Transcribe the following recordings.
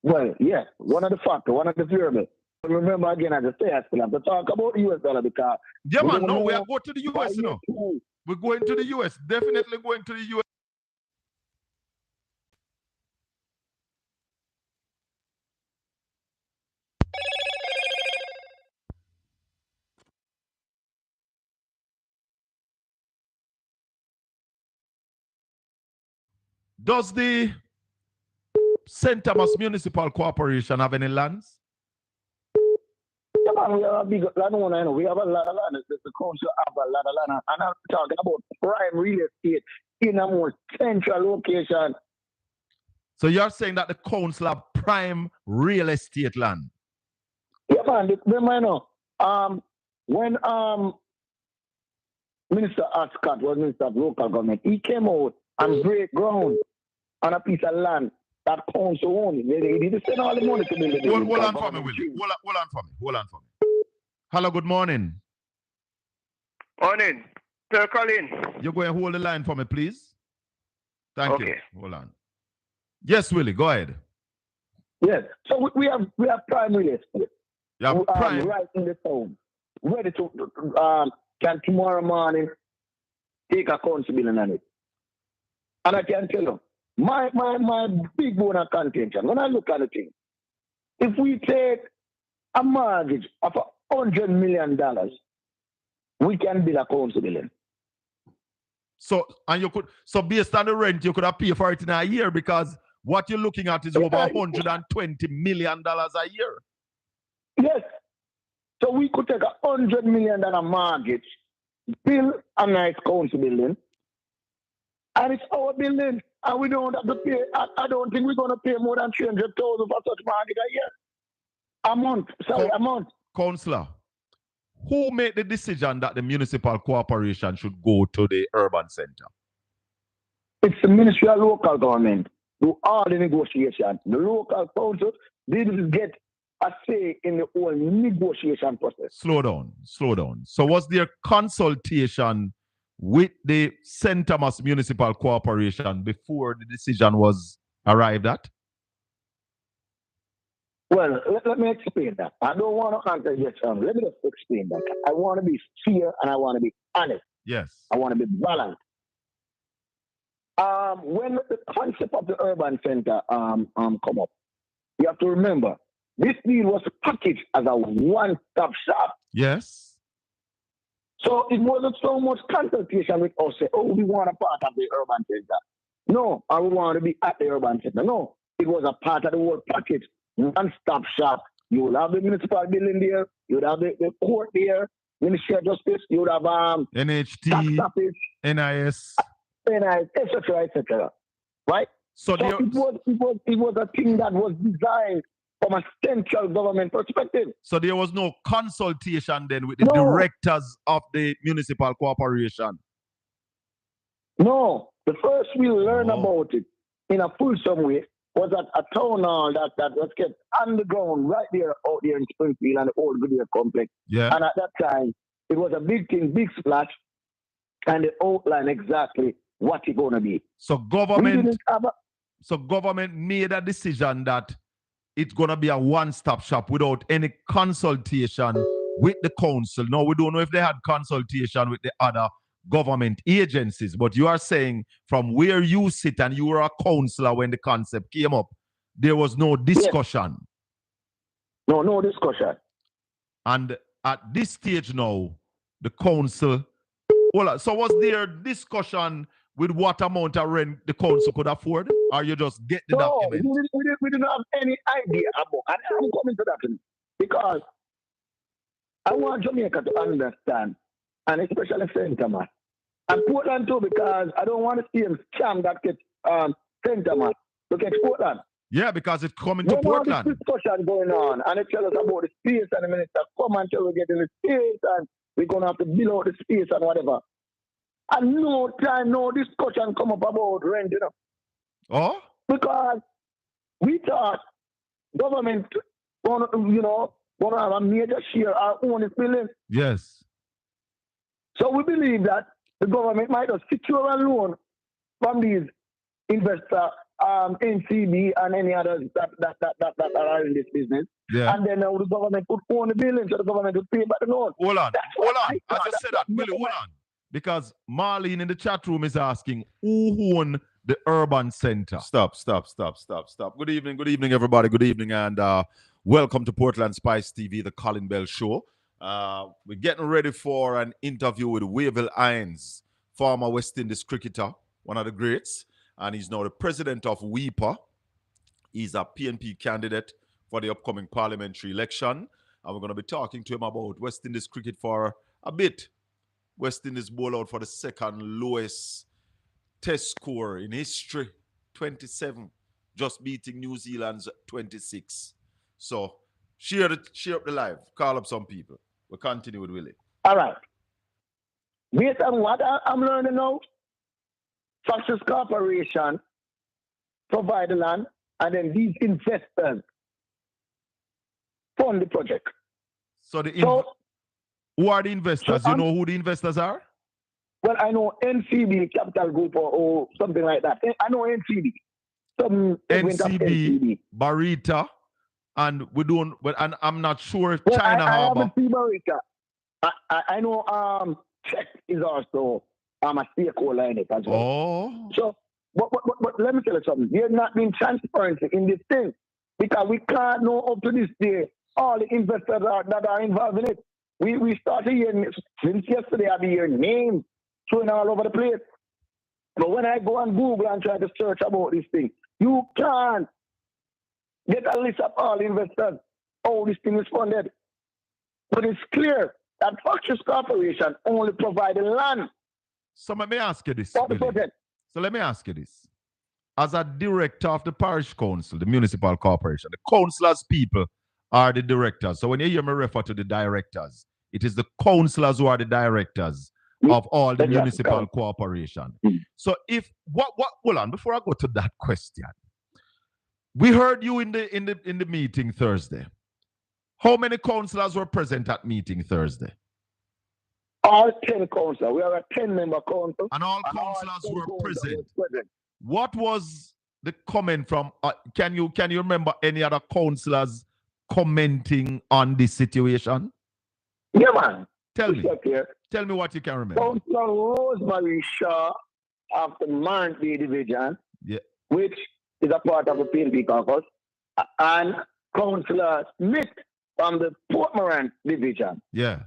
Well, yes, one of the factors, one of the variables. But remember again, as I say, I still have to talk about the US dollar because yeah, man, no, we are going to the US, you know. We're going to the US, definitely going to the US. Does the St. Thomas Municipal Corporation have any lands? Yeah, man, we are a big landowner, you know. We have a lot of land. The council have a lot of land. And I'm talking about prime real estate in a more central location. So you're saying that the council have prime real estate land? Yeah, man, remember, you know, when Minister Ascott was Minister of Local Government, he came out and break ground on a piece of land that council owned. They didn't spend all the money to build it. Hold on for me, Willie. Hold on for me. Hello, good morning. Morning. Sir Colin. You're going to hold the line for me, please? Thank you. Okay. Hold on. Yes, Willie, go ahead. Yes. So we have prime real estate. Yeah, prime. Right in the town. Ready to can tomorrow morning take a council building on it. And I can tell you, my big bone of contention, when I look at the thing, if we take a mortgage of $100 million, we can build a council building. So based on the rent, you could have paid for it in a year because what you're looking at is over $120 million a year. Yes. So we could take a $100 million mortgage, build a nice council building, and it's our building, and we don't have to pay. I don't think we're going to pay more than $300,000 for such mortgage a year. A month. Councillor, who made the decision that the municipal corporation should go to the urban center? It's the Ministry of Local Government. Do all the negotiation. The local council didn't get a say in the whole negotiation process. Slow down. So was there consultation with the St. Thomas Municipal Corporation before the decision was arrived at? Well, let me explain that. I don't want to answer yes or no. Let me just explain that. I want to be fair and I want to be honest. Yes. I want to be balanced. When the concept of the urban center come up, you have to remember, this deal was packaged as a one-stop shop. Yes. So it wasn't so much consultation with us, say, oh, we want a part of the urban center. No, I want to be at the urban center. No, it was a part of the whole package. One-stop shop. You will have the municipal building there. You would have the court there, Ministry of Justice. You would have NHT, tax office, NIS, etc., etc. Right? So it was a thing that was designed from a central government perspective. So there was no consultation then with the directors of the municipal corporation? No. The first we learned about it in a fulsome way was at a town hall that was kept underground right there out there in Springfield and the old Goodyear complex. Yeah. And at that time, it was a big thing, big splash, and they outlined exactly what it's going to be. So government made a decision that it's going to be a one-stop shop without any consultation with the council. Now, we don't know if they had consultation with the other government agencies, but you are saying from where you sit and you were a councillor when the concept came up, there was no discussion. Yes. No discussion. And at this stage now, the council, so was there discussion with what amount of rent the council could afford? Or you just get the document? We didn't have any idea about, and I'm coming to that because I want Jamaica to understand, and especially St. Thomas. And Portland too, because I don't want to see him scam that gets St. Thomas to get Portland. Yeah, because it's coming to Portland. There's discussion going on, and they tell us about the space, and the minister come until we get in the space, and we're going to have to build out the space and whatever. And no discussion come up about rent, you know. Oh? Because we thought government going to have a major share our own building. Yes. So we believe that the government might have secure a loan from these investors NCB and any others that are in this business. Yeah. And then the government would own the building, so the government would pay back the loan. Hold on. I just said that. Willie, hold on. Because Marlene in the chat room is asking who own the urban center. Stop. Good evening, everybody. Good evening, and welcome to Portland Spice TV, the Colin Bell Show. We're getting ready for an interview with Wavell Hines, former West Indies cricketer, one of the greats, and he's now the president of WEPA. He's a PNP candidate for the upcoming parliamentary election, and we're going to be talking to him about West Indies cricket for a bit. West Indies bowl out for the second lowest test score in history, 27, just beating New Zealand's 26. So share up the live, call up some people. We'll continue with Willie. All right. Based on what I'm learning now, Fox's Corporation provide the land, and then these investors fund the project. So who are the investors? You know who the investors are? Well, I know NCB Capital Group or something like that. I know NCB. NCB, Barita, and we don't. But and I'm not sure if well, China I Harbor. haven't seen Barita. I know Czech is also a stakeholder in it as well. Oh. So, but let me tell you something. There's not been transparency in this thing because we can't know up to this day all the investors that are involved in it. We started hearing, since yesterday, I've been hearing names showing all over the place. But when I go on Google and try to search about this thing, you can't get a list of all investors, how this thing is funded. But it's clear that Fox's Corporation only provided land. So let me ask you this. For the project. So let me ask you this. As a director of the parish council, the municipal corporation, the councillors people are the directors. So when you hear me refer to the directors, it is the councillors who are the directors of all the municipal corporation. So hold on, before I go to that question, we heard you in the meeting Thursday. How many councillors were present at meeting Thursday? All 10 councillors. We are a 10-member council. And all councillors were present. What was the comment from, can you remember any other councillors commenting on this situation? Yeah, man. Tell me what you can remember. Councillor Rosemary Shaw of the Manby Division, which is a part of the PNP caucus, and Councillor Smith from the Port Morant Division. Yeah.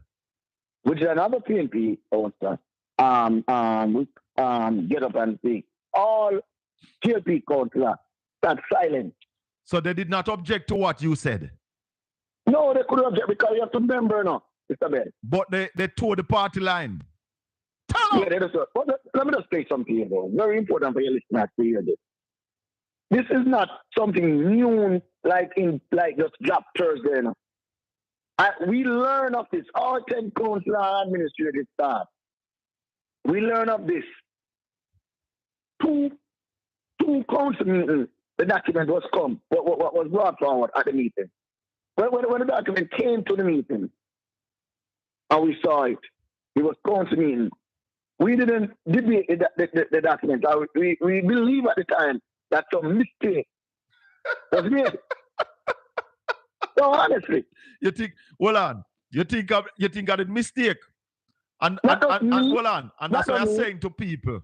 Which is another PNP councillor. Get up and speak. All PNP councillors that's silent. So they did not object to what you said? No, they couldn't object because you have to remember now, Mr. Ben. But they tore the party line. Yeah, they just, but let me just say something here, though. Very important for your listeners to hear this. This is not something new, like just drop Thursday. You know? We learn of this. All 10 councillor administrative staff. We learn of this. Two council meetings. The document was what was brought forward at the meeting. When the document came to the meeting, and we saw it, it was council meeting. We didn't debate the document. We believe at the time that some mistake was made. So honestly, you think? Hold on. You think of a mistake? And hold on. And that's what I'm saying to people.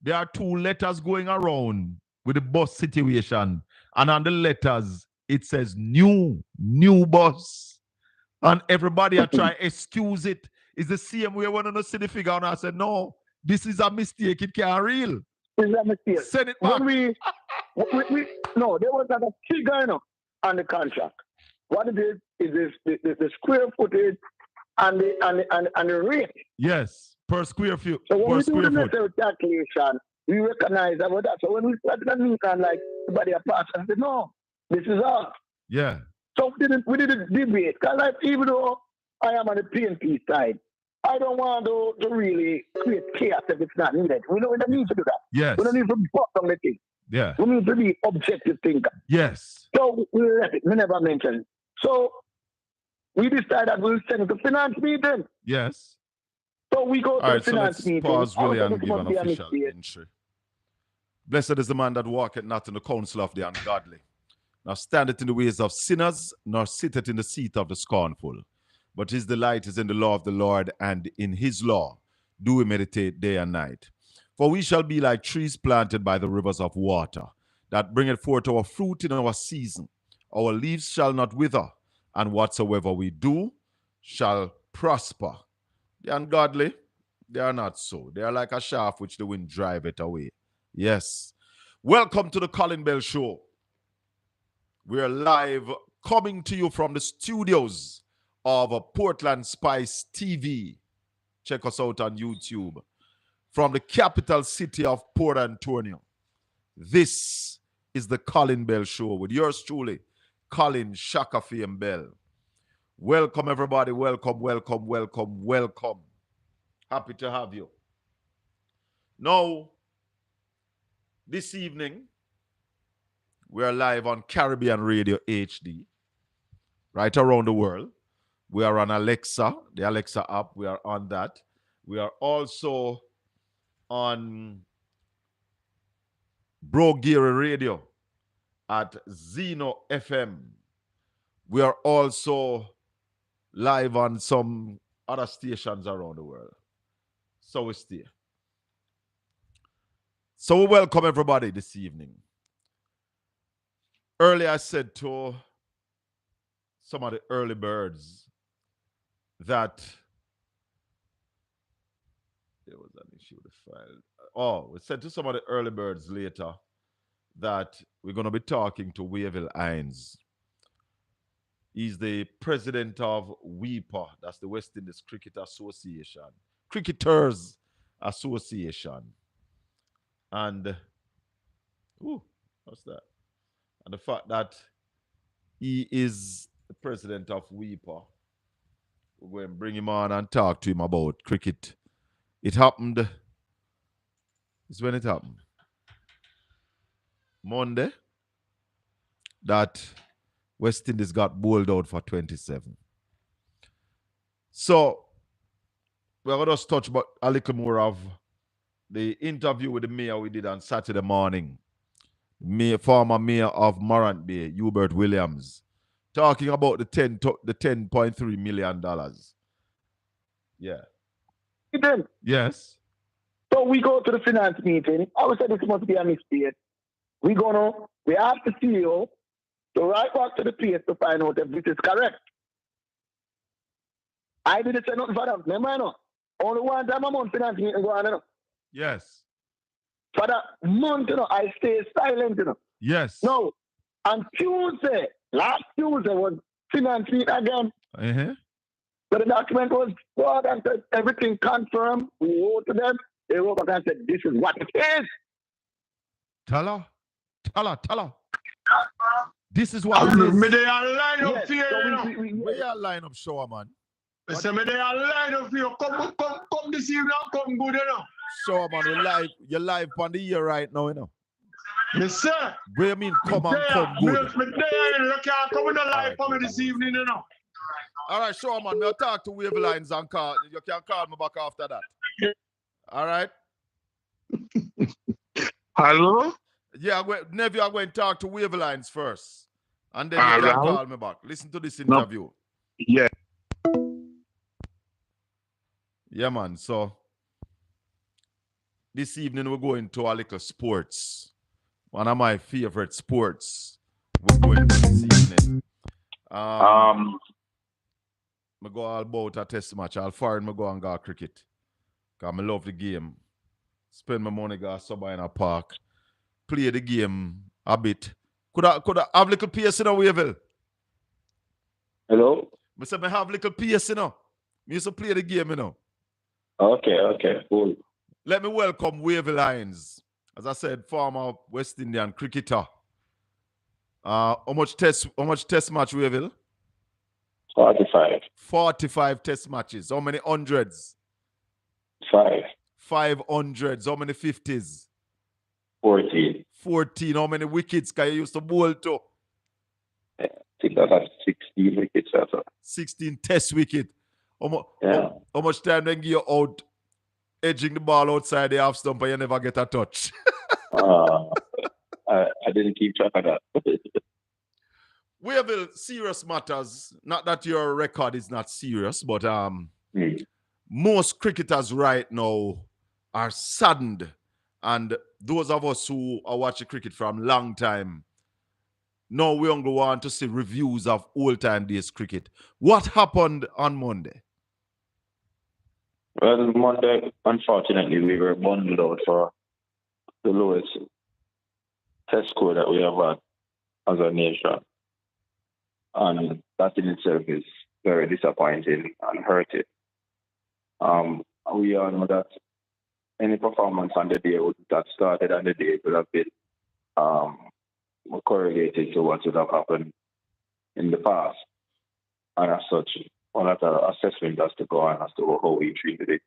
There are 2 letters going around with the bus situation, and on the letters it says new bus, and everybody are trying to excuse it. It's the same way when I see the figure, and I said, no, this is a mistake. It can't real. It's a mistake. Send it back. No, there was not a figure on the contract. What it is the square footage and the rate. Yes, per square foot. So when we do the necessary calculation, we recognize that. So when we started the meeting, like everybody apart, I said, no, this is us. Yeah. So we didn't debate. Because even though I am on the PNP side, I don't want to really create chaos if it's not needed. We don't need to do that. Yes. We don't need to fuck on the thing. Yeah. We need to be objective thinker. Yes. So we left it. We never mentioned it. So we decided that we'll send it to finance meeting. Yes. So we go to the finance meeting. Pause really and give an official entry. Blessed is the man that walketh not in the counsel of the ungodly, nor standeth in the ways of sinners, nor sitteth in the seat of the scornful. But his delight is in the law of the Lord, and in his law do we meditate day and night. For we shall be like trees planted by the rivers of water, that bringeth forth our fruit in our season. Our leaves shall not wither, and whatsoever we do shall prosper. The ungodly, they are not so. They are like a shaft which the wind driveth away. Yes. Welcome to the Colin Bell Show. We are live, coming to you from the studios of Portland Spice TV. Check us out on YouTube. From the capital city of Port Antonio. This is the Colin Bell Show with yours truly, Colin Shaka Fame Bell. Welcome, everybody. Welcome, welcome, welcome, welcome. Happy to have you. Now, this evening, we are live on Caribbean Radio HD, right around the world. We are on Alexa, the Alexa app. We are on that. We are also on Brogiri Radio at Zeno FM. We are also live on some other stations around the world. So we stay. So we welcome everybody this evening. Earlier I said to some of the early birds that there was an issue with the file. Oh, we said to some of the early birds later that we're going to be talking to Wavell Hines. He's the president of WIPA, that's the West Indies Cricket Association, Cricketers Association. And, what's that? And the fact that he is the president of WIPA, we're going to bring him on and talk to him about cricket. It happened, it's when it happened. Monday, that West Indies got bowled out for 27. So, we're going to just touch about a little more of the interview with the mayor we did on Saturday morning. Former mayor of Morant Bay, Hubert Williams, talking about the $10.3 million. Yeah. Then, Yes. so we go to the finance meeting. I would say this must be a mistake. We ask the CEO to write back to the place to find out if this is correct. I didn't say nothing for them. Remember, no? Only one time I'm on finance meeting go on, you know. Yes. For that month, you know, I stay silent, you know. Yes. No, on Tuesday, last Tuesday was finance meeting again. Uh-huh. So the document was brought and said everything confirmed. We wrote to them. They wrote back and said, this is what it is. Tell her. This is what it is. Me they are line up here, you know. We are line up show, man. I say me they are line up here. Come this evening, come good, you know. Show, man. You're live on the year right now, you know. Yes, sir. What do you mean, come good? Me there, you can't come in the live for me this evening, you know. All right, sure, man. We'll talk to Wavell Hines and call. You can call me back after that. All right? Hello? Yeah, Neville, I'm going to talk to Wavell Hines first. And then you can call me back. Listen to this interview. No. Yeah. Yeah, man. So, this evening we're going to a little sports. One of my favorite sports. We're going to this evening. I go all about a test match. I'll foreign me go and go cricket. Because I love the game. Spend my money go somewhere in a park. Play the game a bit. Could I have a little pace in a Wavell? Hello? I said I have a little pace, you know. I used to play the game, you know. Okay, cool. Let me welcome Wavell Hines. As I said, former West Indian cricketer. How much test match, Wavell? 45. 45 test matches. How many hundreds? 5. 500s. How many 50s? 14. 14. How many wickets can you used to bowl to? I think that has 16 wickets. 16 test wicket. How much time they give you out edging the ball outside the half stump and you never get a touch? I didn't keep track of that. Wavell, serious matters. Not that your record is not serious, but most cricketers right now are saddened. And those of us who are watching cricket from long time, now we only want to see reviews of old time days cricket. What happened on Monday? Well, Monday, unfortunately, we were bundled out for the lowest test score that we have had as a nation. And that in itself is very disappointing and hurting. We all know that any performance on the day that started on the day would have been correlated to what would have happened in the past. And as such, all that assessment has to go on as to how we treated it.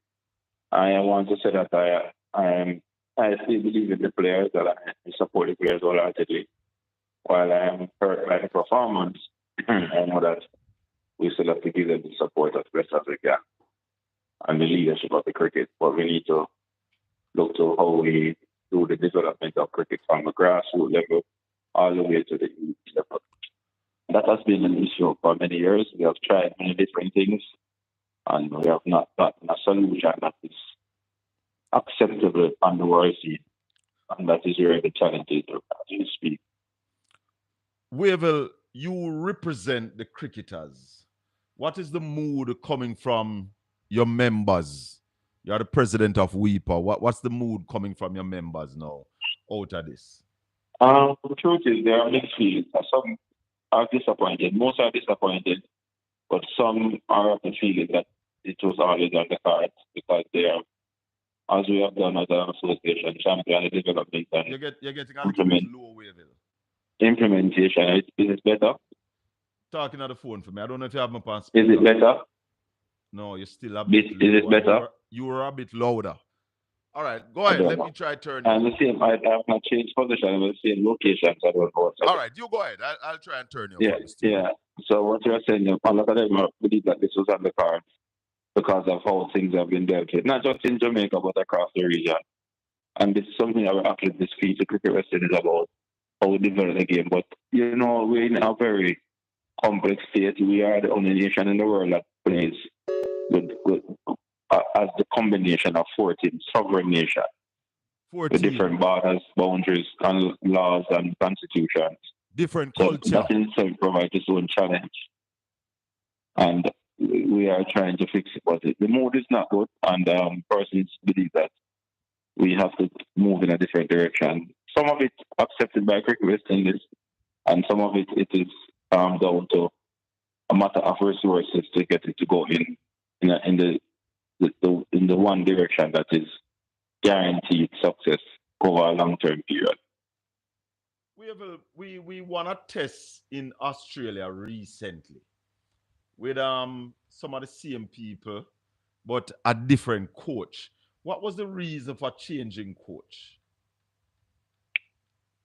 I want to say that I still believe in the players, that I support the players wholeheartedly. While I am hurt by the performance, I know that we still have to give them the support as best as we can and the leadership of the cricket. But we need to look to how we do the development of cricket from the grassroots level all the way to the youth level. That has been an issue for many years. We have tried many different things, and we have not gotten a solution that is acceptable on the world scene. And that is where the challenge is as you speak. Wavell, you represent the cricketers. What is the mood coming from your members? You are the president of WEPA. What's the mood coming from your members now out of this? The truth is, there are mixed feelings. Some are disappointed. Most are disappointed, but some are of the feeling that it was always on the cards because they are, as we have done as an association, champion the development and you're getting a little bit low, Wavell. Implementation. Is it better? Talking on the phone for me. I don't know if you have my pass. Is it better? No, you're still a bit lower. Is it better? You were a bit louder. All right, go ahead. Let me try turning. I'm the same. I have not changed position. I'm the same location. So I don't know. All right, you go ahead. I'll try and turn you. Yeah. So what you're saying, a lot of them believe that this was on the cards because of how things have been dealt with, not just in Jamaica but across the region. And this is something that we're actually discussing. The cricket wrestling is about how we develop the game. But you know, we're in a very complex state. We are the only nation in the world that plays as the combination of 14 sovereign nations with different borders, boundaries, and laws and constitutions. Different culture. That in itself provides its own challenge. And we are trying to fix it, but the mood is not good, and persons believe that we have to move in a different direction. Some of it accepted by cricket wrestling, and some of it is down to a matter of resources to get it to go in the one direction that is guaranteed success over a long-term period. We won a test in Australia recently with some of the same people, but a different coach. What was the reason for changing coach?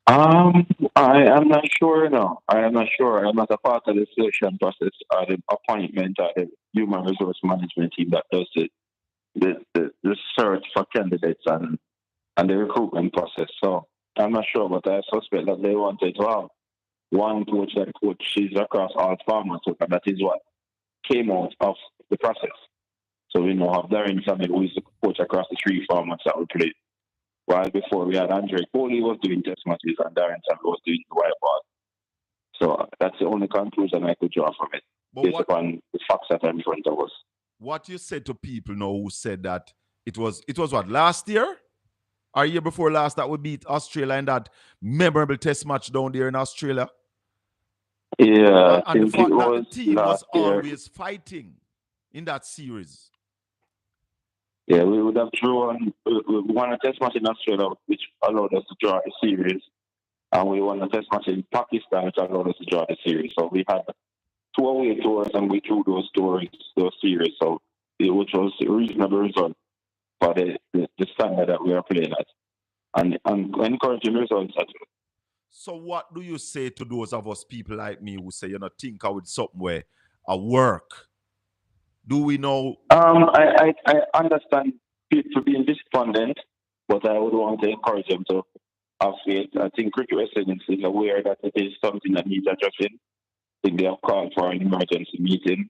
I am not sure now. I am not sure. I'm not a part of the selection process or the appointment or the human resource management team that does the search for candidates and the recruitment process. So I'm not sure, but I suspect that they wanted to have one coach that coaches across all formats, and that is what came out of the process. So we now have Darren Samuel, who is the coach across the three formats that we played. While before we had Andre Coley was doing test matches and Darren Samuel was doing the white ball. So that's the only conclusion I could draw from it, based upon the facts that are in front of us. What you said to people now who said that it was what, last year? Or year before last that we beat Australia in that memorable test match down there in Australia? Yeah, and the fact that the team was always fighting in that series. Yeah, we would have drawn. We won a test match in Australia, which allowed us to draw the series, and we won a test match in Pakistan, which allowed us to draw the series. So we had 2 away tours, and we drew those series. So which was a reasonable result for the standard that we are playing at, and encouraging results as well. So what do you say to those of us people like me who say, think I would something where I work? Do we know? I understand people being despondent, but I would want to encourage them to of it. I think Cricket West Indies is aware that it is something that needs addressing. I think they have called for an emergency meeting,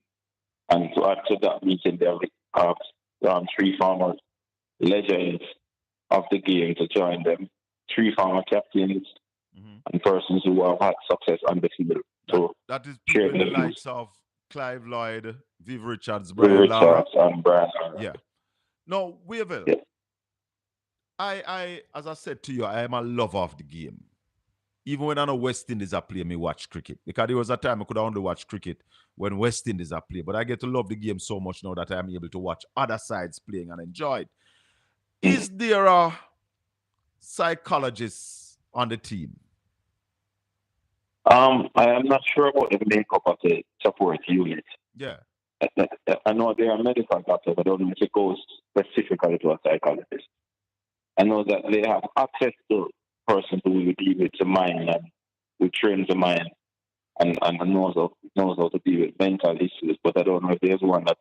and to add to that meeting, they have 3 former legends of the game to join them, 3 former captains and persons who have had success on the field. That is people in the likes of Clive Lloyd, Viv Richards, Brian Lara. And Brian Lara. Yeah. No, Wavell. Yeah. I, as I said to you, I am a lover of the game. Even when I know West Indies are playing, me watch cricket. Because there was a time I could only watch cricket when West Indies are playing. But I get to love the game so much now that I am able to watch other sides playing and enjoy it. Is there a psychologist on the team? I am not sure about the makeup of the support unit. Yeah. I know there are medical doctors, but I don't know if it goes specifically to a psychologist. I know that they have access to persons who will deal with the mind and who trains the mind and knows how to deal with mental issues, but I don't know if there's one that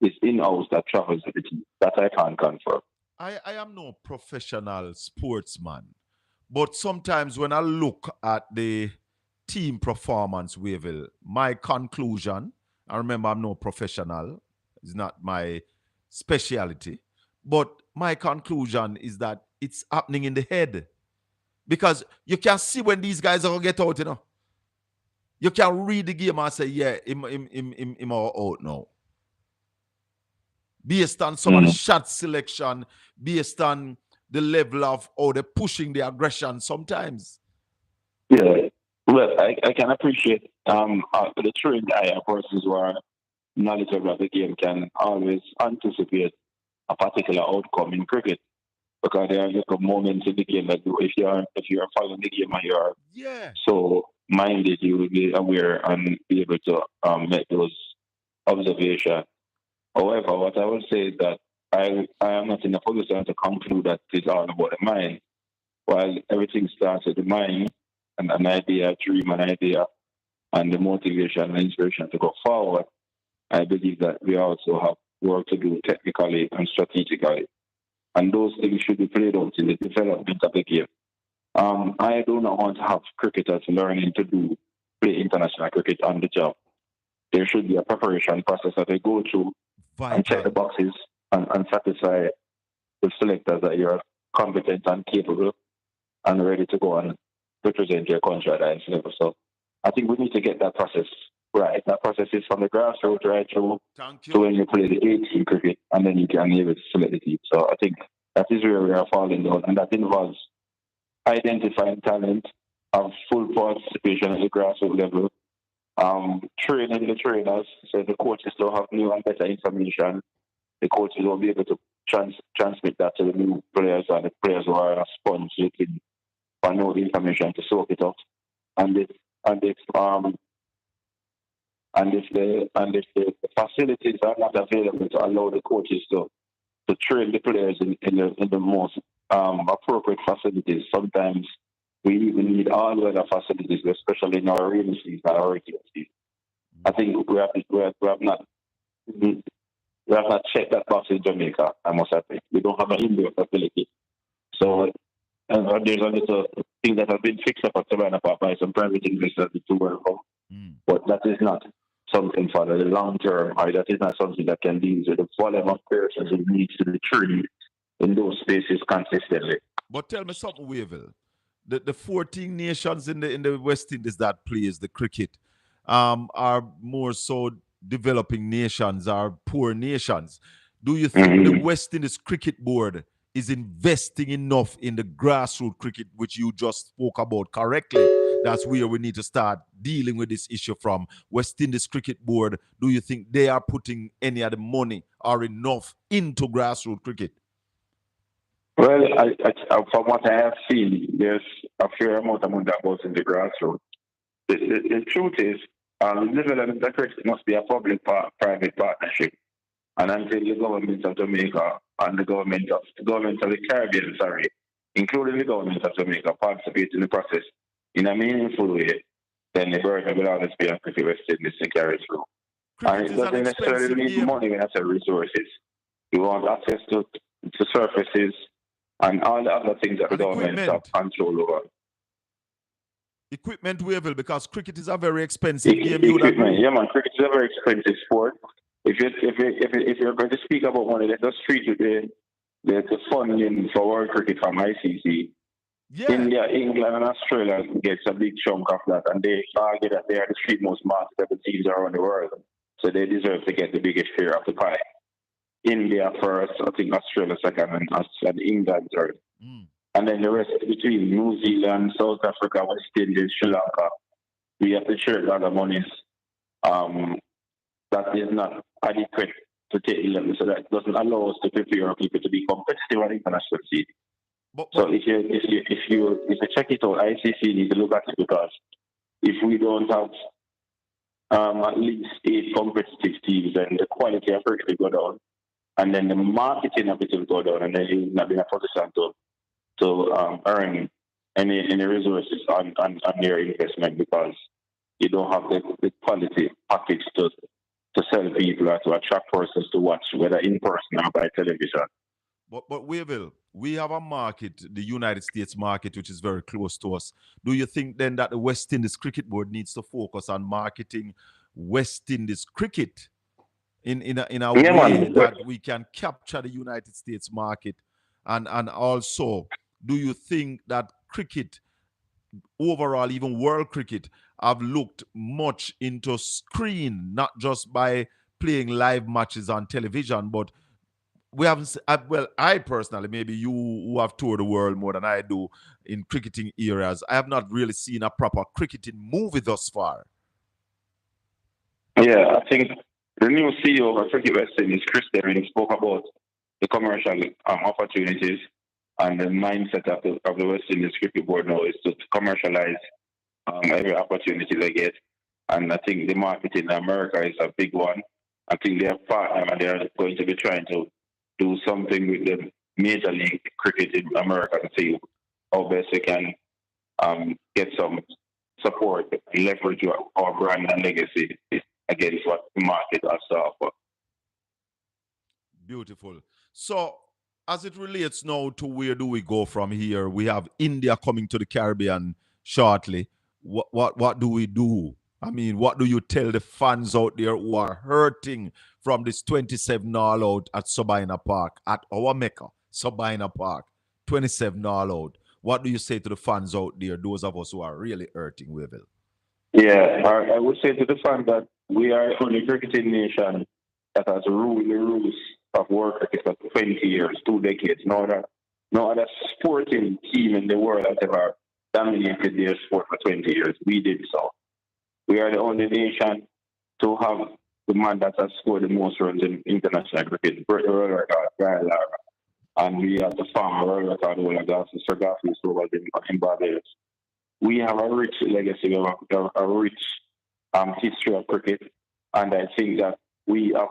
is in-house that travels with the team. That I can't confirm. I am no professional sportsman, but sometimes when I look at the team performance, Wavell, my conclusion, I remember I'm no professional, it's not my specialty, but my conclusion is that it's happening in the head. Because you can see when these guys are going to get out, you know. You can read the game and say, yeah, him out now. Based on some of the shot selection, based on the level of how they're pushing the aggression sometimes. Yeah. Well, I can appreciate the trained eye persons who are knowledgeable of the game can always anticipate a particular outcome in cricket. Because there are little moments in the game that if you are following the game and you are so minded, you will be aware and be able to make those observations. However, what I will say is that I am not in a position to conclude that it's all about the mind. While everything starts with the mind and an idea, a dream, an idea, and the motivation and inspiration to go forward, I believe that we also have work to do technically and strategically. And those things should be played out in the development of the game. I do not want to have cricketers learning to play international cricket on the job. There should be a preparation process that they go through and check the boxes and satisfy the selectors that you're competent and capable and ready to go and represent your country at the highest level. So I think we need to get that process right. That process is from the grassroots right through to when you play the 18 cricket and then you can be able to select the team. So I think that is where we are falling down, and that involves identifying talent, of full participation at the grassroots level, training the trainers, so the coaches don't have new and better information. The coaches will be able to transmit that to the new players, and the players who are a sponge looking for new information to soak it up. And if the facilities are not available to allow the coaches to train the players in the most appropriate facilities, sometimes we even need all the other facilities, especially in our rainy season and our regular season. I think we have not checked that box in Jamaica, I must admit. We don't have an indoor facility. So there's a little thing that has been fixed up at Savannah Park by some private investors to work on. But that is not something for the long term, or that is not something that can deal with the volume of persons who needs to be trained in those spaces consistently. But tell me something, Wavell. The 14 nations in the West Indies that plays the cricket are more so developing nations, are poor nations. Do you think the West Indies Cricket Board is investing enough in the grassroots cricket, which you just spoke about correctly? That's where we need to start dealing with this issue from. West Indies Cricket Board, do you think they are putting any of the money or enough into grassroots cricket? Well, from what I have seen, there's a fair amount of money that goes in the grassroots. The truth is, development of cricket must be a public-private partnership. And until the government of Jamaica and the government of the Caribbean, including the government of Jamaica, participate in the process in a meaningful way, then the burden will always be on Cricket West Indies to carry through. And it doesn't necessarily need money when I say resources. You want access to surfaces and all the other things that the And government have control over. Equipment, Wavell, because cricket is a very expensive game. You would Equipment, agree? yeah, man. Cricket is a very expensive sport. If you're going to speak about money, let us treat the funding for World Cricket from ICC. Yeah. India, England, and Australia gets a big chunk of that, and they argue that they are the three most marketable teams around the world, so they deserve to get the biggest share of the pie. India first, I think Australia second, and England third. And then the rest between New Zealand, South Africa, West Indies, Sri Lanka, we have to share other monies that is not adequate to take level, so that doesn't allow us to prepare our people to be competitive on international scene. So if you check it out, ICC needs to look at it, because if we don't have at least 8 competitive teams, then the quality of cricket will go down, and then the marketing of it will go down, and then you'll not be in a position to earn any resources on your investment, because you don't have the quality package to sell people or to attract persons to watch, whether in person or by television. But Wavell, we have a market, the United States market, which is very close to us. Do you think then that the West Indies Cricket Board needs to focus on marketing West Indies cricket in a way that we can capture the United States market? And also, do you think that cricket, overall, even world cricket, have looked much into screen, not just by playing live matches on television, but we haven't, well, I personally, maybe you who have toured the world more than I do in cricketing areas, I have not really seen a proper cricketing movie thus far. Yeah, I think the new CEO of Cricket West Indies, Chris Derring, spoke about the commercial opportunities, and the mindset of the West Indies Cricket Board now is to commercialize every opportunity they get. And I think the marketing in America is a big one. I think they have partnered, and they're going to be trying to do something with the Major League Cricket in America to see how best they can get some support, leverage our brand and legacy against what the market has to offer. Beautiful. So, as it relates now to where do we go from here, we have India coming to the Caribbean shortly. What do we do? I mean, what do you tell the fans out there who are hurting from this 27 all out at Sabina Park, at our Mecca, Sabina Park, 27 all out? What do you say to the fans out there, those of us who are really hurting, Wavell? Yeah, I would say to the fans that we are the only cricketing nation that has ruled the rules of world cricket for 20 years, 2 decades. No other sporting team in the world has ever dominated their sport for 20 years. We did so. We are the only nation to have the man that has scored the most runs in international cricket, world record, Brian Lara. And we have the farmer world record holder, Sir Garfield Sobel in Barbados. We have a rich legacy, a rich history of cricket, and I think that we are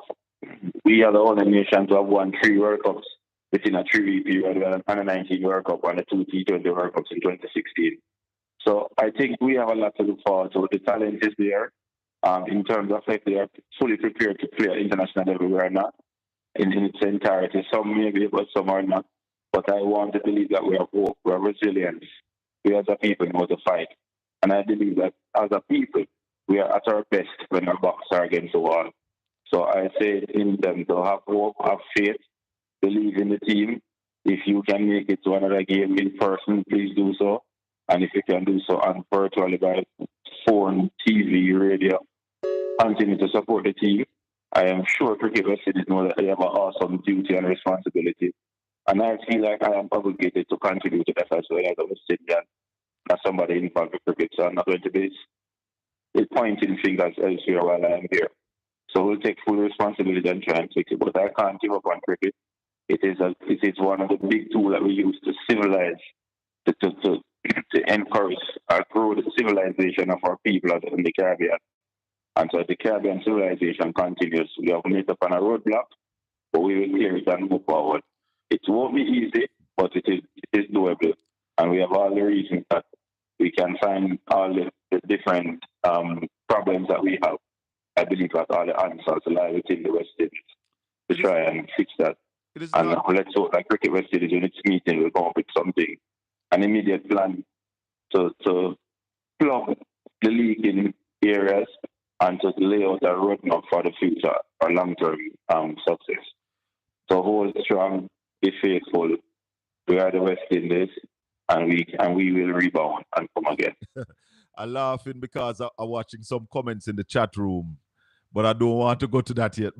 the only nation to have won 3 World Cups within a 3-week period, and a 19 World Cup and a 2 T20 World Cups in 2016. So I think we have a lot to look forward to. The talent is there. In terms of if they are fully prepared to play at international level, we are not in its entirety. Some may be, but some are not. But I want to believe that we are hope, we are resilient. We as a people know to fight. And I believe that as a people, we are at our best when our backs are against the wall. So I say in them to have hope, have faith, believe in the team. If you can make it to another game in person, please do so. And if you can do so on virtually by phone, TV, radio, continue to support the team. I am sure Cricket West Indies know that they have an awesome duty and responsibility. And I feel like I am obligated to contribute to that as well as a West Indian, as somebody involved with cricket. So I'm not going to be pointing fingers elsewhere while I am here. So we'll take full responsibility and try and fix it. But I can't give up on cricket. It is one of the big tools that we use to civilize, to encourage or grow the civilization of our people in the Caribbean. And so the Caribbean civilization continues. We have met up on a roadblock, but we will clear it and move forward. It won't be easy, but it is doable. And we have all the reasons that we can find all the different problems that we have. I believe that all the answers lie within the West Indies to try and fix that. It is And not. let's hope that Cricket West Indies in its meeting will come up with something, an immediate plan to plug the league in areas and to lay out a roadmap for the future for long-term success. So hold strong, be faithful. We are the West Indies, and we will rebound and come again. I'm laughing because I'm watching some comments in the chat room, but I don't want to go to that yet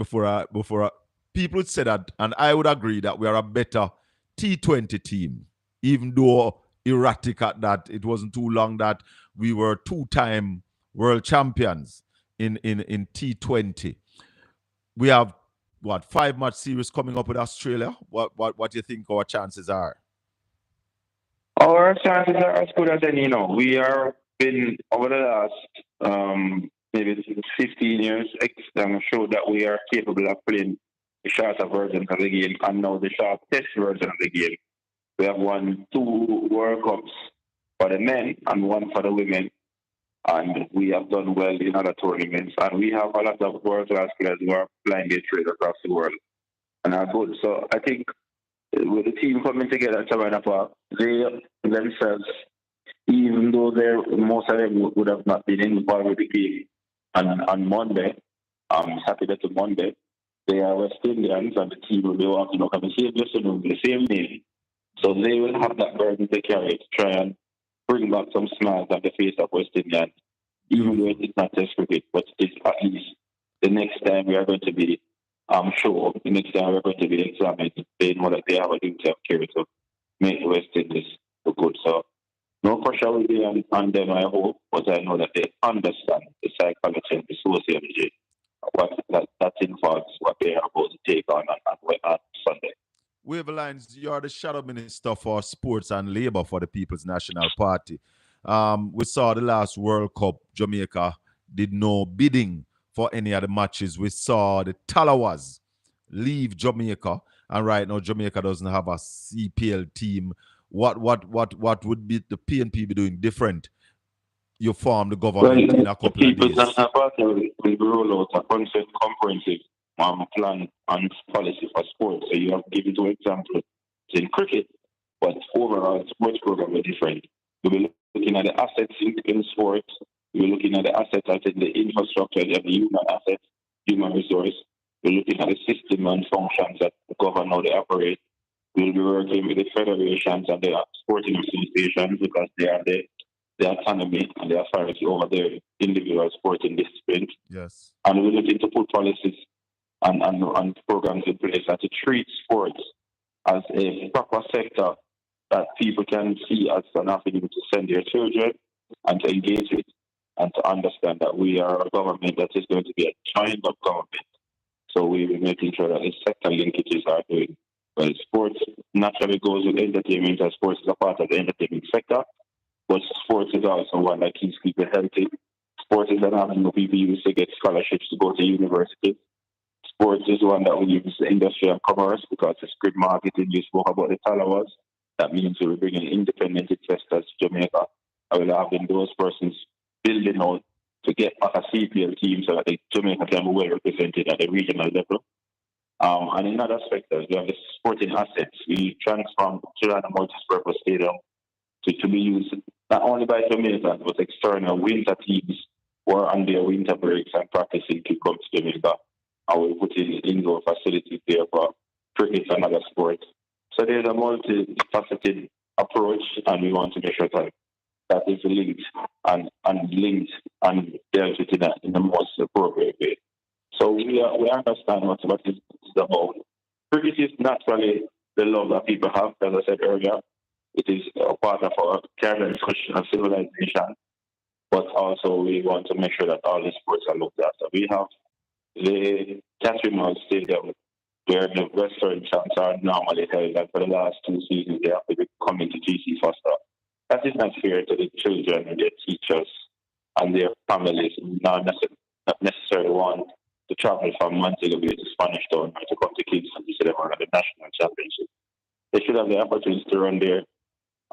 people would say that, and I would agree that we are a better T20 team, even though erratic at that. It wasn't too long that we were two-time world champions in T20. We have, 5-match series coming up with Australia. What do you think our chances are? Our chances are as good as any. We are been over the last maybe 15 years showed that we are capable of playing the shorter version of the game, and now the short test version of the game. We have won 2 World Cups for the men and 1 for the women, and we have done well in other tournaments. And we have a lot of world-class players who are playing their trade across the world and are good. So I think with the team coming together at Savannah Park, they themselves, even though most of them would have not been involved with the game on Monday, Saturday to Monday, they are West Indians, and the team will be walking up on the same dressing room, the same name. So they will have that burden to carry to try and bring back some smiles on the face of West Indians, even though it's not test cricket, but it's at least the next time we are going to be sure the next time we're going to be examined, they know that they have a duty of care to make the West Indies look good. So no pressure will be on them, I hope, but I know that they understand the psychology and the sociology that involves what they are about to take on Sunday. Wavelines, you are the shadow minister for sports and labor for the People's National Party. We saw the last World Cup, Jamaica did no bidding for any of the matches. We saw the Talawas leave Jamaica, and right now Jamaica doesn't have a CPL team. What would be the PNP be doing different? You form the government in a couple of days. The People's National Party will roll out a comprehensive plan and policy for sports. So you have given 2 examples in cricket, but overall sports program are different. We'll be looking at the assets in sports. We're looking at the assets in the infrastructure, the human assets, human resource. We're looking at the system and functions that govern how they operate. We'll be working with the federations and the sporting associations because they are the autonomy and the authority over their individual sporting disciplines. Yes. And we're looking to put policies and programs in place that to treat sports as a proper sector that people can see as an avenue to send their children and to engage with, and to understand that we are a government that is going to be a joined up government. So we will be making sure that the sector linkages are doing well. Sports naturally goes with entertainment, and sports is a part of the entertainment sector. But sports is also one that keeps people healthy. Sports is an avenue people use to get scholarships to go to university. Sports is one that we use the industry and commerce because it's good marketing. You spoke about the Talawas. That means we're bringing independent investors to Jamaica. I will have those persons building out to get back a CPL team so that the Jamaica can be well represented at the regional level. And in other sectors, we have the sporting assets. We transform Tirana Multi-Purpose Stadium to be used not only by Jamaicans, but external winter teams who are on their winter breaks and practicing to come to Jamaica. And we put in indoor facilities there for cricket and other sports. So there's a multifaceted approach, and we want to make sure that is linked and dealt with in the most appropriate way. So we understand what it's about. Cricket is naturally the love that people have, as I said earlier. It is a part of our Caribbean traditional civilization, but also we want to make sure that all the sports are looked after. We have the Catherine Stadium, where the Western champs are normally held, and for the last 2 seasons they have to be coming to GC Foster. That is not fair to the children and their teachers and their families, not necessarily want to travel from Montego Bay to Spanish Town or to come to Kingston to see them run the national championship. They should have the opportunity to run there,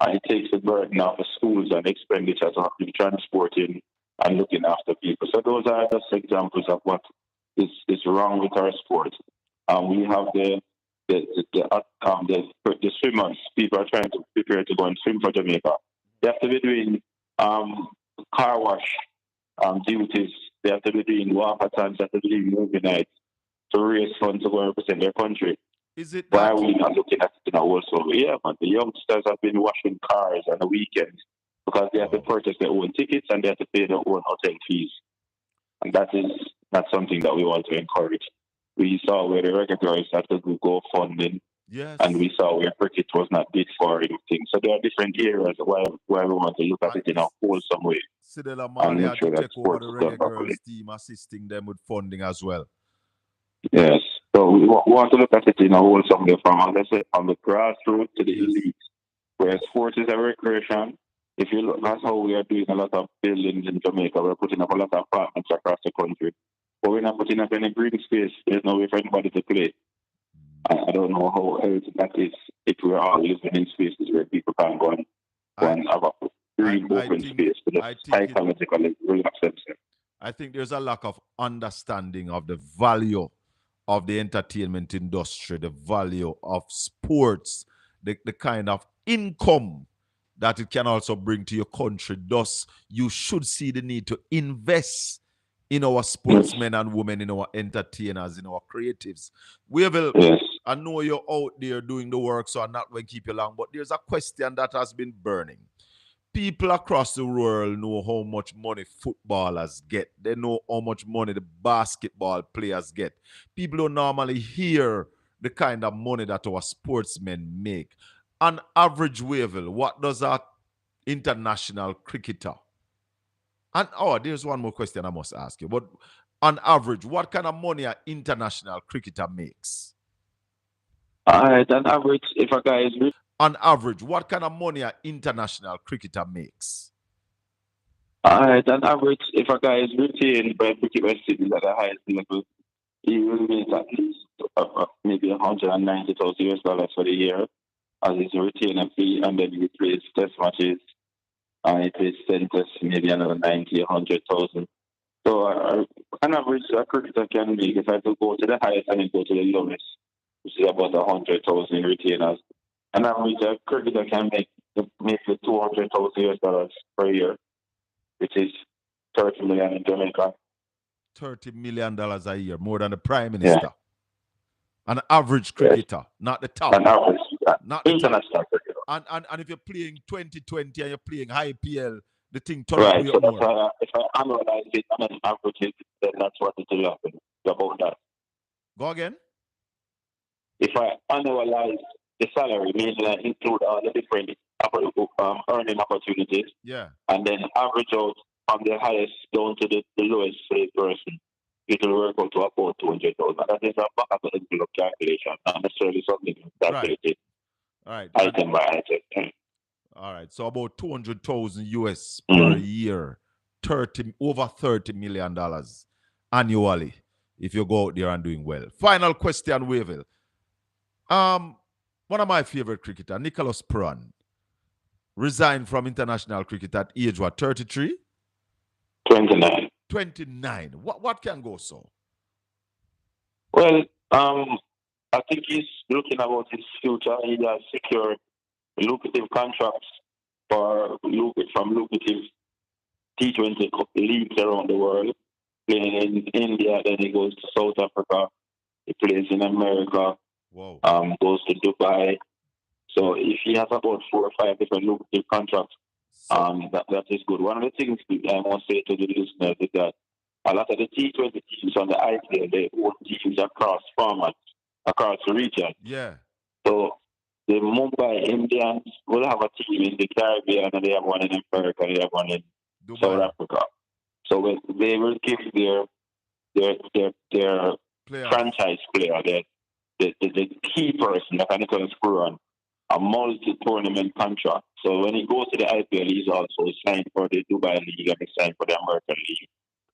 and it takes the burden off the schools and expenditures of transporting and looking after people. So those are just examples of what is wrong with our sport. We have the the swimmers, people are trying to prepare to go and swim for Jamaica. They have to be doing car wash duties. They have to be doing walkathons. They have to be doing movie nights to raise funds to go and represent their country. Is it Why that? are we not looking at it now also? Yeah, man. The youngsters have been washing cars on the weekends because they have to purchase their own tickets and they have to pay their own hotel fees. And that is not something that we want to encourage. We saw where the reggae girls had to go funding. Yes. And we saw where cricket was not big for anything. So there are different areas where we want to look at it in a wholesome way. Sidela Mali had to take over the reggae girls team, assisting them with funding as well. Yes. So we want to look at it in a wholesome way from the grassroots to the elite. Where sports is a recreation. If you look, that's how we are doing a lot of buildings in Jamaica. We're putting up a lot of apartments across the country. But we're not putting up any green space. There's no way for anybody to play. I don't know how else that is if we're all living in spaces where people can go and have a green open space to just psychologically relax themselves. I think there's a lack of understanding of the value of the entertainment industry, the value of sports, the kind of income that it can also bring to your country. Thus, you should see the need to invest in our sportsmen and women, in our entertainers, in our creatives. I know you're out there doing the work, so I'm not going to keep you long, but there's a question that has been burning. People across the world know how much money footballers get. They know how much money the basketball players get. People don't normally hear the kind of money that our sportsmen make. On average, Wavell, what does an international cricketer? And there's one more question I must ask you. But on average, what kind of money an international cricketer makes? On average, if a guy is on average, what kind of money an international cricketer makes? On average, if a guy is retained by cricket West Indies at the highest level, he will make at least maybe $190,000 for the year as his retainer fee, and then he plays test matches. And he plays 10 tests, maybe another 90, 100,000. So on average, a cricketer can make, if I go to the highest and then go to the lowest, which is about 100,000 retainers. On average, a cricketer can make $200,000 per year, which is $30 million in Jamaica. $30 million a year, more than the Prime Minister. Yeah. An average cricketer, not the top. An average, not the international cricketer. And if you're playing 2020 and you're playing IPL, the thing turns out so more. If I analyze it on an average, then that's what it will happen about that. Go again? If I analyze the salary, meaning include all the different earning opportunities, and then average out from the highest down to the lowest paid person, it will work out to about 200,000. That is a back of the envelope calculation, not necessarily something calculated. Right. Item by item. All right. So about 200,000 US per year, over $30 million annually, if you go out there and doing well. Final question, Wavell. One of my favorite cricketers, Nicholas Pran, resigned from international cricket at age what? 33? 29. 29. What can go so? Well, I think he's looking about his future. He has secured lucrative contracts from lucrative T20 leagues around the world. Playing in India, then he goes to South Africa. He plays in America. Whoa. Goes to Dubai. So if he has about 4 or 5 different lucrative contracts, that is good. One of the things I must say to the listeners is that a lot of the T20 teams on the IPL, they own teams across formats, across the region. Yeah. So the Mumbai Indians will have a team in the Caribbean, and they have one in America, they have one in Dubai. South Africa. So they will give their franchise player, the key person, the Nicholas Pran, a multi-tournament contract. So when he goes to the IPL, he's also signed for the Dubai League and he's signed for the American League.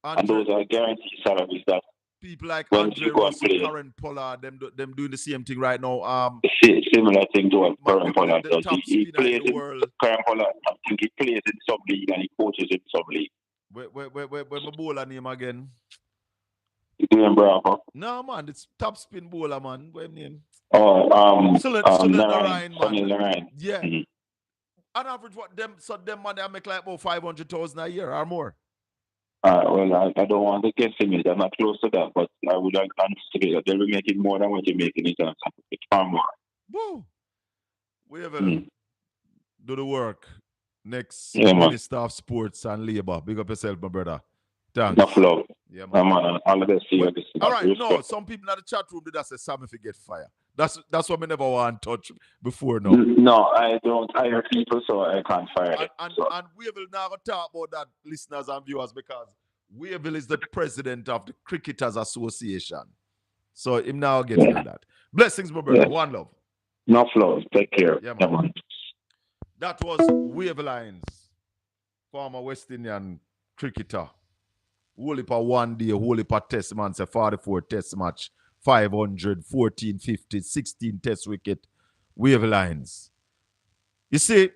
And those are guaranteed salaries that people like Andre Russell, Karen Pollard, them doing the same thing right now. Similar thing to what Karen Pollard does. He plays in Karen Pollard. I think he plays in some league and he coaches in some league. Where my bowler name again? Steven Bravo. No, man, it's top spin bowler, man. What his name? Oh, Narayan, Sonny man. Narayan. Yeah. Mm-hmm. On average, what them man they make like about 500,000 a year or more. Well, I don't want to guesstimate. I'm not close to that, but I would anticipate that they'll be making more than what you're making in terms of it's far more. Woo! We have do the work. Next Yeah, Minister of Sports and Labour. Big up yourself, my brother. Thanks. Enough love. Yeah, man. All of this. All right, no, some people in the chat room did say Sam if you get fired. That's what me never want to touch before now. No, I don't hire people, so I can't fire them. And we will now talk about that, listeners and viewers, because Wavell is the president of the Cricketers Association. So him now getting that. Blessings, my brother. One love. No flow. Take care. Yeah, man. That was Wavell Lines, former West Indian cricketer. Whole heap of 1 day, whole heap of test man, say 44 test match, 500, 14, 50, 16 test wicket, Wavell Lines. You see,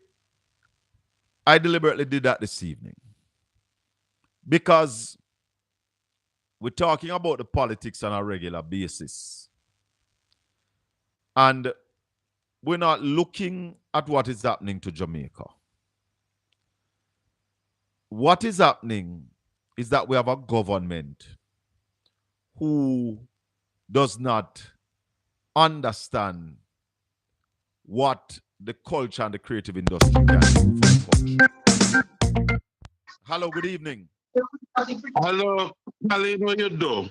I deliberately did that this evening because we're talking about the politics on a regular basis. And we're not looking at what is happening to Jamaica. What is happening is that we have a government who does not understand what the culture and the creative industry can do for the country. Hello, good evening. Hello, Colin, what you do?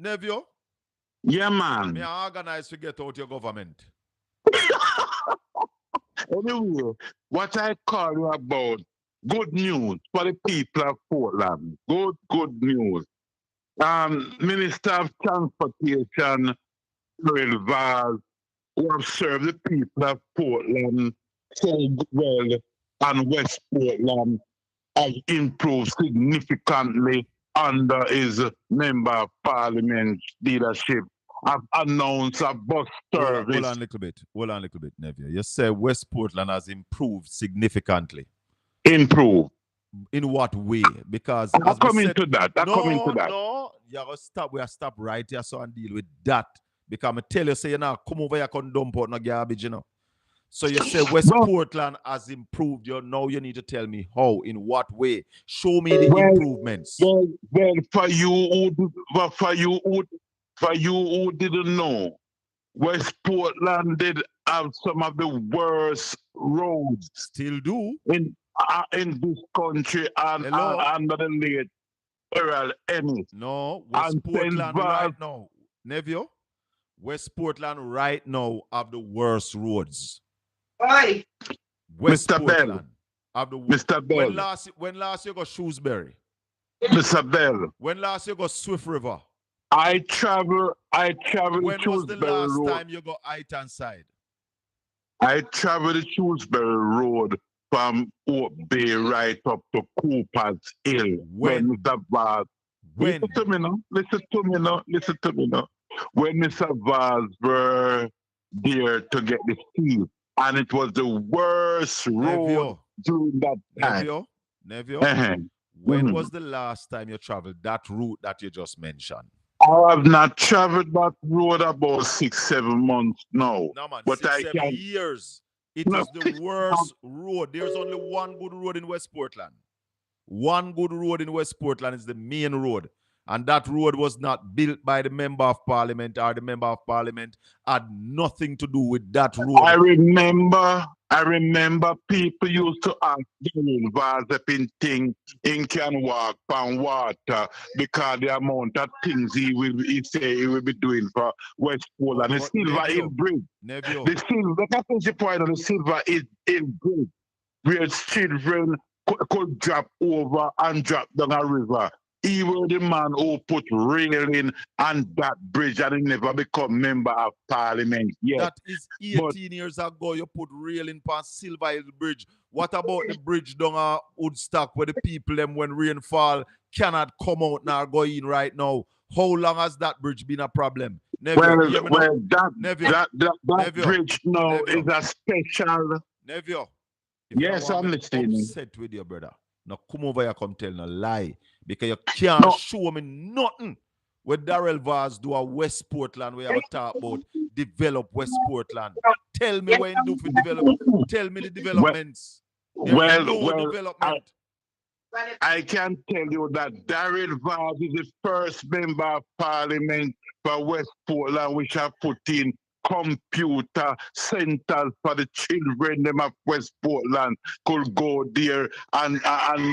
Nevio? Yeah, man. Me organize to get out your government. Anyway, what I call you about, good news for the people of Portland. Good news. Minister of Transportation, Colin Vaz, who have served the people of Portland so well and West Portland, has improved significantly under his member of parliament leadership. I've announced a bus service. Hold on a little bit, Neville. You say West Portland has improved significantly. Improve. In what way? Because I'm coming to that. No, you gotta stop. We have to stop right here so and deal with that. Because I tell you, say you now come over here and dump out no garbage, you know. So you say West Portland has improved. Now you need to tell me how, in what way. Show me the improvements. Well, for you who didn't know, West Portland did have some of the worst roads. Still do. In this country and under the late Earl Ennis. No, West Portland right now. Nevio, West Portland right now have the worst roads. Why? Mr. Bell. Mr. Bell. When last you go Shrewsbury? Mr. Bell. When last you go Swift River? I travel When was the last Road. time you go Highton side? I travel the Shrewsbury Road from Oak Bay right up to Cooper's Hill. When Mr. Vaz. Listen to me now. When Mr. Vaz were there to get the seal. And it was the worst road during that time. Nevio, when was the last time you traveled that route that you just mentioned? I have not traveled that road about 6-7 months now. No, man, but 6-7 years. It is the worst road. There's only one good road in West Portland. One good road in West Portland is the main road. And that road was not built by the member of parliament, or the member of parliament had nothing to do with that road. I remember people used to ask Colin Vaz in can walk on water because the amount of things he say he will be doing for West Portland. The Silver Hill Bridge. The Silver Hill Bridge, where children could drop over and drop down a river. He was the man who put railing on that bridge and he never become member of parliament yet. That is 18 years ago you put railing past Silver Hill Bridge. What about the bridge down at Woodstock where the people them when rain fall cannot come out now go in right now? How long has that bridge been a problem? That bridge now is a special. Nevio. Yes, I'm listening. Upset with you, brother. Now come over here, come tell no lie. Because you can't show me nothing where Darrell Vaz do a West Portland, we have a talk about develop West Portland. Tell me when do for develop. Tell me the developments. There's no development. I can tell you that Darrell Vaz is the first member of parliament for West Portland which have put in computer centers for the children them of West Portland could go there and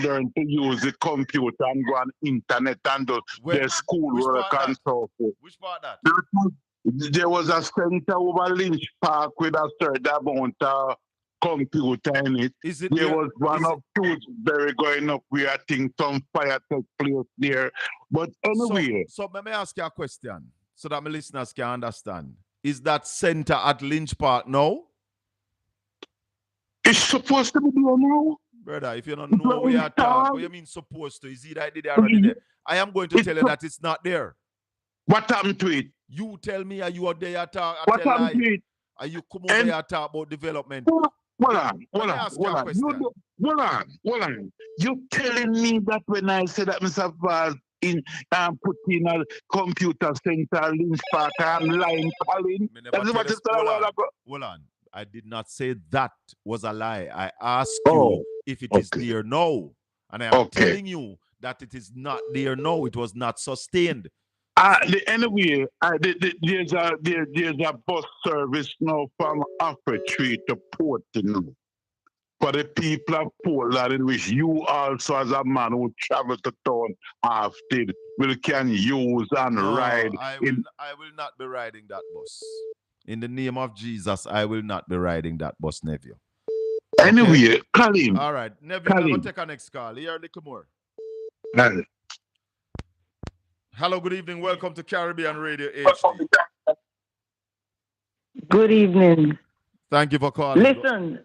learn to use the computer and go on internet and do their schoolwork and so forth. Which part that? There was a center over Lynch Park with a certain amount of computer in it. There was one of Tewksbury going up where I think some fire took place there. But anyway. So let me ask you a question so that my listeners can understand. Is that center at Lynch Park now? It's supposed to be there now. Brother, if you don't know where you're talking, what you mean supposed to? Is it I did it already there? I am going to tell you that it's not there. What happened to it? You tell me, are you out there talk? What happened to it? Are you come over here talk about development? Hold on. You telling me that when I said that Mr. Vaz put in a computer center Lynch Park, I'm lying, Colin? Hold on. I did not say that was a lie. I asked you if it is there now. And I am telling you that it is not there now. It was not sustained. Anyway, there's a bus service now from Tree to Portland for the people of Portland, in which you also, as a man who travels to town often, can use and ride. I will not be riding that bus. In the name of Jesus, I will not be riding that bus, nephew. Anyway, Colin. All right, nephew, I'm going to take our next call. Here, a little more. Hello, good evening. Welcome to Caribbean Radio HD. Good evening. Thank you for calling. Listen,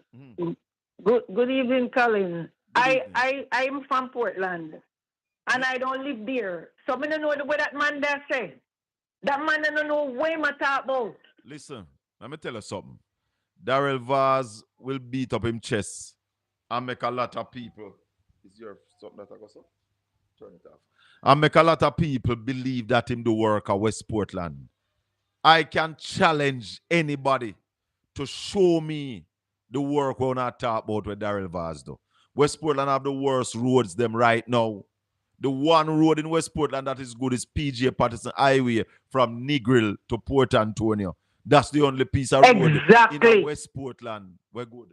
good evening, Colin. I'm from Portland, and I don't live there. So I don't know what that man there say. That man don't know what I talk about. Listen, let me tell you something. Darrell Vaz will beat up him chest and make a lot of people. Is your something that I got so? Turn it off. And make a lot of people believe that him do work at West Portland. I can challenge anybody to show me the work we're not talk about with Darrell Vaz do. West Portland have the worst roads them right now. The one road in West Portland that is good is PJ Patterson Highway from Negril to Port Antonio. That's the only piece of road in West Portland. We're good.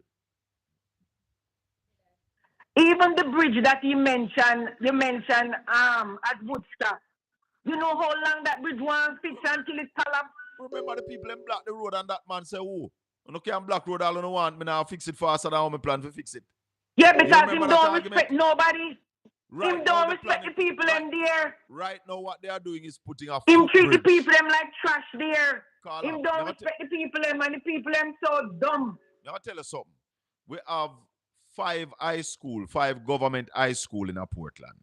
Even the bridge that you mentioned at Woodstock. You know how long that bridge won't fix until it collapse? Remember the people in block the road and that man say, oh, you can't block road all you want, me now fix it faster than how me plan to fix it. Yeah, because him don't respect nobody. Right, him don't respect the people in there. Right now what they are doing is putting a him treat the people them like trash there. Him don't respect the people them and the people them so dumb. Now I'll tell you something. We have 5 government high school in Portland.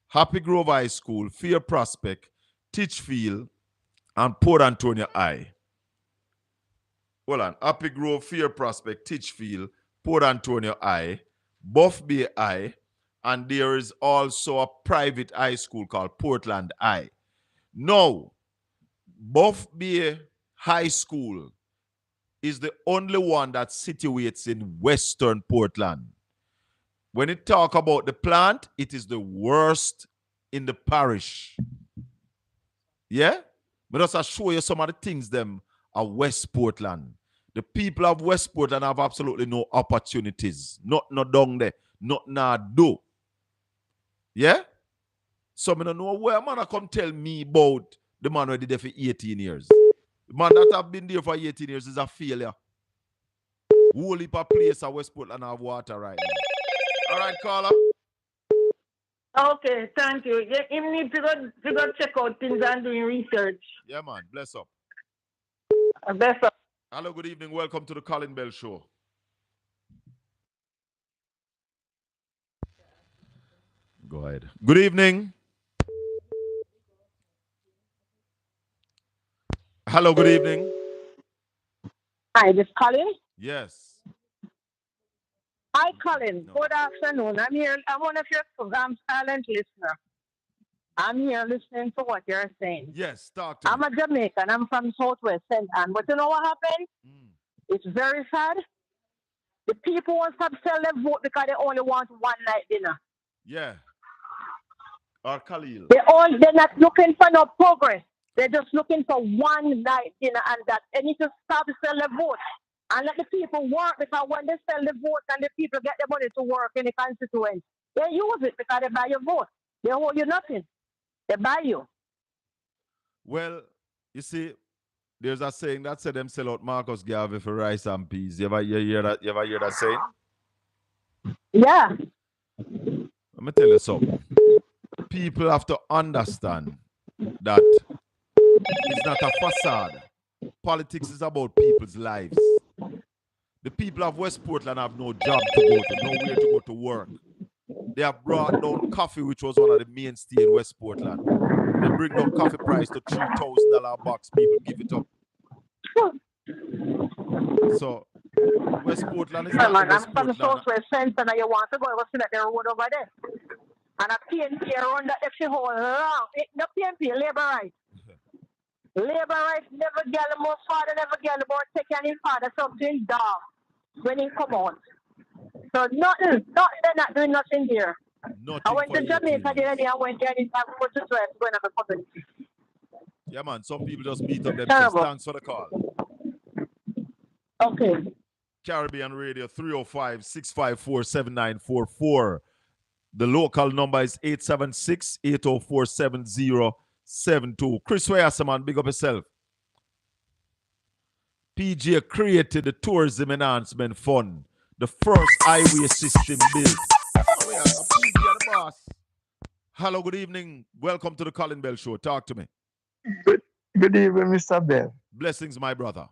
Happy Grove High School, Fair Prospect, Titchfield, and Port Antonio High. Hold on. Happy Grove, Fair Prospect, Titchfield, Port Antonio High, Buff Bay High, and there is also a private high school called Portland High. Now, Buff Bay High School is the only one that situates in Western Portland. When it talk about the plant, it is the worst in the parish. Yeah? But I'll show you some of the things them are West Portland. The people of West Portland have absolutely no opportunities. Not down there. Not do. Yeah? So I don't know where man come tell me about the man who did there for 18 years. The man that have been there for 18 years is a failure. Whole heap of place at West Portland have water right now. All right, caller. Okay, thank you. Yeah, him need to go check out things and doing research. Yeah, man. Bless up. Bless up. Hello, good evening. Welcome to the Colin Bell Show. Go ahead. Good evening. Hello, good evening. Hi, this is Colin? Yes. Hi, Colin. No. Good afternoon. I'm here. I'm one of your silent listener. I'm here listening to what you're saying. Yes, talk to I'm me. a Jamaican. I'm from Southwest St. Anne. But you know what happened? It's very sad. The people want to sell their vote because they only want one night dinner. Yeah. Or Khalil. They're not looking for no progress. They're just looking for one night dinner and that. They need to stop sell their vote and let the people work, because when they sell the vote and the people get the money to work in the constituency, they use it because they buy your vote. They owe you nothing. They buy you. Well, you see, there's a saying that said them sell out Marcus Garvey for rice and peas. You ever hear that saying? Yeah. Let me tell you something. People have to understand that it's not a facade. Politics is about people's lives. The people of West Portland have no job to go to, nowhere to go to work. They have brought down coffee, which was one of the mainstay in West Portland. They bring down coffee price to $3,000 a box. People give it up. So, West Portland is not the West I'm from the Portland. Southwest Center, and you want to go see that road over there. And a PNP around that extra whole long. The PNP, labor rights. Labor rights never get the most father, never get the more take any father something dog when he come out. So nothing, they're not doing nothing there. Nothing I went to Jamaica the other day, I went there anytime I went to Suez when I'm a community. Yeah, man, some people just beat up themselves. Thanks for the call. Okay. Caribbean Radio 305-654-7944. The local number is 876-804-7072. Chris Wayasman, big up yourself. PJ created the Tourism Enhancement Fund, the first highway system built. Oh, yeah, PJ the boss. Hello, good evening. Welcome to the Colin Bell Show. Talk to me. Good evening, Mr. Bell. Blessings, my brother.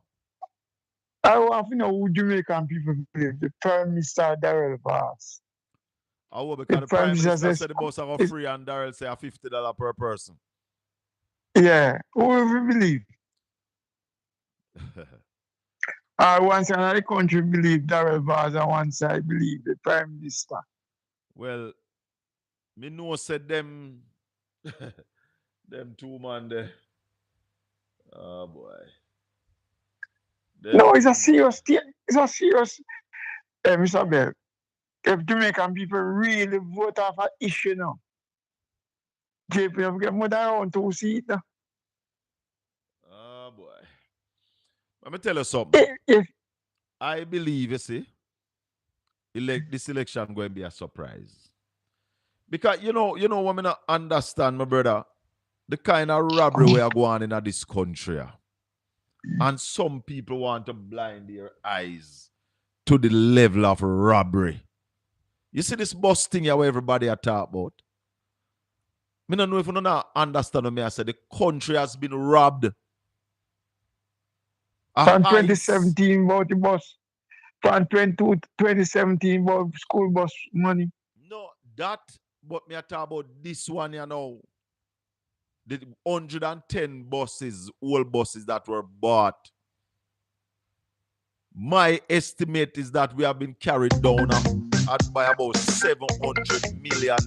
I want to know who Jamaican people believe. The Prime Minister Darrell Bass. Oh, because the Prime Minister said the bus are free and Darrell say $50 per person. Yeah, who will we believe? One side of the country believe Darrell Bass and one side believe the Prime Minister. Well, me know said them them two man there. Oh boy. No, it's a serious thing. It's a serious Mr. Bell. If Jamaican people really vote off an issue now, JP have get more than around 2 seats now. Oh boy. Let me tell you something. I believe, you see, this election going to be a surprise. Because you know when I not understand, my brother, the kind of robbery we are going in this country. And some people want to blind their eyes to the level of robbery. You see this bus thing here where everybody are talking about? I don't know if you don't understand what I said. The country has been robbed. From 2017 about the bus. From 2017 about school bus money. No, that, but me I talk about this one, you know. The 110 buses, old buses that were bought. My estimate is that we have been carried down by about $700 million.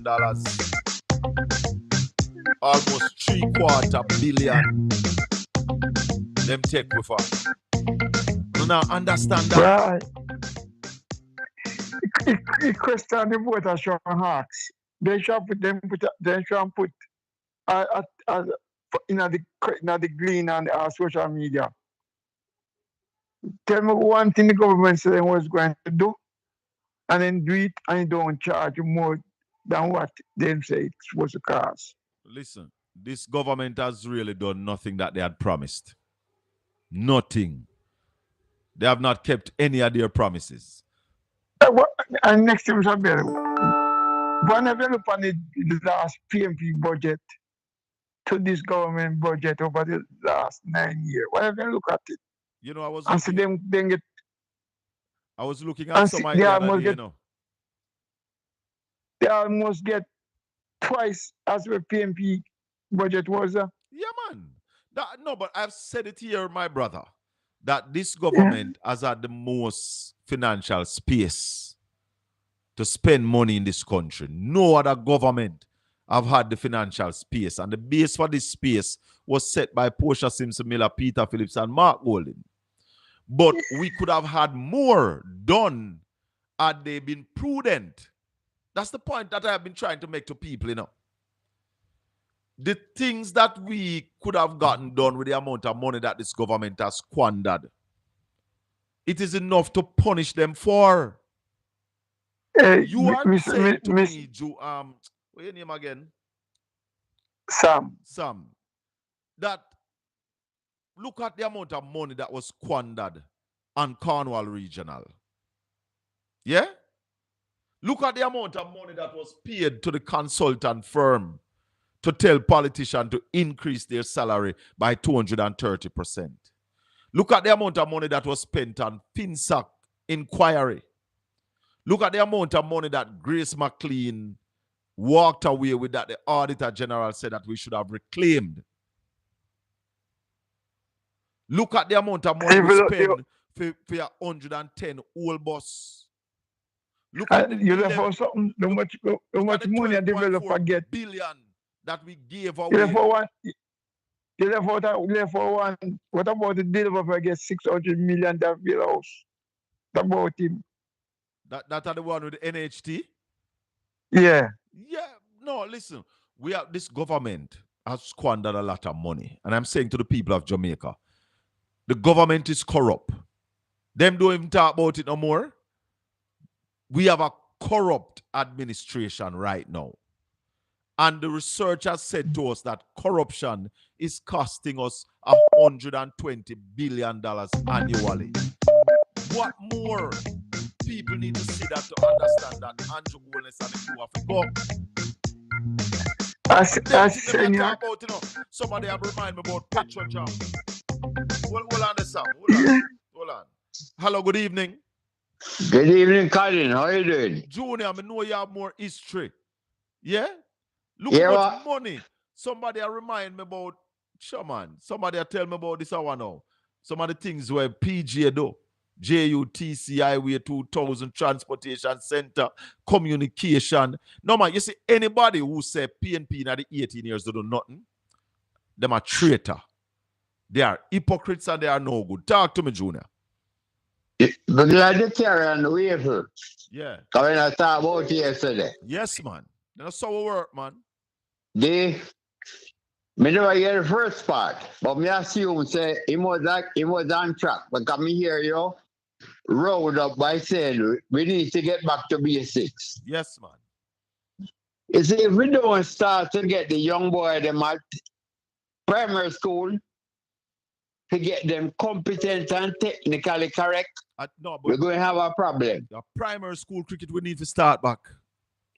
Almost $750 million. Them take with us. So now understand that. Right. The question the voters should ask. They should put in the green and social media. Tell me one thing the government said it was going to do, and then do it, and don't charge more than what they say it's supposed to cost. Listen, this government has really done nothing that they had promised. Nothing. They have not kept any of their promises. And next thing, Mr. Bell, whenever you look on the last PMP budget to this government budget over the last 9 years, whenever you look at it, you know, I was looking at some idea that you know. They almost get twice as the PMP budget was. Yeah, man. No, but I've said it here, my brother, that this government has had the most financial space to spend money in this country. No other government have had the financial space. And the base for this space was set by Portia Simpson Miller, Peter Phillips, and Mark Golding. But we could have had more done had they been prudent. That's the point that I have been trying to make to people, you know. The things that we could have gotten done with the amount of money that this government has squandered, it is enough to punish them for. You are saying to me, what's your name again? Sam, that look at the amount of money that was squandered on Cornwall Regional. Yeah? Look at the amount of money that was paid to the consultant firm to tell politicians to increase their salary by 230%. Look at the amount of money that was spent on FinSac inquiry. Look at the amount of money that Grace McLean walked away with that the Auditor General said that we should have reclaimed. Look at the amount of money we spend for your 110 old bus. Look at the you left for something. How much money a developer get? Billion that we gave away. You left for one. What about the developer get $600 million that build house? What about him? That are the one with the NHT? Yeah. Yeah. No, listen. This government has squandered a lot of money. And I'm saying to the people of Jamaica, the government is corrupt. Them don't even talk about it no more. We have a corrupt administration right now. And the research has said to us that corruption is costing us $120 billion annually. What more? People need to see that to understand that Andrew Goldness and the crew have to go. Somebody have remind me about Petrojam. Hold on, Sam. Hold on. Hello, good evening. Good evening, Colin. How are you doing? Junior, I know you have more history. Yeah? Look at much money. Somebody remind me about, man. Somebody tell me about this hour now. Some of the things where PGA do. JUTC Highway 2000 Transportation Center, communication. No, man, you see, anybody who say PNP in the 18 years they do nothing, them are traitor. They are hypocrites and they are no good. Talk to me, Junior. But glad to carry on the wafer. Yeah. Because I talked about it yesterday. Yes, man. That's how we work, man. Me never hear the first part, but me assume say he was on track. Because me hear you rolled up by saying we need to get back to basics. Yes, man. You see, if we don't start to get the young boy them at primary school to get them competent and technically correct, we're going to have a problem. The primary school cricket we need to start back.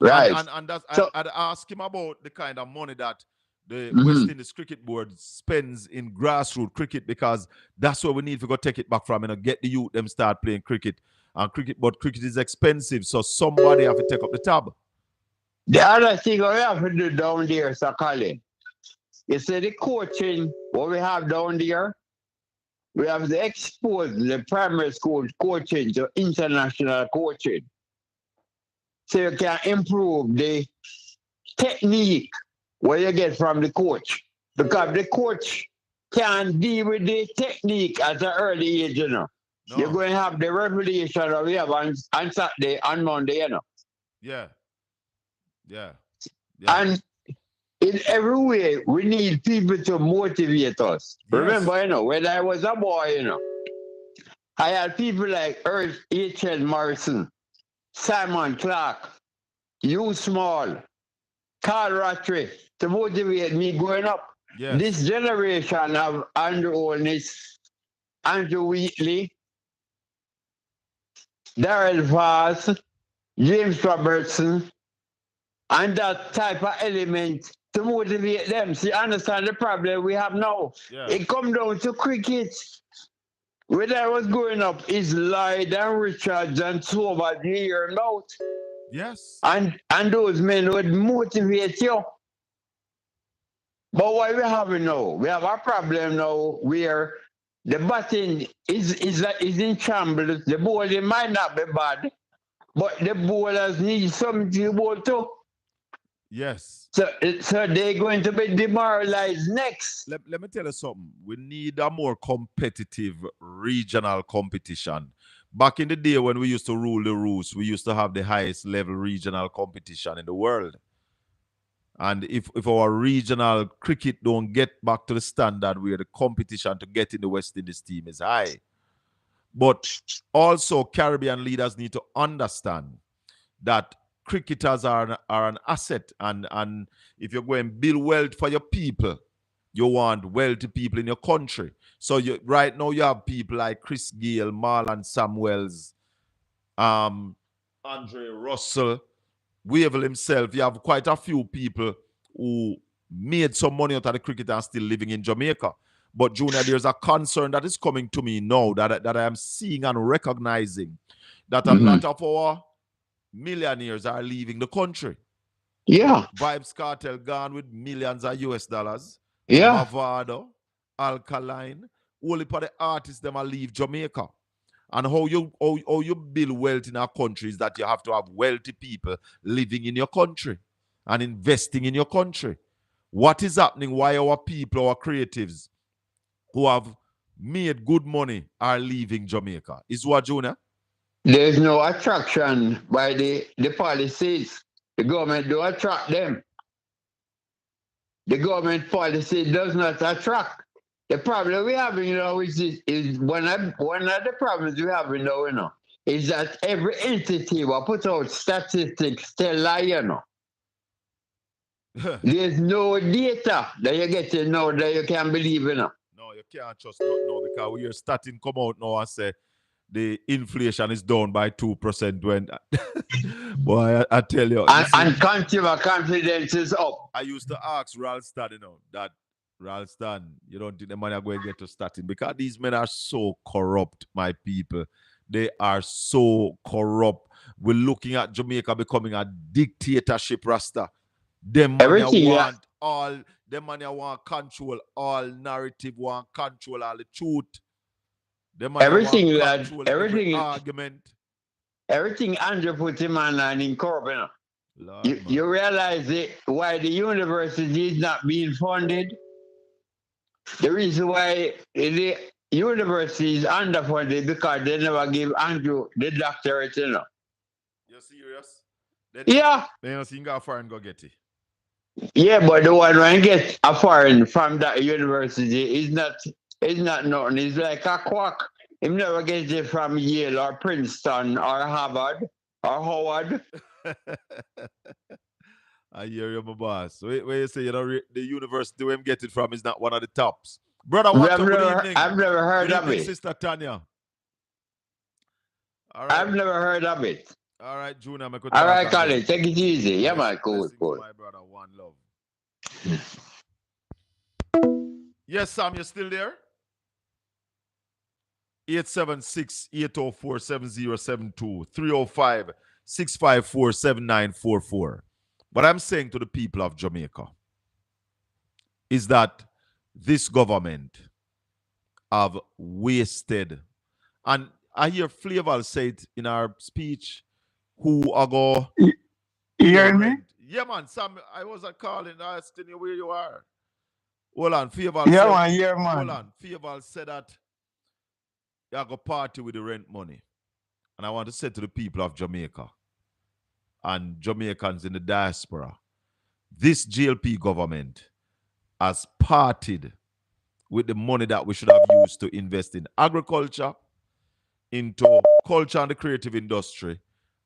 Right. And that's, so, I'd ask him about the kind of money that the West Indies Cricket Board spends in grassroots cricket, because that's where we need to go take it back from, get the youth them start playing cricket. And but cricket is expensive, so somebody have to take up the tab. The other thing we have to do down there, Sir Colin, you see the coaching, what we have down there, we have to expose the primary school coaching to international coaching. So you can improve the technique what you get from the coach. Because the coach can deal with the technique at an early age, No. You're going to have the revelation that we have on Saturday, on Monday, Yeah. And in every way, we need people to motivate us. Yes. Remember, when I was a boy, I had people like H.L. Morrison, Simon Clark, Hugh Small, Carl Rattray to motivate me growing up. Yes. This generation of Andrew Holness, Andrew Wheatley, Darrell Voss, James Robertson, and that type of element to motivate them. See, understand the problem we have now. Yeah. It comes down to cricket. When I was growing up, it's Lloyd and Richards and Sober here and out. Yes. And those men would motivate you. But what we have now, we have a problem now where the batting is in shambles. The bowling might not be bad, but the bowlers need something to bowl too. Yes. So they're going to be demoralized next. Let me tell you something. We need a more competitive regional competition. Back in the day when we used to rule the roost, we used to have the highest level regional competition in the world. And if our regional cricket don't get back to the standard where the competition to get in the West Indies team is high. But also Caribbean leaders need to understand that cricketers are an asset. And if you're going to build wealth for your people, you want wealthy people in your country. So right now you have people like Chris Gayle, Marlon Samuels, Andre Russell, Wavell himself. You have quite a few people who made some money out of the cricket and still living in Jamaica. But Junior, there's a concern that is coming to me now that I am seeing and recognizing that a lot of our millionaires are leaving the country. Yeah. Vibes Cartel gone with millions of US dollars. Yeah. Mavado, Alkaline, only for the artists them are leave Jamaica. And how you build wealth in our country is that you have to have wealthy people living in your country and investing in your country. What is happening? Why our people, our creatives who have made good money are leaving Jamaica? Is what, Junior? There's no attraction by the policies. The government don't attract them. The government policy does not attract. The problem we have, is one of the problems we have now, is that every entity will put out statistics tell lie, There's no data that you get to know that you can believe in. No, you can't trust no because we are starting come out now and say the inflation is down by 2% when boy, I tell you. And consumer confidence is up. I used to ask Ralston, that Ralston, you don't think the money are going to get to starting because these men are so corrupt, my people. They are so corrupt. We're looking at Jamaica becoming a dictatorship, Rasta. Them money want control all narrative, want control all the truth. Everything argument. Everything Andrew put him on and in Corbin. You realize why the university is not being funded? The reason why the university is underfunded because they never give Andrew the doctorate, You're serious? Yeah. Then you got foreign go get it. Yeah, but the one when get a foreign from that university is not nothing. It's like a quack. He never gets it from Yale or Princeton or Harvard or Howard. I hear you, my boss. Where you say the university where him get it from is not one of the tops. Brother, I've never heard of it. Sister Tanya. All right. I've never heard of it. All right, Junior. All right, Colin. Take it easy. Yeah, man. Cool. My brother, one love. Yes, Sam, you still there? 876-804-7072, 305-654-7944. What I'm saying to the people of Jamaica is that this government have wasted, and I hear Flavor say it in our speech, who are go. You hear me? Yeah, man. Sam, I was calling, asking you where you are. Hold on, Flavor. Yeah, man. Yeah, man. Hold on. Flavor said that you go party with the rent money. And I want to say to the people of Jamaica and Jamaicans in the diaspora, this GLP government has partied with the money that we should have used to invest in agriculture, into culture and the creative industry,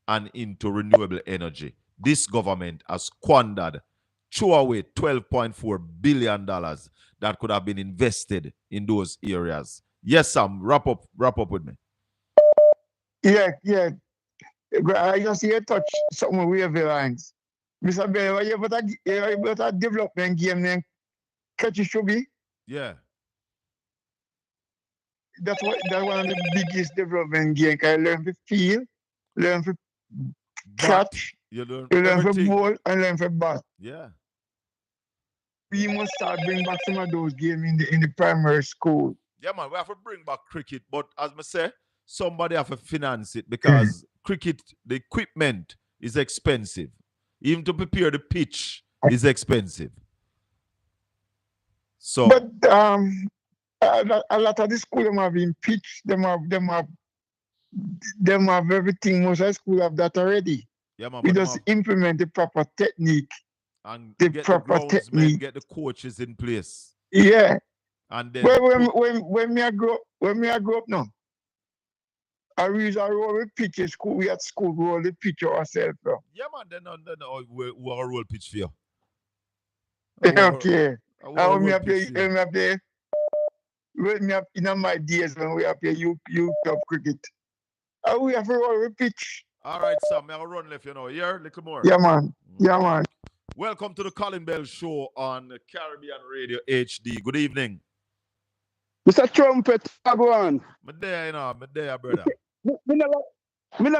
and into renewable energy. This government has squandered, threw away $12.4 billion that could have been invested in those areas. Yes, Sam, wrap up with me. Yeah. I just see you touch something with your lines. Mr. Bell, you about a development game named Catch It Should Be? Yeah. That's one of the biggest development games. I learn to feel, learn to catch, you learn to bowl, and learn to bat. Yeah. We must start bring back some of those games in the primary school. Yeah, man, we have to bring back cricket, but as I say, somebody have to finance it because cricket, the equipment is expensive. Even to prepare the pitch is expensive. So, but a lot of the school them have been pitched. Them have everything. Most of the school have that already. yeah, man, We but just implement the proper technique. and The get proper the groundsmen, technique. get the coaches in place. Yeah. And then When me I grow up now, I use a roll the pitch in school. We at school roll the pitch ourselves. yeah, man, then we are roll pitch for you. Okay. Roll Me up pitch for you. there. When me up in my days when we up here, you club cricket. We have to roll the pitch. All right, Sam, I'll run left, Here, little more. Yeah, man. Yeah, man. Welcome to the Colin Bell Show on Caribbean Radio HD. Good evening. Mr. Trumpet, go on. My day, brother. Me not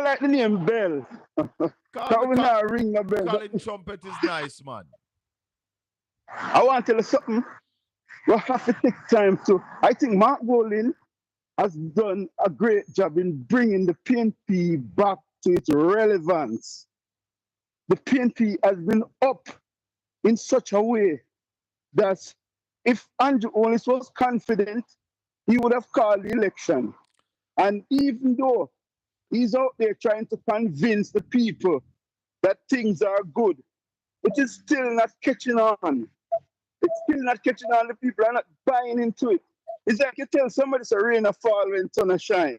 like the name Bell. That will not ring a bell. Colin Trumpet is nice, man. I want to tell you something. We have to take time to. I think Mark Colin has done a great job in bringing the PNP back to its relevance. The PNP has been up in such a way that if Andrew Holness was confident, he would have called the election. And even though he's out there trying to convince the people that things are good, it is still not catching on. It's still not catching on. The people are not buying into it. It's like you tell somebody it's a rain or fall when sun is shine.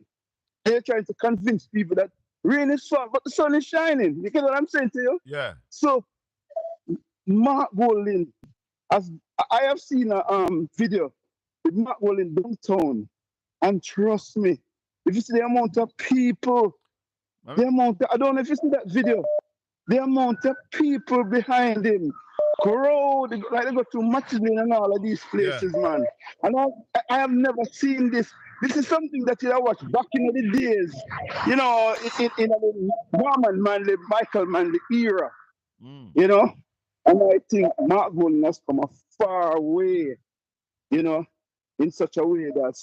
They're trying to convince people that rain is fall, but the sun is shining. You get what I'm saying to you? Yeah. So, Mark Colin, as I have seen a video with Mark Colin downtown, and trust me, if you see the amount of people, I don't know if you see that video, the amount of people behind him, crowd, like they go to Macedon and all of these places, man. And I have never seen this. This is something that I watched back in the days, in the Norman Manley, Michael Manley era, And I think Mark Colin has come a far way, in such a way that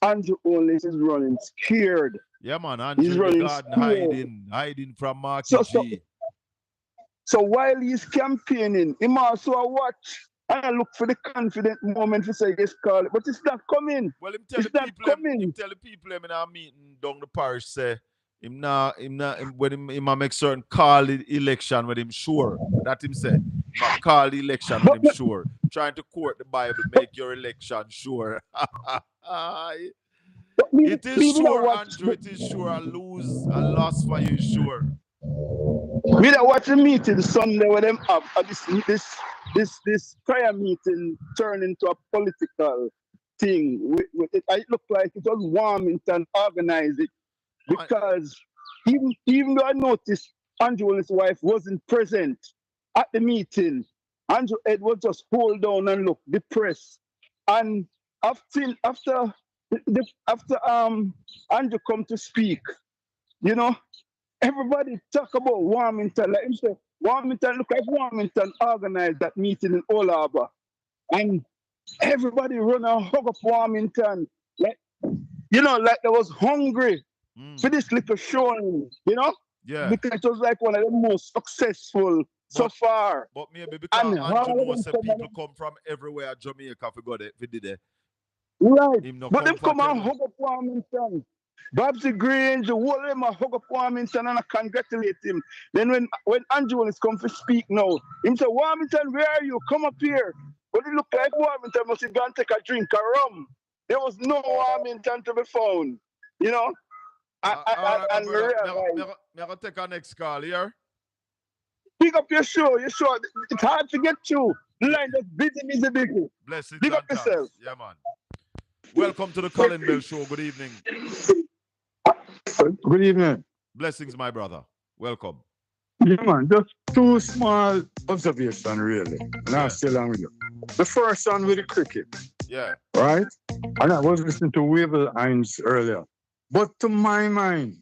Andrew Holness is running scared. Yeah, man. Andrew the garden hiding from Marky G. So while he's campaigning, he also watch and look for the confident moment to say yes, call it. But it's not coming. Well, him tell the people in our meeting down the parish say when him make certain call the election with him sure. That him say. Call the election with him sure. Trying to quote the Bible, make your election sure. It is sure, Andrew. It is sure. A loss for you, sure. We don't watch the meeting Sunday with them up. This prayer meeting turned into a political thing. It looked like it was Warmington organized it because even though I noticed Andrew and his wife wasn't present at the meeting, Andrew Edwards just hold down and look depressed. And after Andrew come to speak, everybody talk about Warmington. Like him say, Warmington, look like Warmington organized that meeting in Old Harbor. And everybody run and hug up Warmington. Like they was hungry for this little showing, Yeah. Because it was like one of the most successful so far. But maybe because Andrew knows that people come from everywhere at Jamaica for did it. Right. But them come and hug up Warmington. Babsy Grange, all of them hug up Warmington and I congratulate him. Then when Andrew is come to speak now, him say, Warmington, where are you? Come up here. But it looked like Warmington must have gone take a drink of rum. There was no Warmington to be found. And May I take our next call here? Pick up your show. It's hard to get you. The line is busy. Blessings. Pick up yourself. Yeah, man. Welcome to the Colin Bell Show. Good evening. Good evening. Blessings, my brother. Welcome. Yeah, man. Just two small observations, really. And I'll stay along with you. The first one with the cricket. Yeah. Right? And I was listening to Wavell Hines earlier. But to my mind,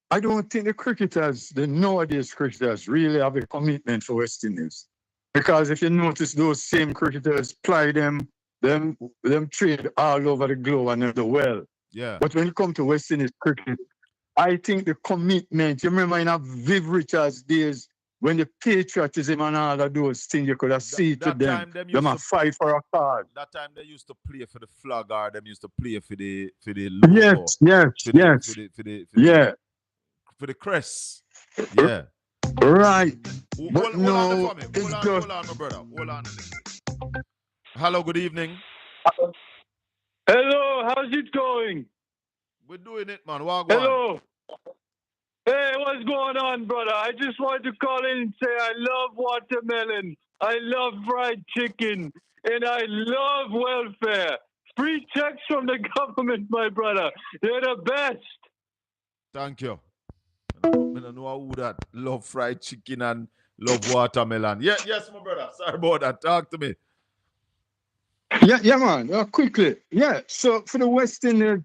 I don't think the nowadays cricketers really have a commitment for West Indies. Because if you notice, those same cricketers ply them trade all over the globe and the world. Yeah. But when it comes to West Indies cricket, I think the commitment, you remember in Viv Richards' days, when the patriotism and all of those things, you could have seen to them. Them a fight for a cause. That time they used to play for the flag or them used to play for the logo. For the crest. Yeah. Right. Hold on, hold on, my brother. Hold on. Hello, good evening. Hello, how's it going? We're doing it, man. Wagwan. Hello. Hey, what's going on, brother? I just wanted to call in and say I love watermelon. I love fried chicken. And I love welfare. Free checks from the government, my brother. They're the best. Thank you. I don't know who that love fried chicken and love watermelon. Yeah, yes, my brother. Sorry about that. Talk to me. Yeah, man. Quickly. Yeah. So for the West Indies,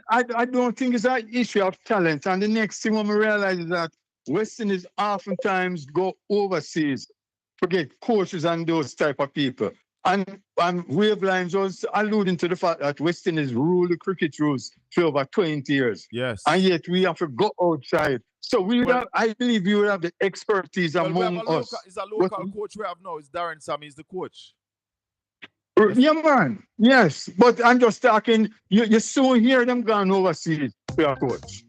I don't think it's an issue of talent. And the next thing we realize is that West Indies oftentimes go overseas, forget coaches and those type of people. And Wavelines was alluding to the fact that West Indies rule the cricket rules for over 20 years. Yes. And yet we have to go outside. So I believe we would have the expertise among us. It's a local coach we have now. It's Darren Sammy is the coach. Yeah, man. Yes. But I'm just talking, you soon hear them gone overseas for a coach.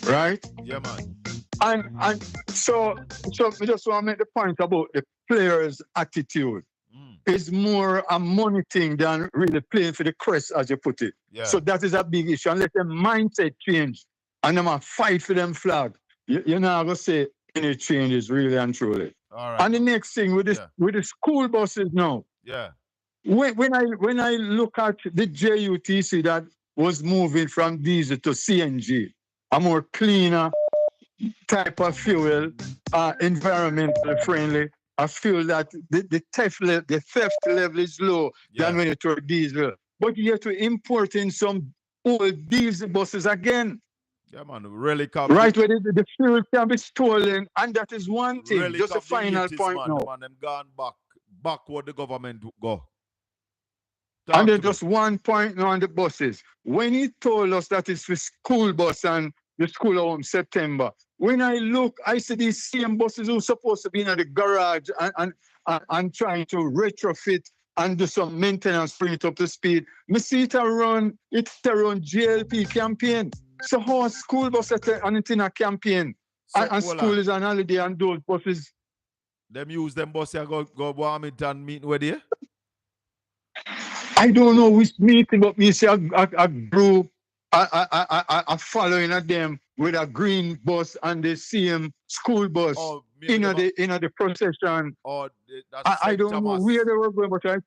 Right? Yeah, man. And so we just want to make the point about the players' attitude. It's more a money thing than really playing for the crest, as you put it. Yeah. So that is a big issue. Unless the mindset change and them a fight for them flag, you're not going to say any changes really and truly. All right. And the next thing with the school buses now. Yeah. When I look at the JUTC that was moving from diesel to CNG, a more cleaner type of fuel, environmentally friendly, I feel that the theft level is low than when it was diesel. But you have to import in some old diesel buses again. Yeah, man. Really right, where the fuel can be stolen, and that is one thing. Really just a final point man. now. Man, them gone backward the government go. And then just one point now on the buses. When he told us that it's for school bus and the school home September, when I look, I see these same buses who are supposed to be in the garage and trying to retrofit and do some maintenance, bring it up to speed. Me see it's a run GLP campaign. So how a school bus and it's in a campaign and school is on holiday and those buses. Them use them buses and go Warmington meeting with you? I don't know which meeting, but we see a group, a following of them with a green bus and the same school bus in the procession. I don't know where they were going,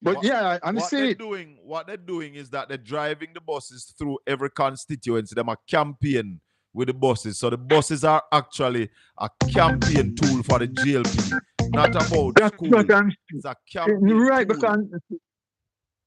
but yeah, I'm saying what they're doing is that they're driving the buses through every constituency. Them a campaign with the buses. So the buses are actually a campaign tool for the GLP, not about school. It's a campaign right, tool. Because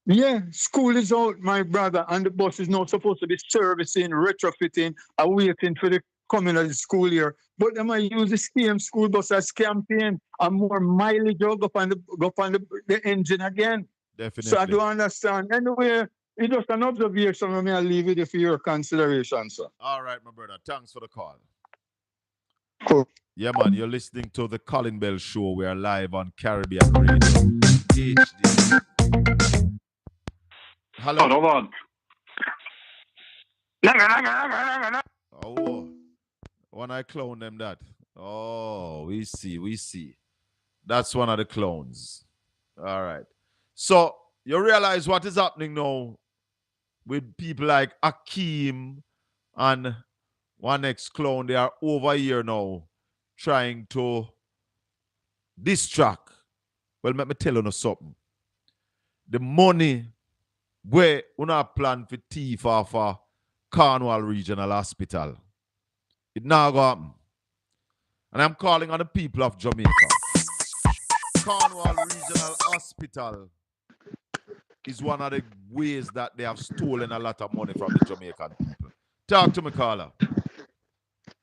yeah, school is out, my brother, and the bus is not supposed to be servicing, retrofitting, or waiting for the coming of the school year. But they might use the same school bus as campaign and more mileage go up on the engine again. Definitely. So I do understand. Anyway, it's just an observation. Let me leave it for your consideration, sir. All right, my brother. Thanks for the call. Cool. Yeah, man. You're listening to the Colin Bell Show. We are live on Caribbean Radio. HD. Hello. Hold on. Oh, when I clone them that. Oh, we see. That's one of the clones. All right. So you realize what is happening now with people like Akeem and one ex-clone. They are over here now trying to distract. Well, let me tell you something. The money where we not plan for thief off a Cornwall Regional Hospital. It now go happen. And I'm calling on the people of Jamaica. Cornwall Regional Hospital is one of the ways that they have stolen a lot of money from the Jamaican people. Talk to me, caller.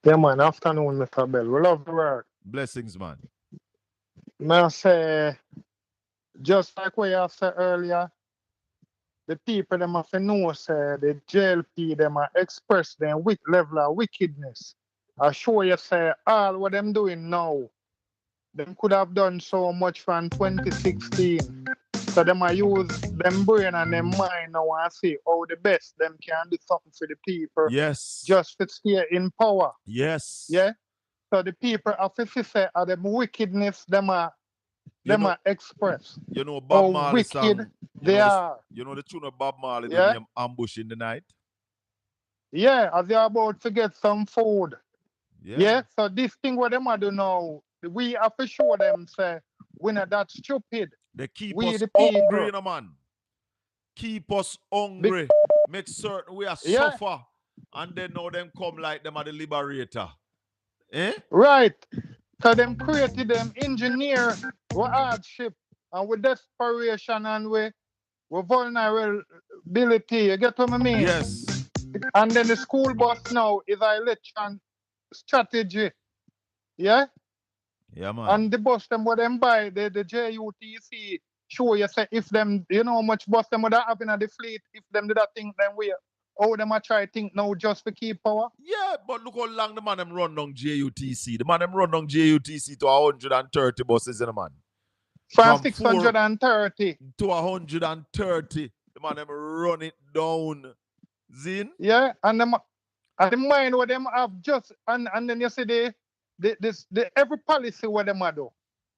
Yeah, man. Afternoon, Mr. Bell. We love the work. Blessings, man. May I say, just like what you said earlier, the people them have to know say the JLP them are express their level of wickedness. I show you say all what them doing now. Them could have done so much from 2016. So them I use them brain and them mind now and see how the best them can do something for the people. Yes. Just to stay in power. Yes. Yeah. So the people of the say them wickedness them are express. You know Bob Marley wicked song. They are. You know the tune of Bob Marley, Yeah. the name Ambush in the Night? Yeah, as they're about to get some food. Yeah. So this thing what them do now, we have to show them say we're not that stupid. They keep We us the hungry, people. you know, man. Keep us hungry. Make certain we are Yeah. suffer. And then now them come like them are the liberator. Eh? Right. So them created them engineer with hardship and with desperation and with vulnerability. You get what I mean? Yes. And then the school bus now is an election strategy. Yeah? Yeah, man. And the bus them what them buy, the JUTC, show you say if them, you know how much bus them would have in the fleet, if them did that think them way. How them a try think now just to keep power? Yeah, but look how long the man them run down JUTC. The man them run down JUTC to 130 buses in the man. From 630 to 130. The man them run it down. Zin? Yeah, and the mind what them have just and then you see the every policy what them do.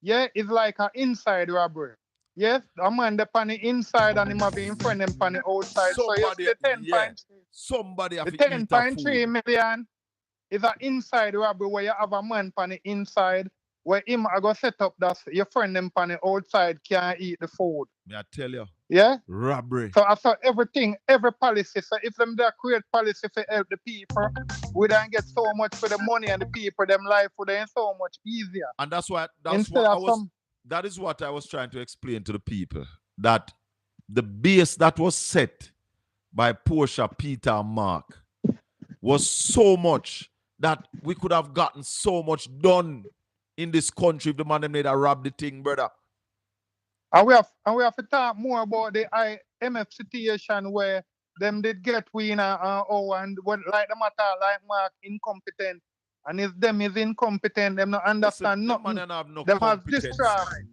Yeah, it's like an inside robbery. Yes, a man the on the inside and him have in front them on the outside. Somebody, so yes, the 10.3 somebody have the to eat a 10.3 food. million is an inside robbery where you have a man on the inside where him I go set up that your friend them on the outside can't eat the food. May I tell you? Yeah? Robbery. So after everything, every policy, so if them there create policy for help the people, we don't get so much for the money and the people, them life would be so much easier. And that is what I was trying to explain to the people. That the base that was set by Portia, Peter, and Mark was so much that we could have gotten so much done in this country if the man them made a rob the thing, brother. And we have to talk more about the IMF situation where them did get we and what like the matter like Mark incompetent. And if them is incompetent, them not understand nothing. Them has destroyed.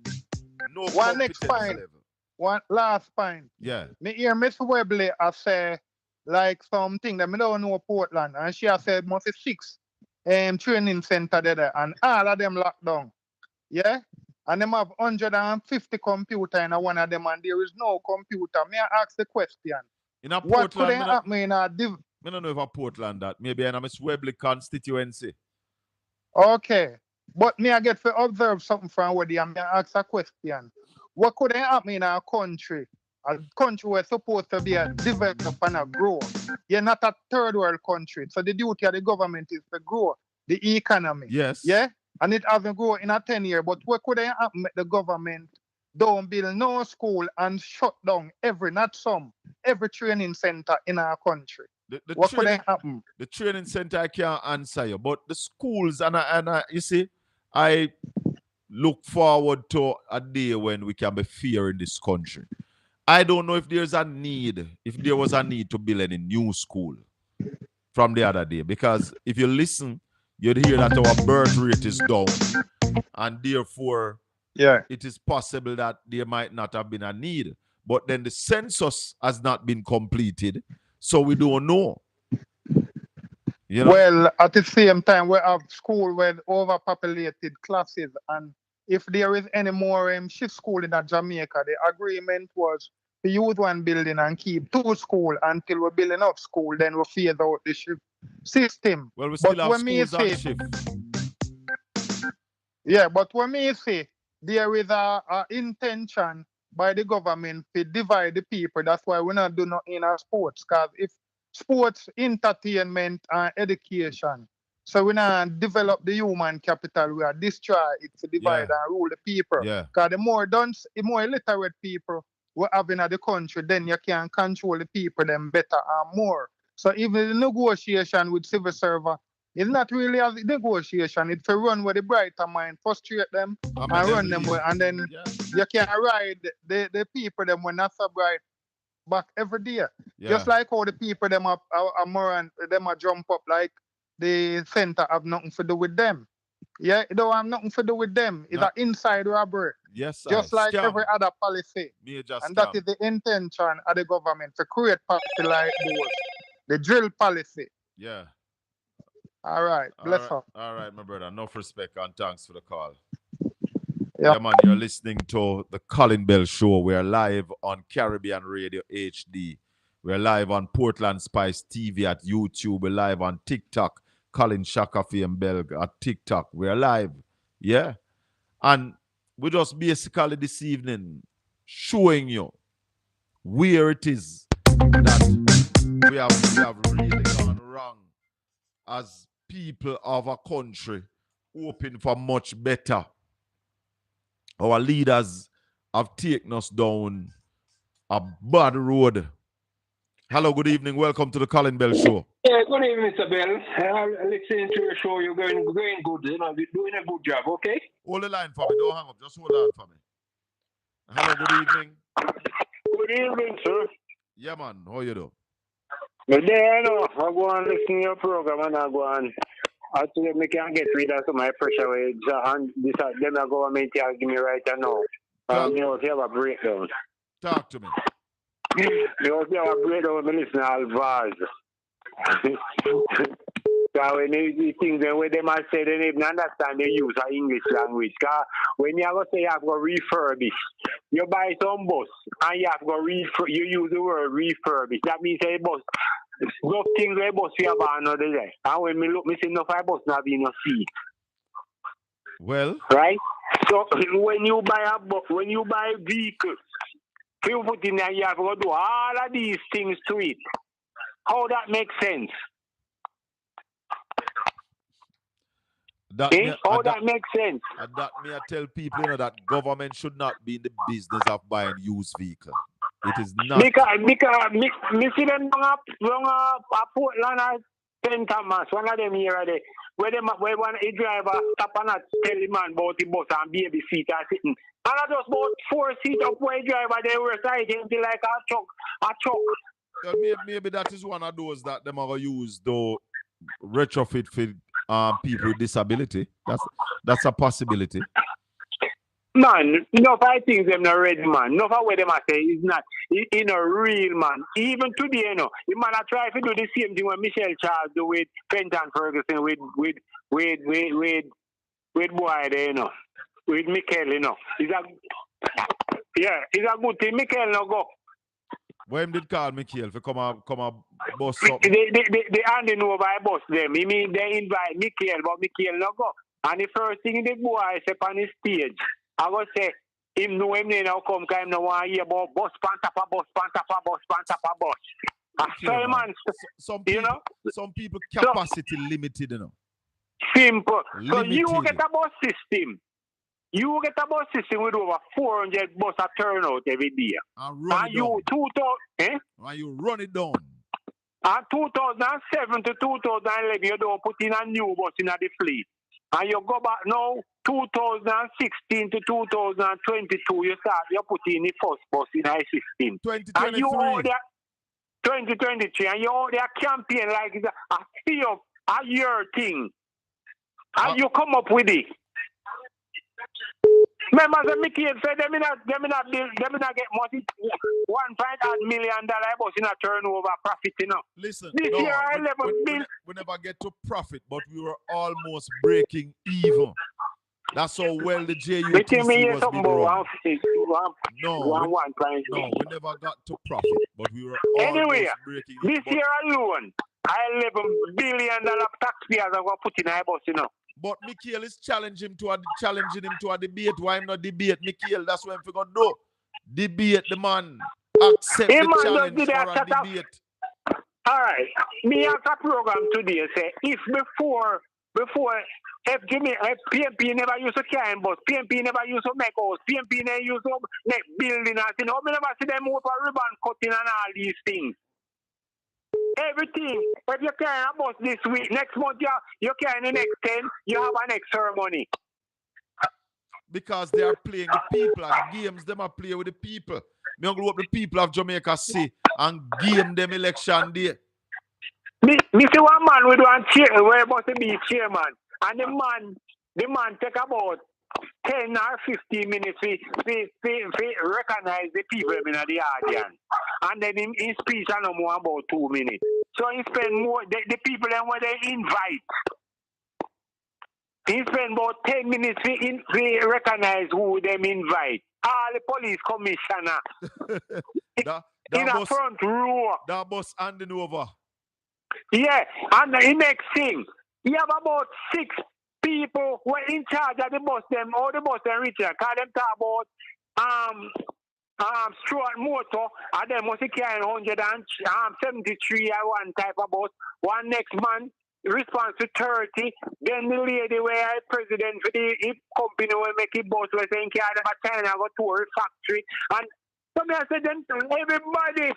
No one next point. Level. One last point. Yeah. Me hear Miss Webley I say like something that me don't know Portland. And she has said must be 6 training center there and all of them locked down. Yeah? And them have 150 computers in one of them and there is no computer. May I ask the question? In a what Portland, could happen in a I don't know if a Portland that. Maybe in a Miss Webley constituency. Okay. But me I get to observe something from where and me I ask a question. What could happen in a country? A country where supposed to be a develop and a grow. You're not a third world country. So the duty of the government is to grow the economy. Yes. Yeah? And it hasn't grown in a 10 years. But what could happen with the government don't build no school and shut down every training center in our country? What could happen? The training center I can't answer you. But the schools and you see, I look forward to a day when we can be fair in this country. I don't know if there was a need to build any new school from the other day. Because if you listen, you'd hear that our birth rate is down. And therefore, it is possible that there might not have been a need. But then the census has not been completed. So we don't know. You know? Well, at the same time, we have school with overpopulated classes. And if there is any more shift school in Jamaica, the agreement was to use one building and keep 2 schools until we build enough school. Then we phase out the shift system. Well, we still have schools on shift. Yeah, but when me say there is a intention by the government to divide the people, that's why we not do nothing in our sports. Because if sports, entertainment, and education, so we not develop the human capital, we are destroy it to divide and rule the people. Because the more illiterate people we have in the country, then you can control the people them better and more. So even the negotiation with civil servant, it's not really a negotiation. It's to run with the brighter mind, frustrate them and run them with, and then you can ride the people them when not so bright back every day. Just like how the people them are jump up like the center have nothing to do with them. Yeah, it don't have nothing to do with them. It's an inside robbery. Yes, sir. Just like Scam. every other policy. Major And scam. that is the intention of the government to create policy like those. The drill policy. Yeah. All right. Bless up. All right, my brother. Enough respect and thanks for the call. Yeah. Yeah, man, you're listening to the Colin Bell Show. We're live on Caribbean Radio HD. We're live on Portland Spice TV at YouTube. We're live on TikTok. Colin Shakafi and Bell at TikTok. We're live. Yeah. And we just basically this evening showing you where it is that we have really gone wrong as people of our country hoping for much better. Our leaders have taken us down a bad road. Hello, good evening. Welcome to the Colin Bell Show. Yeah, good evening, Mr. Bell. I'm listening to your show. You're going good. You know, you're doing a good job, okay? Hold the line for me. Don't hang up. Just hold on for me. Hello, good evening. Good evening, sir. Yeah, man. How you do? But there, I know. I go and listen to your program and I go and actually I can get rid of some of my pressure with and this them the government here give me right now. You know, if you have a breakdown. Talk to me. You know, if you have a breakdown, I listen to Alvaz. So when these things when they must say they even understand the use of English language. Because when you have to say you have to refurbish, you buy some bus and you have to you use the word refurbish. That means a bus. Those things where bus we have another day. And when me look, me see no five bus not be no seat. Well, right? So when you buy a vehicle, you put in there, you have to do all of these things to it. How that makes sense? That makes sense? That me I tell people, you know, that government should not be in the business of buying used vehicles. It is not. Because me see them wrong Portland and St. Thomas, one of them here there. Where one a driver stop and tell the man about the bus and baby seat are sitting. And I just bought 4 seats up where driver they were sighting like a truck. Maybe that is one of those that them are going to use though retrofit for people with disability. That's a possibility. Man, enough I think them not ready, man. Enough of what them I say is not in a real man. Even today, you know, the man I try to do the same thing when Michelle Charles do with Fenton Ferguson with boy there, you know, with Michael, you know. It's a good thing. Michael no go. When did call Michael for come a bus up? They handing over a bus them. I mean they invite Michael, but Michael no go. And the first thing the boy say on the stage, I was say him know him now come because him no want to hear about bus pantapa bus. Okay, man. Some people, you know? Some people capacity limited, you know. Simple. Limited. So you get a bus system. You get a bus system with over 400 bus a turnout every day. And run it down. And you run it down. And 2007 to 2011, you don't put in a new bus in the fleet. And you go back now, 2016 to 2022, you put in the first bus in the system. 2023. And you all there, 2023, and you all there campaign like it's a year thing. And you come up with it. Remember, the Mickey said them not get money, $1.8 million bus in a turnover profit, you know. Listen, this no, year we never get to profit, but we were almost breaking even. That's how well the JUTC was being run. No, we never got to profit, but we were almost breaking even. This year alone, $11 billion taxpayers are going to put in a bus, you know. But Michael is challenging him to a debate. Why him not debate? Michael, that's what I'm going to do. Debate the man. Accept the challenge for a debate. All right. Me have a program today say if before if PMP never used to carry bus, PMP never used to make house, PMP never used to make building and you know, we never see them move for ribbon cutting and all these things. Everything. If you carry a bus this week, next month you carry the next 10, you have a next ceremony. Because they are playing the people and games them are playing with the people. Me go up the people of Jamaica see and game them election day. Me see one man with one chair where about to be chairman. And the man take about 10 or 15 minutes to recognize the people in the audience. And then in speech I no more about 2 minutes. So he spend more the people then when they invite. He spend about 10 minutes to recognize who them invite. All the police commissioner in a front row. That bus handing over. Yeah, and the next thing, you have about 6 people who are in charge of the bus them, all the bus them Richard. Call them talk about Stuart Motor, and them must carry 173 at one type of bus. One next man response to 30. Then the lady where president for the company will make it bus was saying carry them at China go to a factory. And so I said them everybody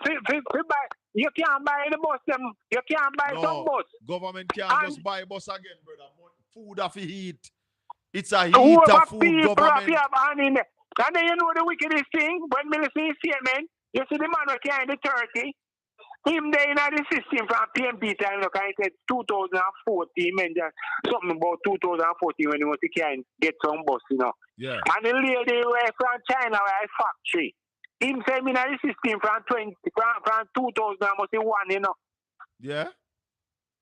buy. You can't buy the bus them. You can't buy some bus. Government can't just buy bus again, brother. Food of heat. It's a heat of food government. And then you know the wickedest thing, when military statement, you see the man who carrying the 30, him there in the system from PMP time, look, I said 2014, man, something about 2014 when he was carrying get some bus, you know. Yeah. And the lady were from China, where factory. Him same in the system from 2001, you know. Yeah.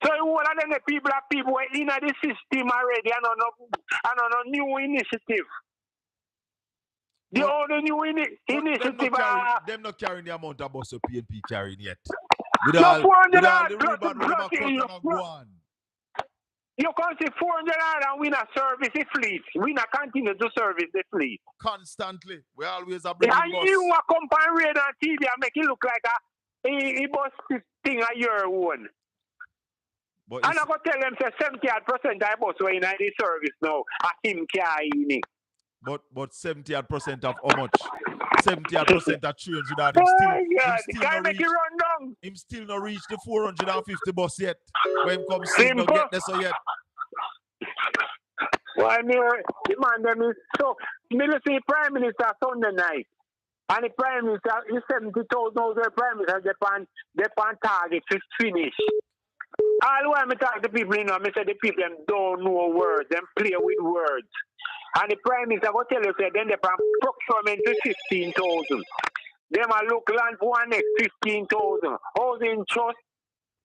So all of them the people were in the system already and on a new initiative. The only new initiative them not carrying the amount of bus of PNP carrying yet. You can see 400 and we not service the fleet. We not continue to service the fleet. Constantly. We always are bringing and bus. You are comparing on TV and make it look like a bus thing a year one. But I'm not going to tell them say 70% of bus were in the service now. Him carrying it. But 70% of how much? 70% of trains without him still not reach the 450 bus yet. When him come see not get there so yet. Well, I mean, the man them is so military prime minister Sunday night. And the prime minister is 70,000 the prime minister Japan target to finish. All when I talk to people, you know, I say the people them don't know words, them play with words. And the prime minister will tell you, say, then they procurement to 15,000. Them a look land for one next 15,000. Housing trust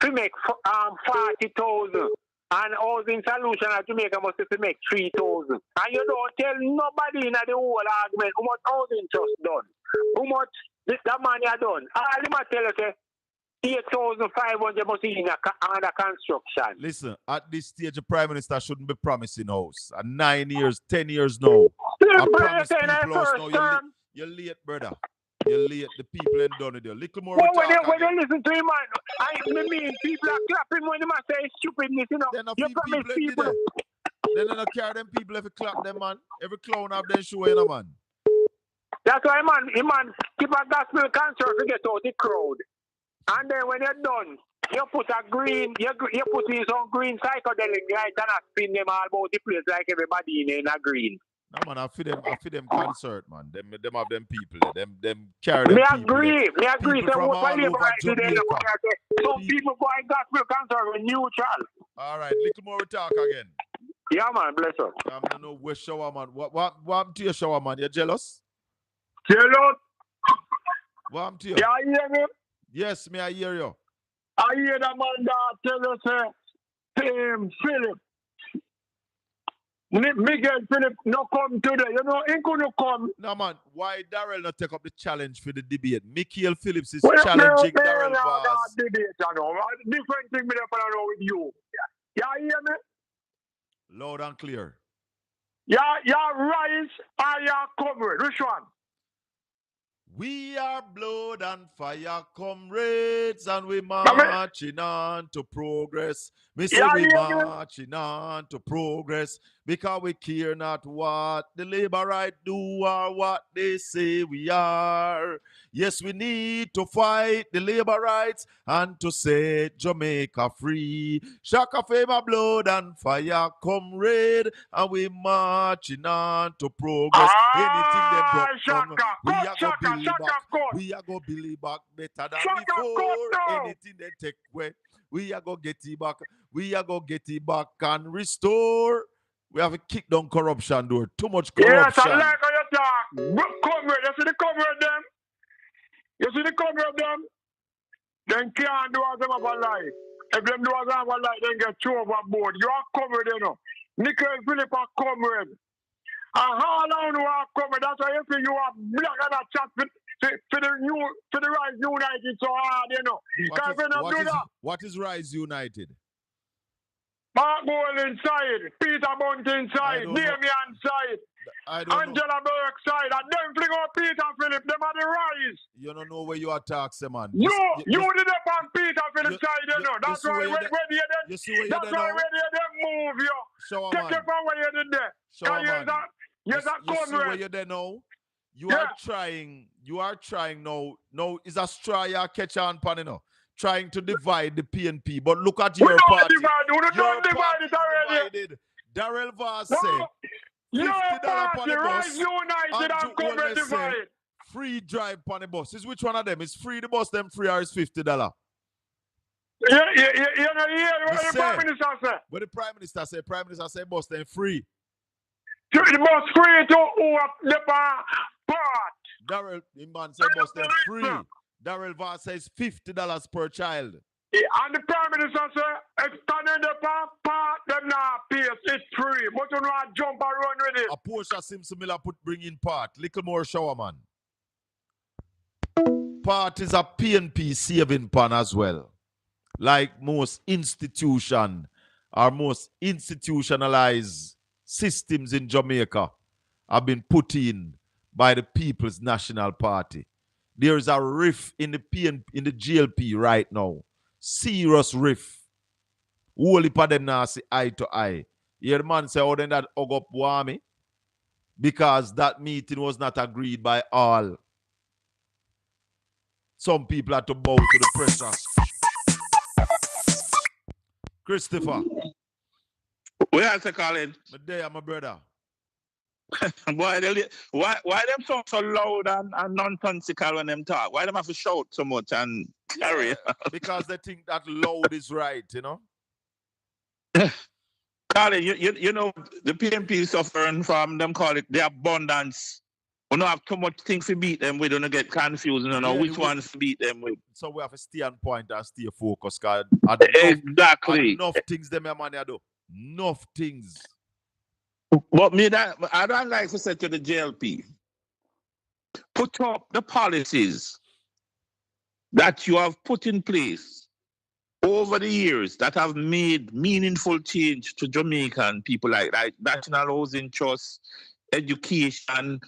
to make 40,000. And housing solution at Jamaica must to make 3,000. And you don't tell nobody in the whole argument how much housing trust done. How much that money are done. All them tell you, say, 8,500 must be under construction. Listen, at this stage, the Prime Minister shouldn't be promising house. At 9 years, 10 years now. I promise people house now. You're late, brother. You're late. The people ain't done with you. Little more when they listen to him, man, I mean, people are clapping when they say stupidness, you know. Then you promise people. Then they don't care them people if you clap them, man. Every clown have their show in a man. That's why, man, keep a gospel concert to get out the crowd. And then when you're done, you put a green, you put in some green psychedelic light and I spin them all about the place like everybody in a green. No man, I feel them concert, man. Them have them people, them carry them people. Me agree. People from all over Jamaica. Some people go and gospel concert with neutral. All right, little more we talk again. Yeah, man, bless up. I don't know where shower man. What happened to your shower man? You jealous? Jealous? What happened to you? Yeah, you hear me? Yes, me, I hear you. I hear the man that tell us, Philip. Miguel Philip no come today. You know, he couldn't come. No, man. Why Darrell not take up the challenge for the debate? Miguel Phillips is challenging Darrell Vaz. Debate, you know. Different thing me I know with you. Yeah, you hear me? Loud and clear. Yeah, rise or your comrade. Which one? We are blood and fire comrades, and we marching on to progress. Me say we marching on to progress. because we care not what the labor right do or what they say we are. Yes, we need to fight the labor rights and to set Jamaica free. Shaka favor blood and fire, comrade, and we marching on to progress. Anything they broke down, we are go build back. We are go build back better than before. Anything they take away, we are go get it back. We are go get it back and restore. We have a kick down corruption door. Too much corruption. Yes, I like how you talk. Comrade, you see the comrade them? You see the comrade them? Then can't do as them have a life. If them do as them have a life, then get thrown overboard. You are comrade, you know. Nickel Philip are comrade. And all around you are comrade. That's why you see you are black and a chat for the Rise United so hard, you know. What is Rise United? Mark Gold inside, Peter Bunt inside, Damian side, Angela Burke side, and them fling out Peter Philip, them are the Rise. You don't know where you attack, man. You did up on Peter Philip side, you know. That's why when you did that's why when you did move you. Take it from where you did there. You see where you there now? You are trying now. No, is a straw you catch on pan, you know. Trying to divide the PNP, but look at your party. Your party divided. Darrell Vaz said, $50 on the bus. United and Comrade divided. Free drive on the bus. Is which one of them? Is free the bus, them free, or is $50? What the Prime Minister said. What the Prime Minister said? Prime Minister said bus them free. The bus free to who up the part. Darrell, the man said bus them free. Darrell Vaz says $50 per child. And the Prime Minister said, extending the part, them not pay, it's free. But you know I jump and run with it. A Porsche Simpson Miller bring in part. Little more shower, man. Part is a PNP saving pan as well. Like most institution or most institutionalized systems in Jamaica have been put in by the People's National Party. There is a rift in the PNP, in the GLP right now. Serious rift. Whole heap of them now see eye to eye. Your man say, oh, then that hug up Wami because that meeting was not agreed by all. Some people had to bow to the pressure. Christopher. Where else, Colin? My day, my brother. Why them so loud and nonsensical when them talk? Why them have to shout so much and carry? Because they think that loud is right, you know? Colin, you know, the PNP is suffering from them call it the abundance. We don't have too much things to beat them with. We don't get confused. We don't know which ones to beat them with. So we have to stay on point and stay focused. Exactly. Enough things them man do. Enough things. But I don't like to say to the JLP, put up the policies that you have put in place over the years that have made meaningful change to Jamaican people like National Housing Trust, education,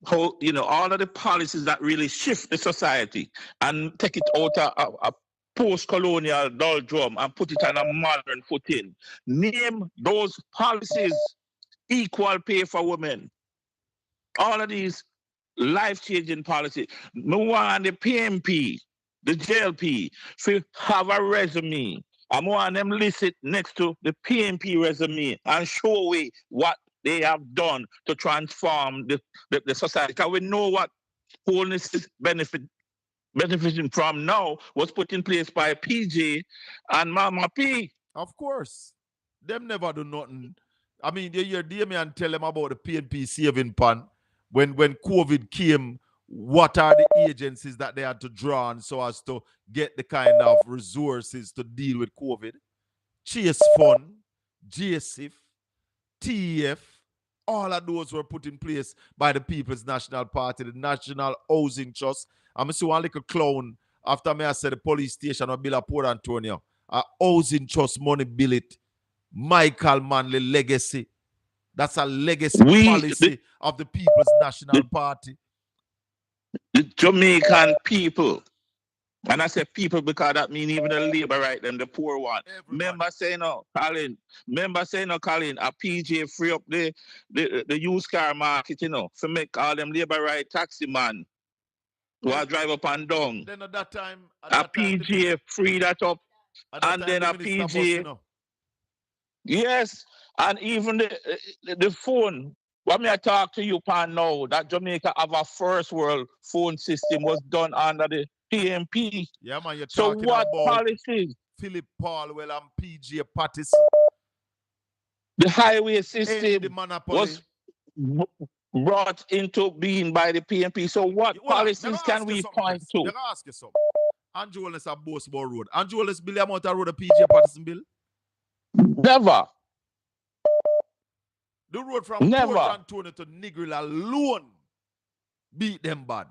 how, you know, all of the policies that really shift the society and take it out of a post-colonial doldrum and put it on a modern footing. Name those policies. Equal pay for women. All of these life-changing policies. No one the PMP, the JLP, should have a resume. I want them listed next to the PMP resume and show we what they have done to transform the society. Because we know what wholeness is benefiting from now was put in place by PJ and Mama P. Of course. Them never do nothing. I mean, you hear Damian tell them about the PNP saving pan. When COVID came, what are the agencies that they had to draw on so as to get the kind of resources to deal with COVID? Chase Fund, JSIF, TEF, all of those were put in place by the People's National Party, the National Housing Trust. I'm see one little clown after me I said the police station or Bill of Port Antonio. A housing trust money bill it. Michael Manley legacy. That's a legacy policy of the People's National Party. The Jamaican people And I say people because that mean even the labor right them, the poor one. Remember saying no, Colin. Remember saying no, Colin, a PJ free up the used car market, you know, to make all them labor right taxi man who are drive up and down. Then at that time, A PJ free that up. And then a PJ. Yes, and even the phone. What me I talk to you pan now that Jamaica have a first world phone system was done under the PMP. Yeah, man, you're so talking what about policies? Philip Paulwell and PJ Patterson. The highway system the was brought into being by the PMP. So what policies can we point to? Let me ask you something. Andrew Wallace a Bossball Road. Andrew Wallace bill amount of road a PJ Patterson bill? Never. The road from Port Antonio to Negril alone beat them bad.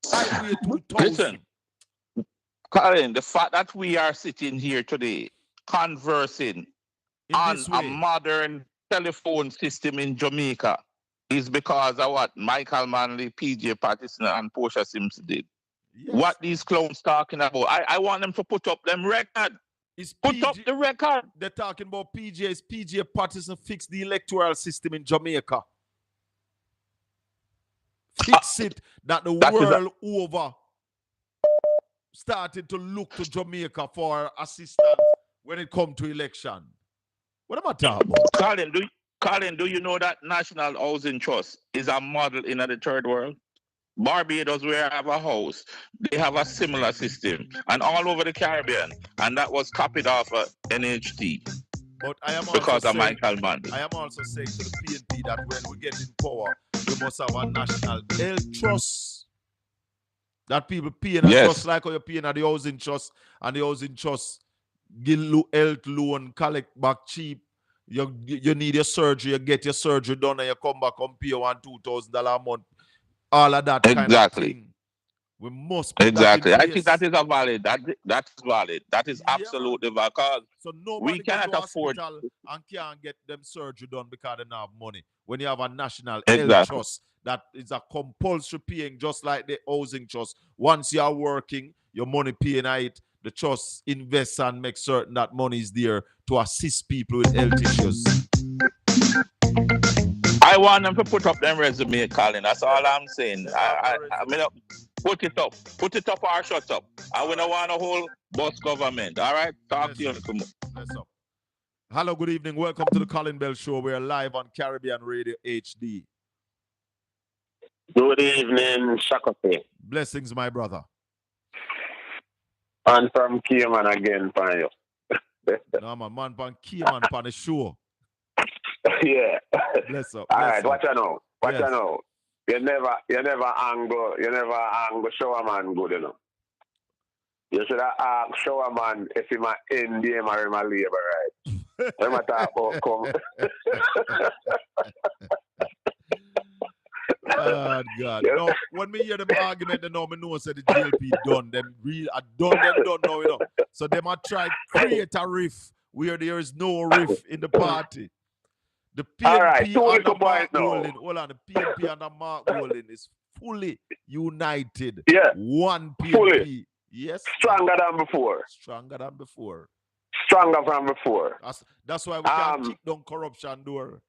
Highway 2000. Listen, Colin, the fact that we are sitting here today conversing on a modern telephone system in Jamaica is because of what Michael Manley, PJ Patterson, and Portia Simpson did. Yes. What these clowns talking about. I want them to put up them record. Put up the record. They're talking about PJ's. PJ Patterson fixed the electoral system in Jamaica. Fix it that the world over started to look to Jamaica for assistance when it comes to election. What am I talking about? Colin, do you know that National Housing Trust is a model in the third world? Barbados, where I have a house, they have a similar system, and all over the Caribbean, and that was copied off of NHT. But I am because of Michael Mann. I am also saying to the PNP that when we get in power, we must have a national health trust. That people pay in a trust like how you're paying at the housing trust, and the housing trust give health loan, collect back cheap. You need your surgery, you get your surgery done, and you come back and pay $1,000-$2,000 a month. All of that kind of thing. We must put that in place. I think that is a valid. That is valid. That is absolutely valid. Because so nobody cannot afford and can't get them surgery done because they don't have money. When you have a national health trust, that is a compulsory paying, just like the housing trust. Once you are working, your money paying it. The trust invests and makes certain that money is there to assist people with health issues. I want them to put up them resume, Colin. That's all I'm saying. I mean, put it up or shut up. I don't want a whole boss government. All right? Talk to you. Let's up. Hello, good evening. Welcome to the Colin Bell Show. We're live on Caribbean Radio HD. Good evening, Shakopee. Blessings, my brother. And from Cayman again, for you. No, man from Cayman for the show. Yeah. Bless up. All right, what you know? What you know? You never angle shower man good, you know. You should have asked shower man if he might end the or in my labor, right? When I talk about come. Oh, God. No, when me hear them argument, they know me know say the GLP done. Them done now, you know. So them a try create a riff where there is no riff in the party. The PNP under Mark Golding, hold on, the PNP under Mark Golding is fully united. Yeah. One PNP. Fully. Yes. Stronger than before. Stronger than before. Stronger than before. That's why we can't kick down corruption door.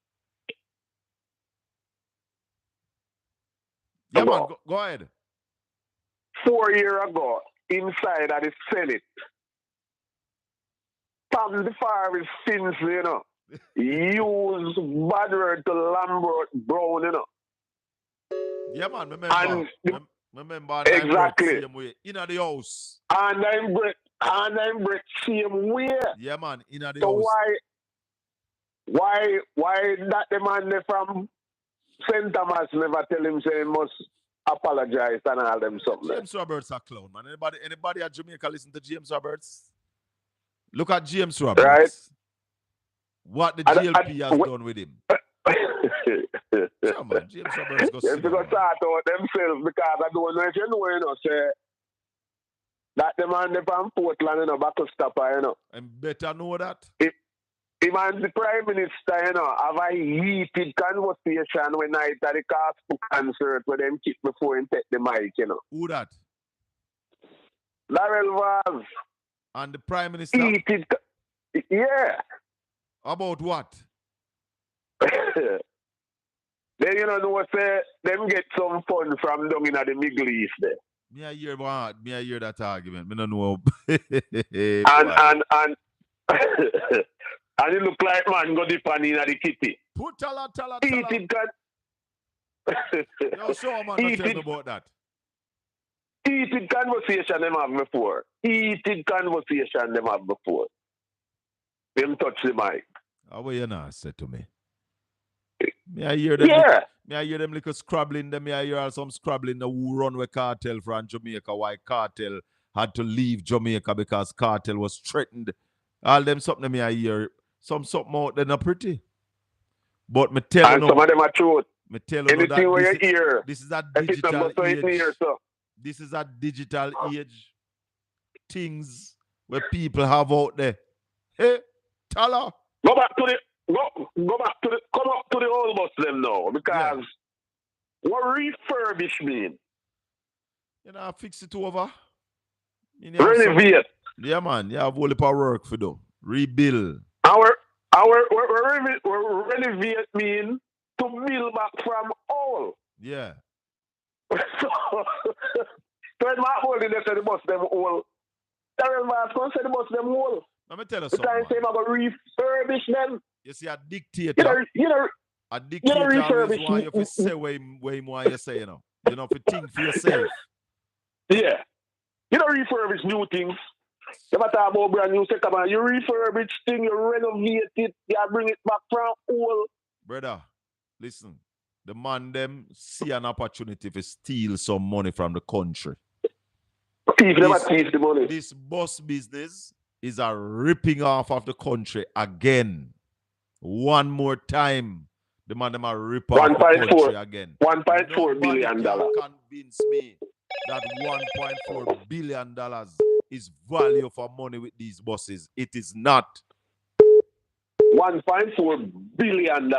Yeah, man, go ahead. 4 years ago, inside of the Senate, Tom the Fire is since, you know, use bad word to Lambert Brown, you know. Yeah, man, remember exactly. Same way. In the house. And I'm Brett same way. Yeah, man, in the house. So why that the man from St. Thomas never tell him say he must apologize and all them something? James Roberts a clown, man. Anybody at Jamaica listen to James Roberts? Look at James Roberts. Right. What the GLP has done with him. Yeah, man. James Roberts goes. Yes, because start out themselves because I don't know if you know, say that the man from Portland, you know, back to stopper, you know. And better know that. Even the Prime Minister, you know, have a heated conversation when night at the Castle concert where them kick before and take the mic, you know. Who that? Darrell Vaz. And the Prime Minister? Yeah. About what? Then you know say them get some fun from down in the Middle East there. Me I hear that argument. Me don't know. and and it look like man go dip on in the kitty. Tell her. Heated Yo, show man, not tell me about that. Heated conversation them have before. Them touch the mic. How you not say to me? Me I hear them. Yeah. Me I hear them little scrabbling. Them me I hear some scrabbling. Who run with Cartel from Jamaica? Why Cartel had to leave Jamaica because Cartel was threatened. All them something me I hear. Something out there not pretty. But me tell you. And some of them are truth. Me tell you anything that where you hear. This is a digital age. This is a digital age. Things where people have out there. Hey, tell her. Go back to the come up to the old bus them now because what refurbish mean? You know, fix it over. Renovate. Yeah, man. You have all the work for do. Rebuild. Our renovate mean to build back from all. Yeah. So when my holding they say the bus them all. Darrell Vaz going say the bus them all. Let me tell you something. The time say I'm going to refurbish them. You see, a dictator. A dictator always want you to say way more you say, you know. You know, to think for yourself. Yeah. You don't refurbish new things. You talk about brand new second man. You refurbish things, you renovate it, you bring it back from all. Brother, listen. The man them see an opportunity to steal some money from the country. People never thief the money. This bus business is a ripping off of the country again. One more time. The man them are rip off the country again. $1.4 billion. Convince me that $1.4 billion is value for money with these buses. It is not. $1.4 billion.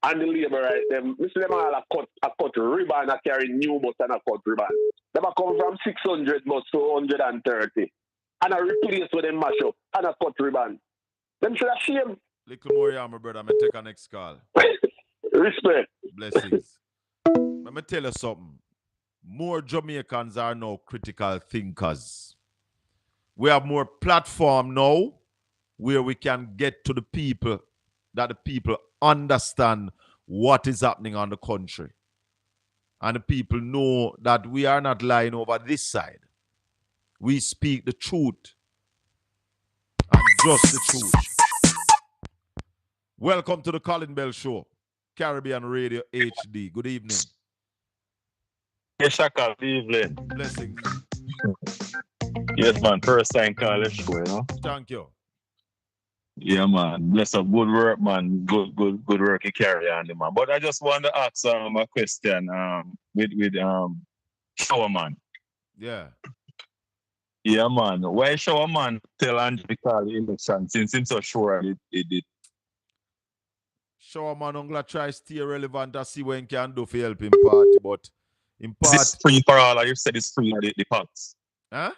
And the labor right them. Mr. Them all a cut ribbon, a carry new bus and a cut ribbon. They come from 600 bus to 130. And a replace with them mash up and a cut ribbon. Them should have shame. Little more, yeah, my brother. I'm going to take a next call. Respect. Blessings. Let me tell you something. More Jamaicans are now critical thinkers. We have more platform now where we can get to the people, that the people understand what is happening on the country. And the people know that we are not lying over this side. We speak the truth and just the truth. Welcome to the Colin Bell Show, Caribbean Radio HD. Good evening. Yes, Shaka, good evening. Blessings. Yes, man. First time call the show, you know. Thank you. Yeah, man. Bless up. Good work, man. Good work you carry on, man. But I just want to ask a question with Showerman. Yeah. Yeah, man. Why Showerman tell Andrew to call the election since he's so sure it did? Showerman, I'm going to try to stay relevant to see what he can do for help in party, but in part... Is this free for all, or you said it's free for the parts? Huh?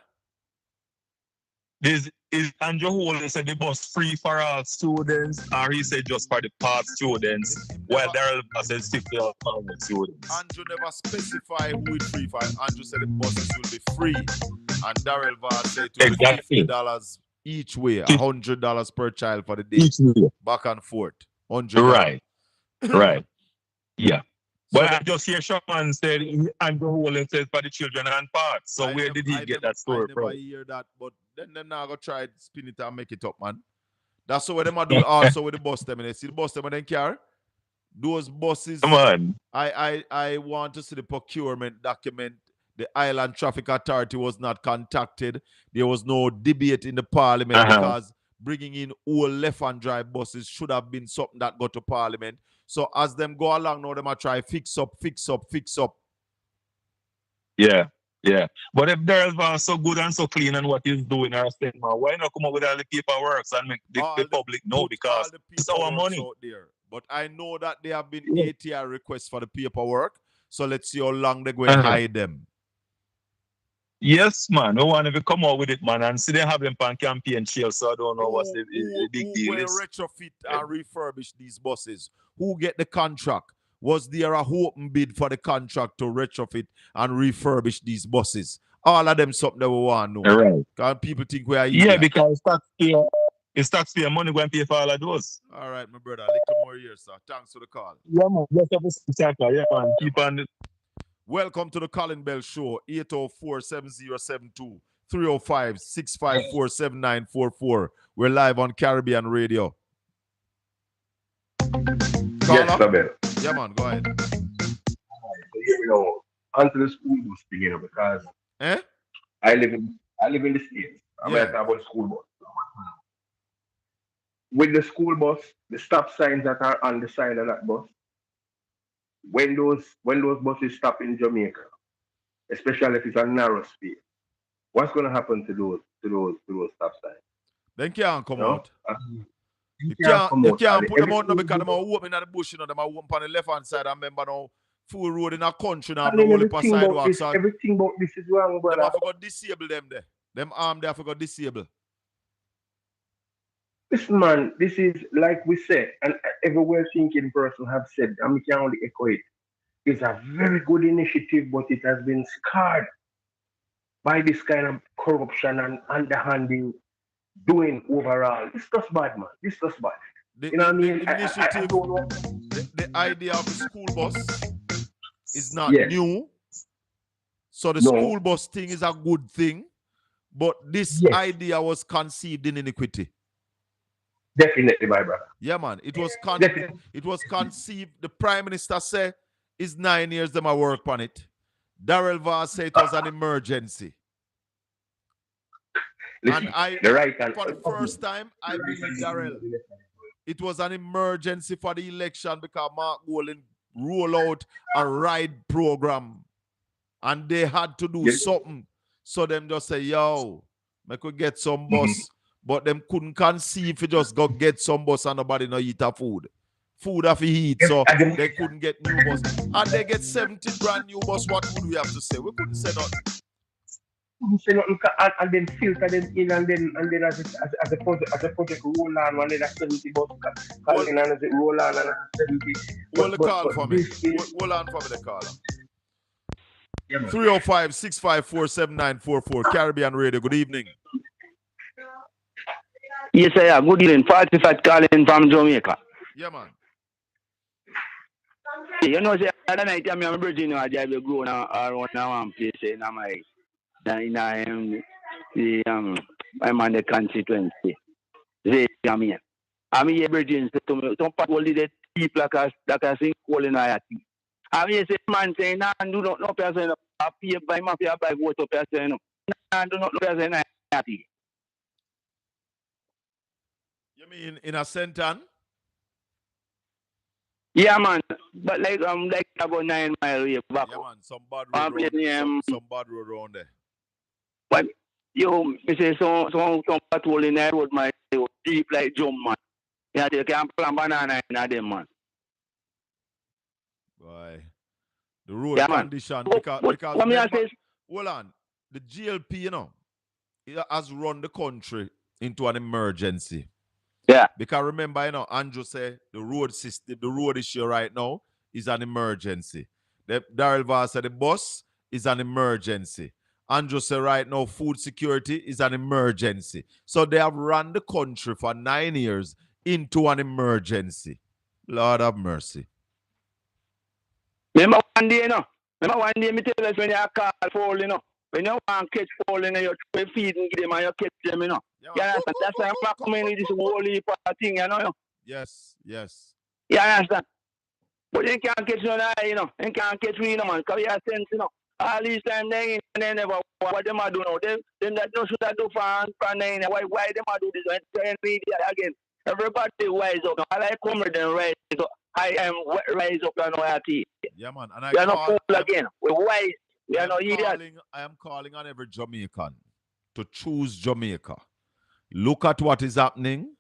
Is Andrew Holden said the bus free for all students, or he said just for the part students, while Darrell said 50 for all students? Andrew never specified who it's free for. Andrew said the buses will be free, and Darrell said it will be $50 each way, $100 per child for the day, back and forth. $100. Right. Yeah. But I just hear Shaman said Andrew Holden says for the children and parts. So where did he get that story from? I never hear that, but then them now go try to spin it and make it up, man. That's what them do also with the bus them. See the bus them and then car. Those buses. Come on. I want to see the procurement document. The Island Traffic Authority was not contacted. There was no debate in the parliament because bringing in all left and drive buses should have been something that got to parliament. So as them go along now, them are try fix up. Yeah. But if Darrell was so good and so clean and what he's doing our state, man, why not come up with all the paperwork and make the public know, because it's our money. Out there. But I know that there have been ATR requests for the paperwork. So let's see how long they're going to hide them. Yes, man. No one ever come out with it, man. And see they have them on campaign trail, so I don't know what's the big Who deal will is. retrofit and refurbish these buses? Who get the contract? Was there a open bid for the contract to retrofit and refurbish these buses? All of them something that we want to know. Right. Because people think we are easy. Yeah, because it's taxpayer money going to pay for all of those. All right, my brother. A little more here, sir. Thanks for the call. Yeah, man. Just have a yeah, man. Keep on. Welcome to the Colin Bell Show. 804-7072 305-654-7944. We're live on Caribbean Radio. Yes, Mr. Yeah, man. Go ahead. You know, onto the school bus thing, you know, because I live in the States. I'm talking about the school bus. With the school bus, the stop signs that are on the side of that bus, when those buses stop in Jamaica, especially if it's a narrow space, what's going to happen to those stop signs? They can't come out. You can't put them out now because them are open at the bush, you know, them are open on the left hand side. I remember now, full road in a country now, no only for sidewalks. Everything about this is wrong, brother. Them have to go disable them there. Them arm they have to go disable. Listen, man, this is like we said, and every well-thinking person have said, and we can only echo it. It's a very good initiative, but it has been scarred by this kind of corruption and underhanding doing overall. This just bad, man. This just bad. You know what I mean? The idea of the school bus is not new. So the school bus thing is a good thing, but this idea was conceived in iniquity. Definitely, my brother. Yeah, man. It was conceived. The Prime Minister said it's 9 years them I work on it. Darrell Vaz said it was an emergency. Listen, and for the first time, I believe Darrell, it was an emergency for the election because Mark Colin rolled out a ride program and they had to do something. So them just say, yo, I could get some bus. But them couldn't conceive if you just go get some bus and nobody no eat a food. Food have to eat, so they couldn't get new bus. And they get 70 brand new bus, what would we have to say? We couldn't say nothing. Say nothing and then filter them in and then as a project roll on when there's 70 bus and as it roll on and 70. Hold the call for me. Hold on for me, the caller. 305-654-7944 Caribbean Radio. Good evening. Yes, sir. Good evening. 45 Colin from Jamaica. Yeah, man. You know, the other night I'm in Virginia. I drive a go now around one place in I'm on the constituency. I'm here Virginia to me. Some people the people that are saying Colin I I'm here say man saying nah, do not know person pay by mafia by vote person. Nah, do not know person happy. You mean in a sentence? Yeah, man. But like about 9 miles away back. Yeah, man. Some bad road, some bad road around there. But you say some patrol in that road, my deep like jump, man. Yeah, they can plant banana in them, man. Boy, the road condition because hold on, the GLP, you know, it has run the country into an emergency. Yeah. Because remember, you know, Andrew said the road system, the road issue right now is an emergency. Darrell Vaz said the bus is an emergency. Andrew said right now food security is an emergency. So they have run the country for 9 years into an emergency. Lord have mercy. Remember one day, me tell us when you call fall, you know. When you want to catch fall, you know, you try feed and give them and you catch them, you know. Yeah, that's why I'm coming in this whole heap of thing, you know. Yes. You understand? But you can't catch no eye, you know. You can't catch me, you know, man, because you have sense, you know. All these time they never what them are doing now. Them that don't should do for why them are do this and media again. Everybody rise up. I like come with them rise up. I am rise up and royalty. Yeah, man. And we are not fool again. We're wise. We are not idiot. I am calling on every Jamaican to choose Jamaica. Look at what is happening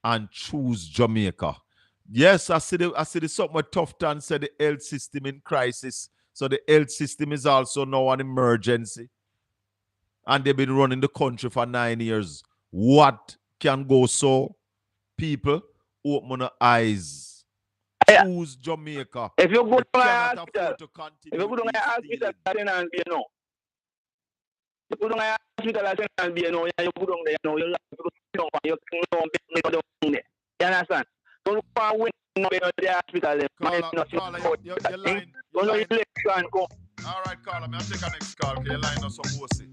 and choose Jamaica. Yes, I see the something Tufton said the health system in crisis. So the health system is also now an emergency. and they've been running the country for 9 years. What can go so? People, open your eyes. Choose Jamaica. If you go to the a hospital, if you go to a hospital, you know. You go to a hospital, you know, you go down there, you know, you know, you understand? So look for a window in the hospital. All right, Carla, I'll take a next call. Your line is supposed to.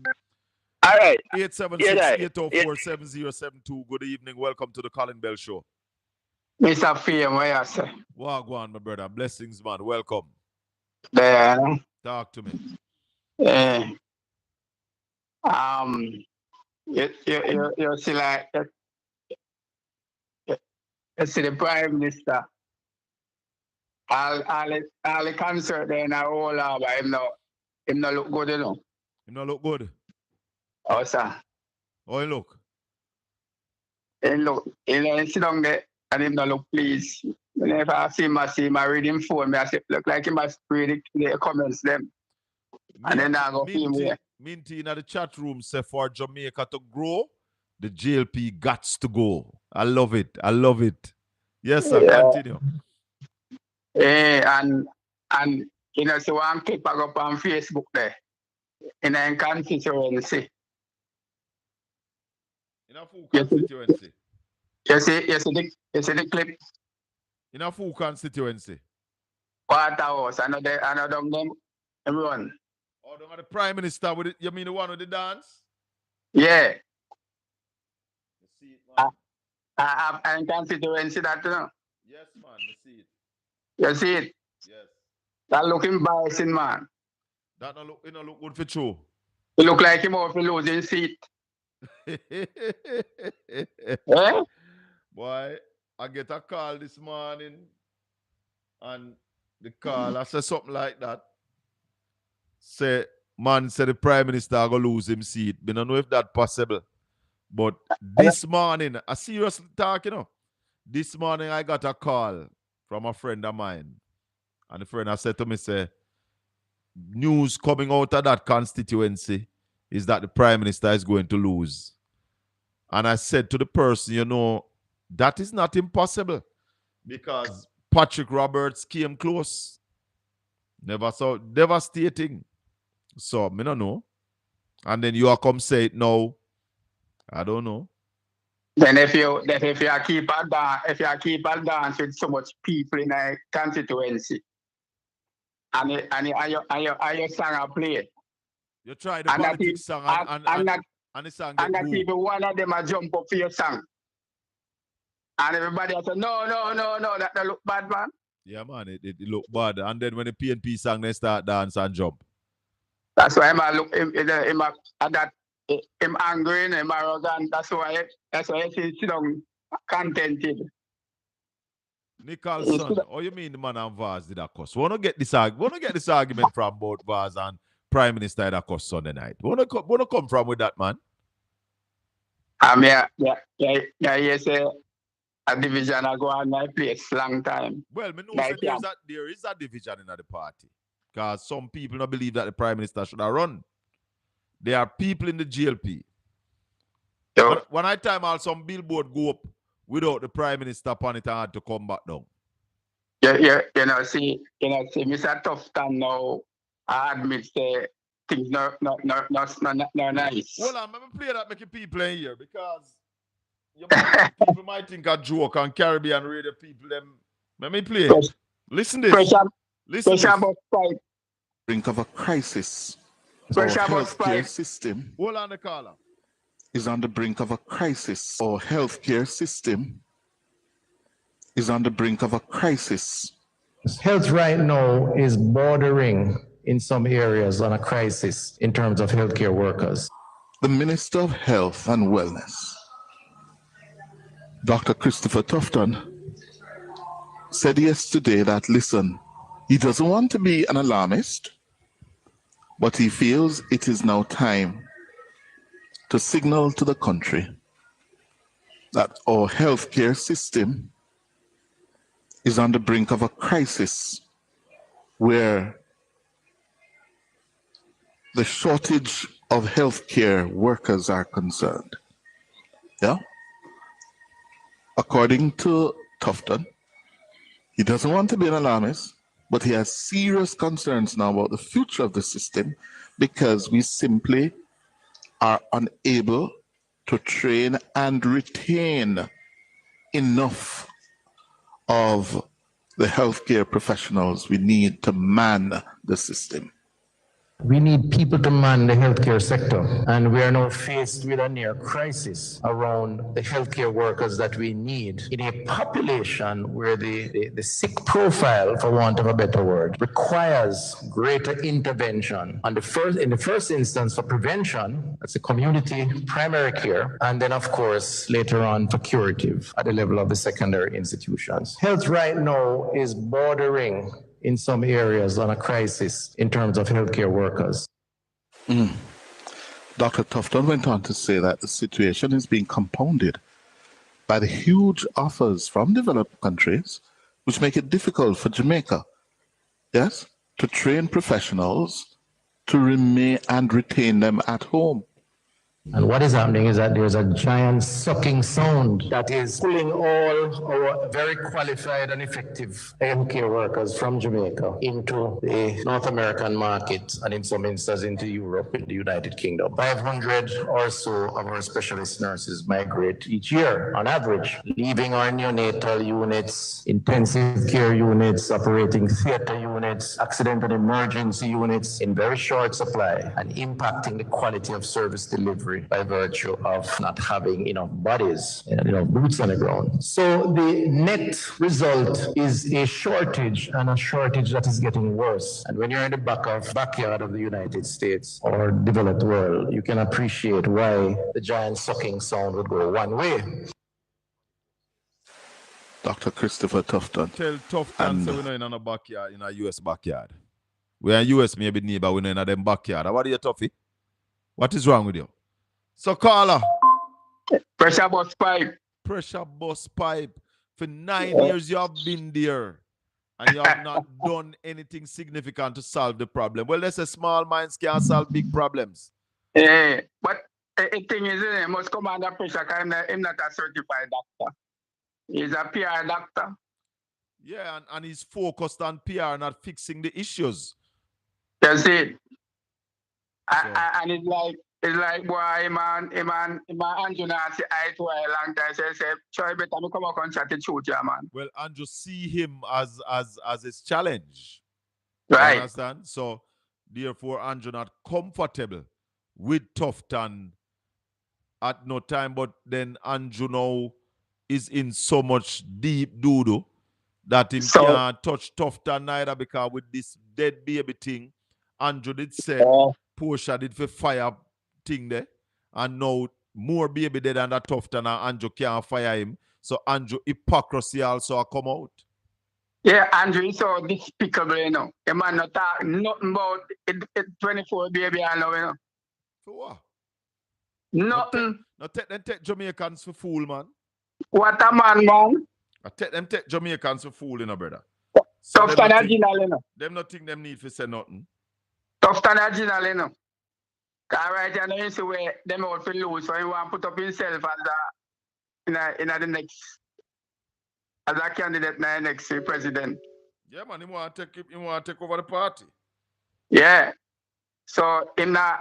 All right. 876-804-7072. Good evening. Welcome to the Colin Bell Show. Mr. Fame, what you say? Wagwan, my brother. Blessings, man. Welcome. There. Talk to me. You see like you see the Prime Minister. All the concert there in a whole lot, but him no look good, you know. Him no look good. Oh, sir. How he look? He sit down there and him no look pleased. Whenever I see him read him phone, I say, look like he must read the comments them. And then I go film there. Minty in the chat room say for Jamaica to grow, the JLP gots to go. I love it. I love it. Yes, sir. Yeah. Continue. And you know, so one clip I go up on Facebook there in a constituency. In a full constituency. You see the clip? In a full constituency. Waterhouse, another them everyone. Oh, the Prime Minister with it. You mean the one with the dance? Yeah. You see it, man. I constituency that, you know. Yes, man. You see it. You see it? Yes. That look embarrassing, man. That no look good for true. It look like him out for losing seat. Eh? Boy, I get a call this morning and the call, I said something like that. Say, man said the Prime Minister going to lose him seat. I don't know if that's possible. But this morning, a serious talk, you know. This morning I got a call from a friend of mine. And the friend has said to me, say, news coming out of that constituency is that the Prime Minister is going to lose. And I said to the person, you know, that is not impossible. Because Patrick Roberts came close. Never so devastating. So, I don't know. And then you are come say it now. I don't know. Then if you keep a dance with so much people in a constituency, and your song are played. You try the politics song and the song get and even one of them a jump up for your song. And everybody has said, no, that look bad, man. Yeah, man, it look bad. And then when the PNP song, they start dance and jump. That's why I'm angry and I'm arrogant. That's why he sit down contented. Nicholson, oh, you mean the man and Vaz did a cuss? We want to get this argument from both Vaz and Prime Minister did a cuss Sunday night. We want to come from with that, man. Yes, a division I go on my place long time. Well, me know there is a division in the party. Because some people don't believe that the Prime Minister should have run. There are people in the GLP. When I time all some billboard go up without the Prime Minister upon it, I had to come back down. You know, see, Mr. Tufton now, I admit things not nice. Well, I'm going to play that making people in here because people might think a joke on Caribbean radio people. Let me play. Listen to this. Listen to this. Brink of a crisis. Our healthcare system Hold on the caller. is on the brink of a crisis. Our healthcare system is on the brink of a crisis. Health right now is bordering in some areas on a crisis in terms of healthcare workers. The Minister of Health and Wellness, Dr. Christopher Tufton, said yesterday that, listen, he doesn't want to be an alarmist, but he feels it is now time to signal to the country that our healthcare system is on the brink of a crisis where the shortage of healthcare workers are concerned. Yeah? According to Tufton, he doesn't want to be an alarmist, but he has serious concerns now about the future of the system because we simply are unable to train and retain enough of the healthcare professionals we need to man the system. We need people to man the healthcare sector, and we are now faced with a near crisis around the healthcare workers that we need in a population where the sick profile, for want of a better word, requires greater intervention. In the first instance for prevention, that's a community primary care, and then of course later on for curative at the level of the secondary institutions. Health right now is bordering in some areas on a crisis in terms of healthcare workers. Dr. Tufton went on to say that the situation is being compounded by the huge offers from developed countries, which make it difficult for Jamaica, yes, to train professionals to remain and retain them at home. And what is happening is that there's a giant sucking sound that is pulling all our very qualified and effective healthcare workers from Jamaica into the North American market and in some instances into Europe and the United Kingdom. 500 or so of our specialist nurses migrate each year on average, leaving our neonatal units, intensive care units, operating theater units, accident and emergency units in very short supply and impacting the quality of service delivery by virtue of not having enough bodies, boots on the ground. So the net result is a shortage, and a shortage that is getting worse. And when you're in the backyard of the United States or developed world, you can appreciate why the giant sucking sound would go one way. Dr. Christopher Tufton. Tell Tufton so we're not in a backyard, in a US backyard. We're in US maybe neighbor, we're not in them backyard. What are you, Tuffy? What is wrong with you? So, caller. Pressure bus pipe. Pressure bus pipe. For 9 years you have been there and you have not done anything significant to solve the problem. Well, let's say small minds can't solve big problems. Yeah, but the thing is, he must come under pressure because he's not a certified doctor. He's a PR doctor. Yeah, and he's focused on PR, not fixing the issues. That's it. And it's like, boy, man, Andrew not say I to a long time. Say, try better me come out and chat the truth, yeah, man. Well, Andrew see him as his challenge. Right. You understand? So, therefore, Andrew not comfortable with Tufton at no time. But then Andrew now is in so much deep doo-doo that he can't touch Tufton neither, because with this dead baby thing, Andrew did say Portia did for fire thing there, and now more baby dead than that Tufton, and Andrew can't fire him. So Andrew hypocrisy also come out. Yeah, Andrew is so despicable, you know. The man not talk nothing about it 24 baby I know, you know. For what? Nothing. Now take Jamaicans for fool, man. What a man. I take Jamaicans for fool, you know, brother. Tufton original, you know. Them not think them need to say nothing. Tufton original, you know. Because right now, you see where them out for lose, so he want to put up himself as in the next, as a candidate in the next president. Yeah, man, he want to take over the party. Yeah. So he might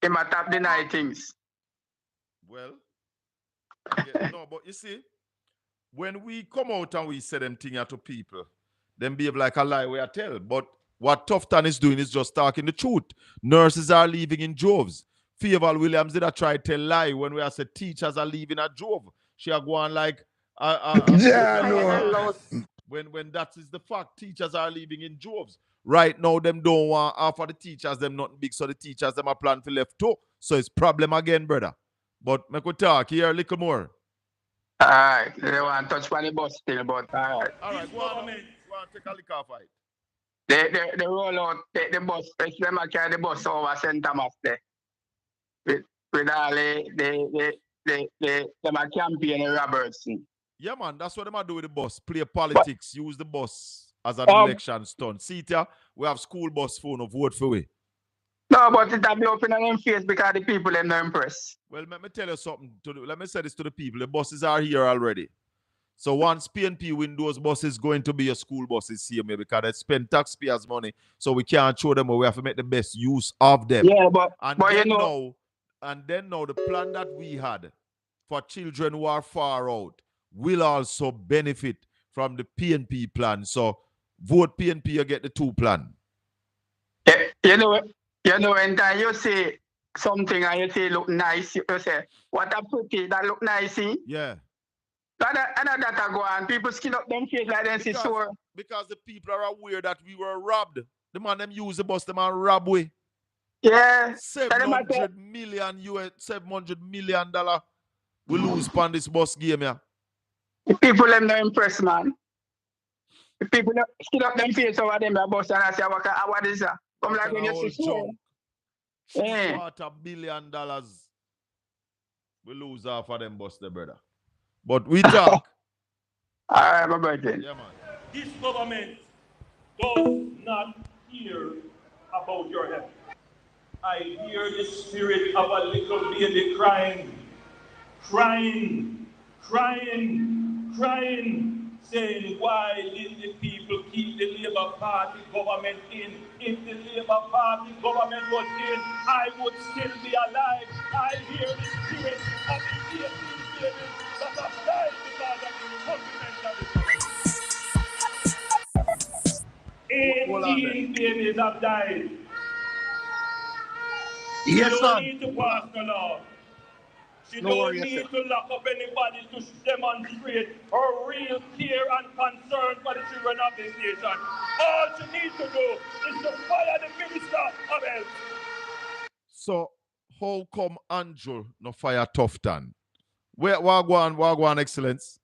top deny things. Well, no, but you see, when we come out and we say them things to people, them behave like a lie we are tell. But what Tufton is doing is just talking the truth. Nurses are leaving in droves. Fieval Williams did try to tell lie when we said teachers are leaving a drove. She are going like when that is the fact, teachers are leaving in droves. Right now, them don't want half of the teachers, them nothing big, so the teachers them are planning for left too. So it's problem again, brother. But make we talk here a little more. All right, they want to touch on the bus still, but all right. All right, go on, take a lick off fight. They roll out the bus, it's them carry the bus over St. Thomas there. With all them are campaign Robertson. Yeah, man, that's what them are do with the bus. Play politics, use the bus as an election stunt. See it here, we have school bus phone of vote for we. No, but it'll be open on them face because the people them not impressed. Well, let me tell you something. Let me say this to the people. The buses are here already. So once PNP win those buses, going to be your school buses here, because they spend taxpayers' money, so we can't show them, but we have to make the best use of them. Yeah, but then now the plan that we had for children who are far out will also benefit from the PNP plan. So vote PNP, you get the 2 plan. You know, anytime you say something and you say look nice, you say, what a pretty, that look nice, see? Yeah. And that go on. People skin up them face like them see sore. Because the people are aware that we were robbed. The man them use the bus, the man rob we. Yeah. $700 million we lose upon this bus game, yeah. The people them not impressed, man. The people skin up them face over them bus and I say, what is that? Come like when you see sore. $3 billion we lose off of them bus, the brother. But we talk. All right, my brother. Yeah, man. This government does not hear about your health. I hear the spirit of a little baby crying, saying, why did the people keep the Labour Party government in? If the Labour Party government was in, I would still be alive. I hear the spirit of the 18 babies that have died because of the government. 18 babies have died. Yes, you don't sir. need to pass the law. You don't need to lock up anybody to demonstrate her real care and concern for the children of this nation. All she needs to do is to fire the Minister of Health. So, how come Andrew no fire Tufton? Wagwan, Excellence?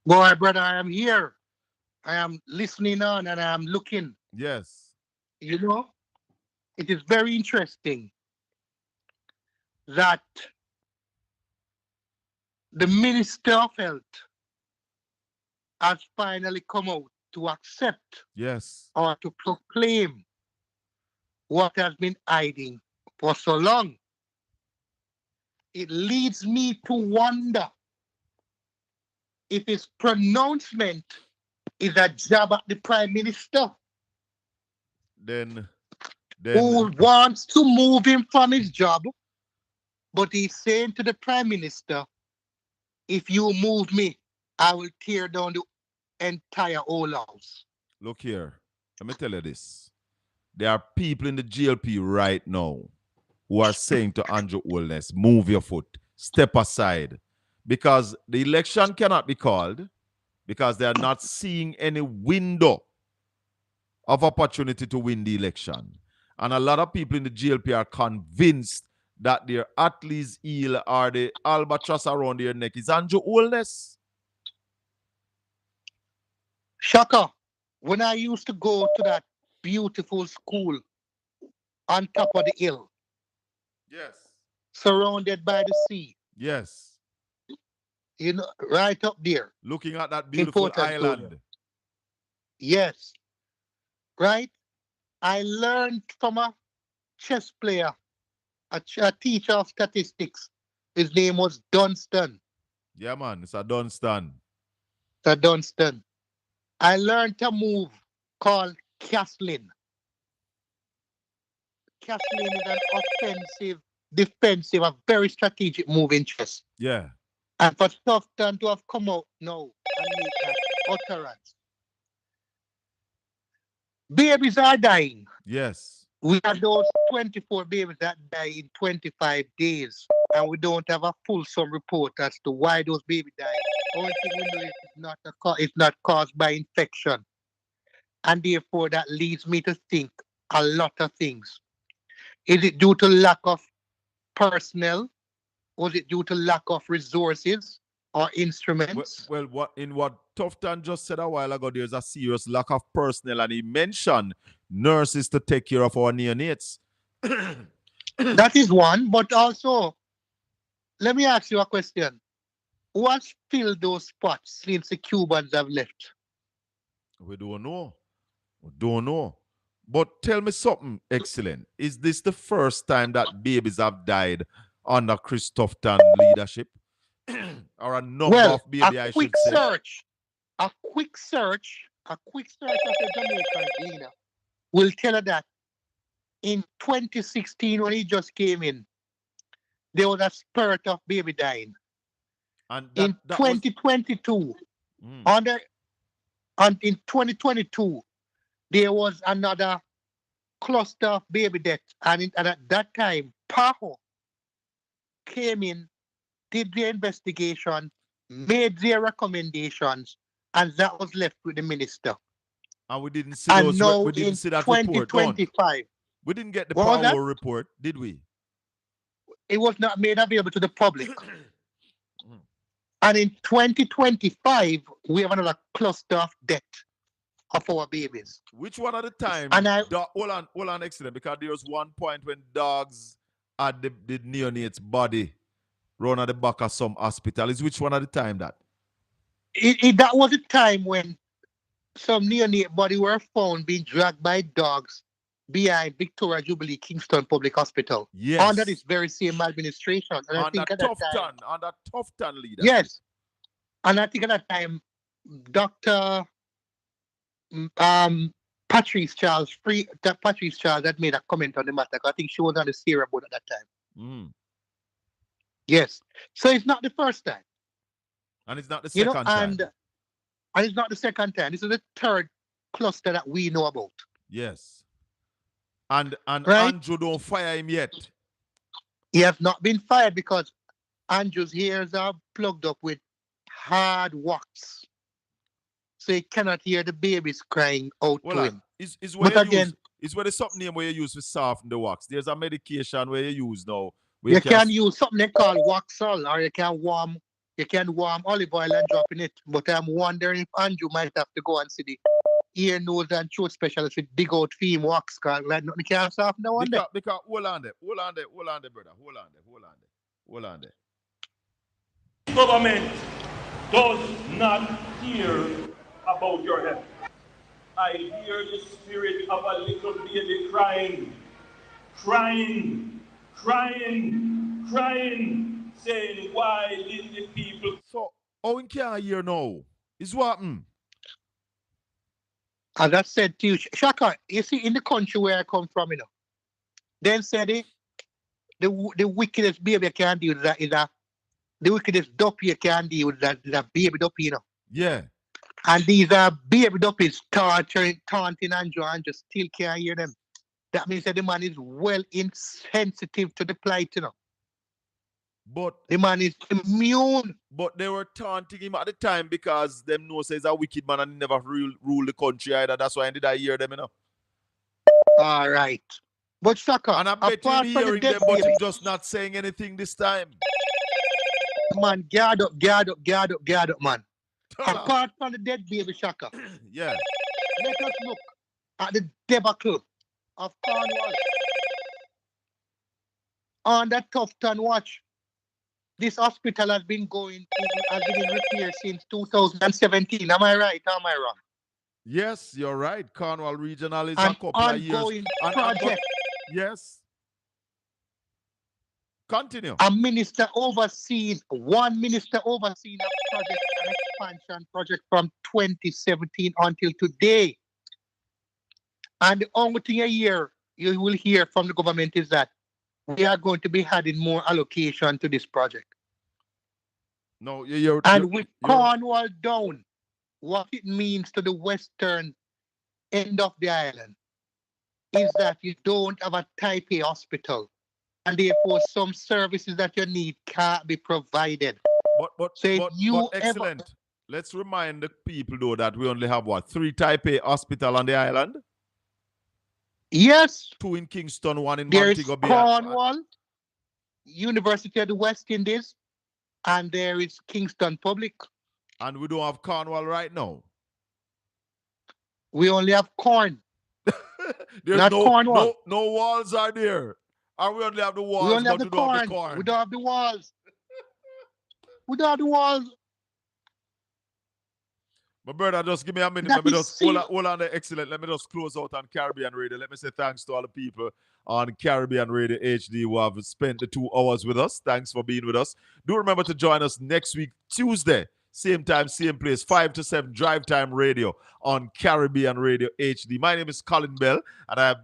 Boy, brother, I am here. I am listening on and I am looking. Yes. You know, it is very interesting that the Minister of Health has finally come out to accept or to proclaim what has been hiding for so long. It leads me to wonder if his pronouncement is a jab at the Prime Minister. Then who wants to move him from his job, but he's saying to the Prime Minister, if you move me, I will tear down the entire whole house. Look here, let me tell you this. There are people in the GLP right now who are saying to Andrew Holness, move your foot, step aside, because the election cannot be called because they are not seeing any window of opportunity to win the election. And a lot of people in the GLP are convinced that their Achilles heel or the albatross around their neck is Andrew Holness. Shaka, when I used to go to that beautiful school on top of the hill, yes, surrounded by the sea, yes, you know, right up there, looking at that beautiful island. Yes, right. I learned from a chess player, a teacher of statistics. His name was Dunstan. Yeah, man, it's a Dunstan. It's a Dunstan. I learned a move called castling. Castling is an offensive, defensive, a very strategic move in chess. Yeah. And for Tufton to have come out now and make that utterance. Babies are dying. Yes. We have those 24 babies that die in 25 days, and we don't have a fulsome report as to why those babies die. Only thing we know is it's not caused by infection. And therefore, that leads me to think a lot of things. Is it due to lack of personnel? Was it due to lack of resources or instruments? Well, what Tufton just said a while ago, there's a serious lack of personnel, and he mentioned nurses to take care of our neonates. That is one, but also, let me ask you a question. Who has filled those spots since the Cubans have left? We don't know. We don't know. But tell me something, excellent. Is this the first time that babies have died under Chris Tufton leadership? Or a number of baby, I should say? A quick search of the Jamaican leader will tell her that in 2016, when he just came in, there was a spurt of baby dying. And in 2022, in 2022, there was another cluster of baby deaths. And at that time, PAHO came in, did their investigation, made their recommendations, and that was left with the minister. And we didn't see those. Now we didn't see that 2025, report. We didn't get the what PAHO report, did we? It was not made available to the public. And in 2025, we have another cluster of death of our babies. Which one at the time? And hold on, excellent. Because there was one point when dogs had the neonate's body run at the back of some hospital. Is which one at the time that? That was the time when some neonate body were found being dragged by dogs behind Victoria Jubilee Kingston Public Hospital. Yes. Under this very same administration. And I think at that time, under Tufton leader. Yes. And I think at that time, Dr. Patrice Charles had made a comment on the matter. I think she was on the Sierra board at that time. Yes. So it's not the first time. And it's not the second time. And it's not the second time. This is the third cluster that we know about. Yes. And right? Andrew don't fire him yet. He has not been fired because Andrew's ears are plugged up with hard wax. So he cannot hear the babies crying out to him. Is where there's something where you use to soften the wax. There's a medication where you use now. You can use something they call Waxol, or you can warm olive oil and drop in it. But I'm wondering if Andrew might have to go and see the ear, nose, and throat specialist with dig out theme wax, because like nothing can soften that one there. Because hold on there, brother. Hold on there. Government does not hear about your health. I hear the spirit of a little baby crying, saying, why did the people... So, we can't hear now. Is what happened? As I said to you, Shaka, you see, in the country where I come from, then said the wickedest baby I can deal with that is the wickedest duppy you can deal with that baby duppy, Yeah. And these are baby duppies taunting Andrew and just still can't hear them. That means that the man is well insensitive to the plight, But the man is immune. But they were taunting him at the time because them know says a wicked man and he never rule the country either. That's why I did hear them, All right. But Shaka, and I bet you hearing them, but he's just not saying anything this time. Man, guard up, man. Apart from the dead baby, Shaka. Yeah. Let us look at the debacle of Cornwall. On that Tufton watch, this hospital has been in repair since 2017. Am I right? Am I wrong? Yes, you're right. Cornwall Regional is a couple of years. Project. Yes. Continue. One minister overseeing a project, an expansion project from 2017 until today. And the only thing you will hear from the government is that we are going to be adding more allocation to this project. No, with Cornwall down, what it means to the western end of the island is that you don't have a type A hospital, and therefore some services that you need can't be provided. But excellent. Let's remind the people though that we only have 3 type A hospital on the island? Yes. 2 in Kingston, 1 in There is Montego Bay. Cornwall, University of the West Indies, and there is Kingston Public. And we don't have Cornwall right now. We only have corn. There's not Cornwall. No walls are there. And we only have the walls. We only have the corn. We don't have the walls. We don't have the walls. My brother, just give me a minute. That Let me is just hold on there. Excellent. Let me just close out on Caribbean Radio. Let me say thanks to all the people on Caribbean Radio HD who have spent the 2 hours with us. Thanks for being with us. Do remember to join us next week, Tuesday, same time, same place, 5 to 7, Drive Time Radio on Caribbean Radio HD. My name is Colin Bell, and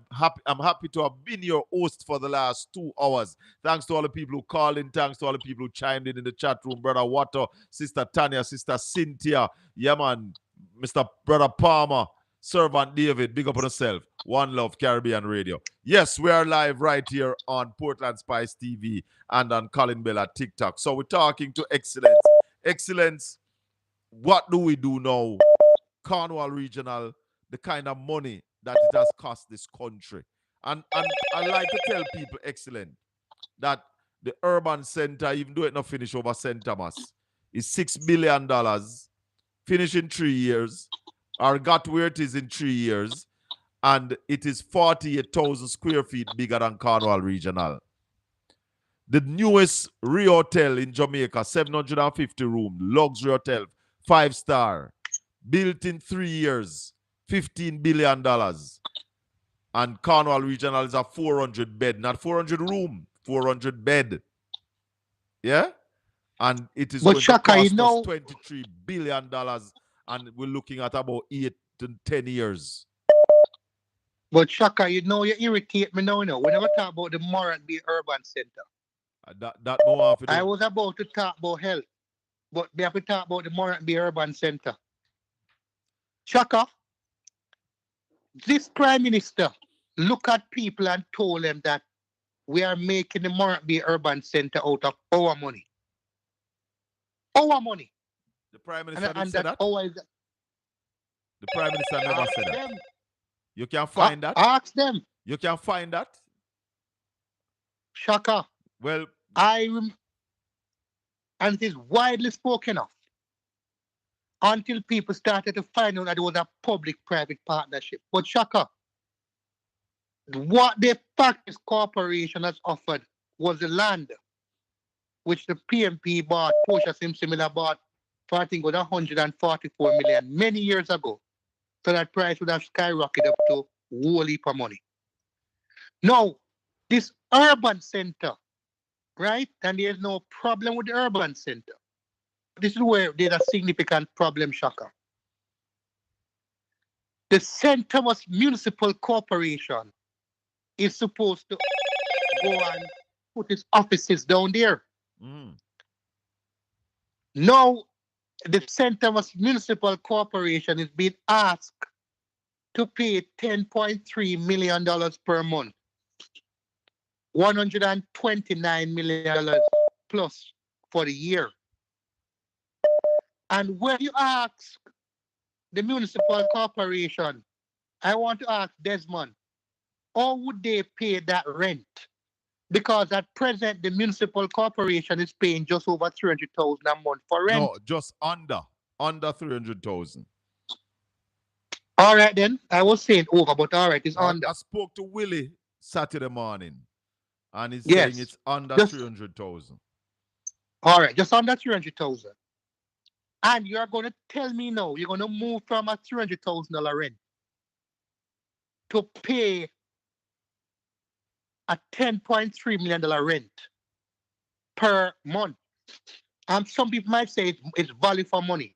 I'm happy to have been your host for the last 2 hours. Thanks to all the people who called in. Thanks to all the people who chimed in the chat room. Brother Water, Sister Tanya, Sister Cynthia, yeah, man, Mr. Brother Palmer, Servant David, big up on yourself. One Love Caribbean Radio. Yes, we are live right here on Portland Spice TV and on Colin Bell at TikTok. So we're talking to Excellence. Excellence, what do we do now? Cornwall Regional, the kind of money that it has cost this country. And I like to tell people, Excellent, that the urban center, even though it's not finished over St. Thomas, is $6 billion, finished in 3 years, or got where it is in 3 years, and it is 48,000 square feet bigger than Cornwall Regional. The newest hotel in Jamaica, 750 room, luxury hotel, 5-star, built in 3 years, $15 billion. And Cornwall Regional is a 400 bed, not 400 room, 400 bed. Yeah? And it is going to cost us $23 billion, and we're looking at about 8 to 10 years. But Shaka, you irritate me now. We never talk about the Morantby Urban Center. That more I was about to talk about health, but we have to talk about the Morantby Urban Center. Shaka, this Prime Minister look at people and told them that we are making the Morantby Urban Center out of our money. Our money. The Prime Minister didn't say that? The Prime Minister never said that. You can find that. Ask them. You can find that. Shaka. Well, and it is widely spoken of until people started to find out that it was a public-private partnership. But Shaka, what the Practice Corporation has offered was the land which the PMP bought, Portia Simsimila bought for I think was 144 million many years ago. So that price would have skyrocketed up to a whole heap of money. Now, this urban center, right? And there's no problem with the urban center. This is where there's a significant problem, Shaka. The St. Thomas Municipal Corporation is supposed to go and put its offices down there. Now, the St. Thomas Municipal Corporation is being asked to pay $10.3 million per month. $129 million plus for the year. And when you ask the municipal corporation, I want to ask Desmond, how would they pay that rent? Because at present, the municipal corporation is paying just over $300,000 a month for rent. No, just under $300,000. All right, then. I was saying over, but all right, it's under. I spoke to Willie Saturday morning, and he's saying it's under $300,000. All right, just under $300,000. And you're going to tell me now, you're going to move from a $300,000 rent to pay a $10.3 million rent per month. Some people might say it's value for money.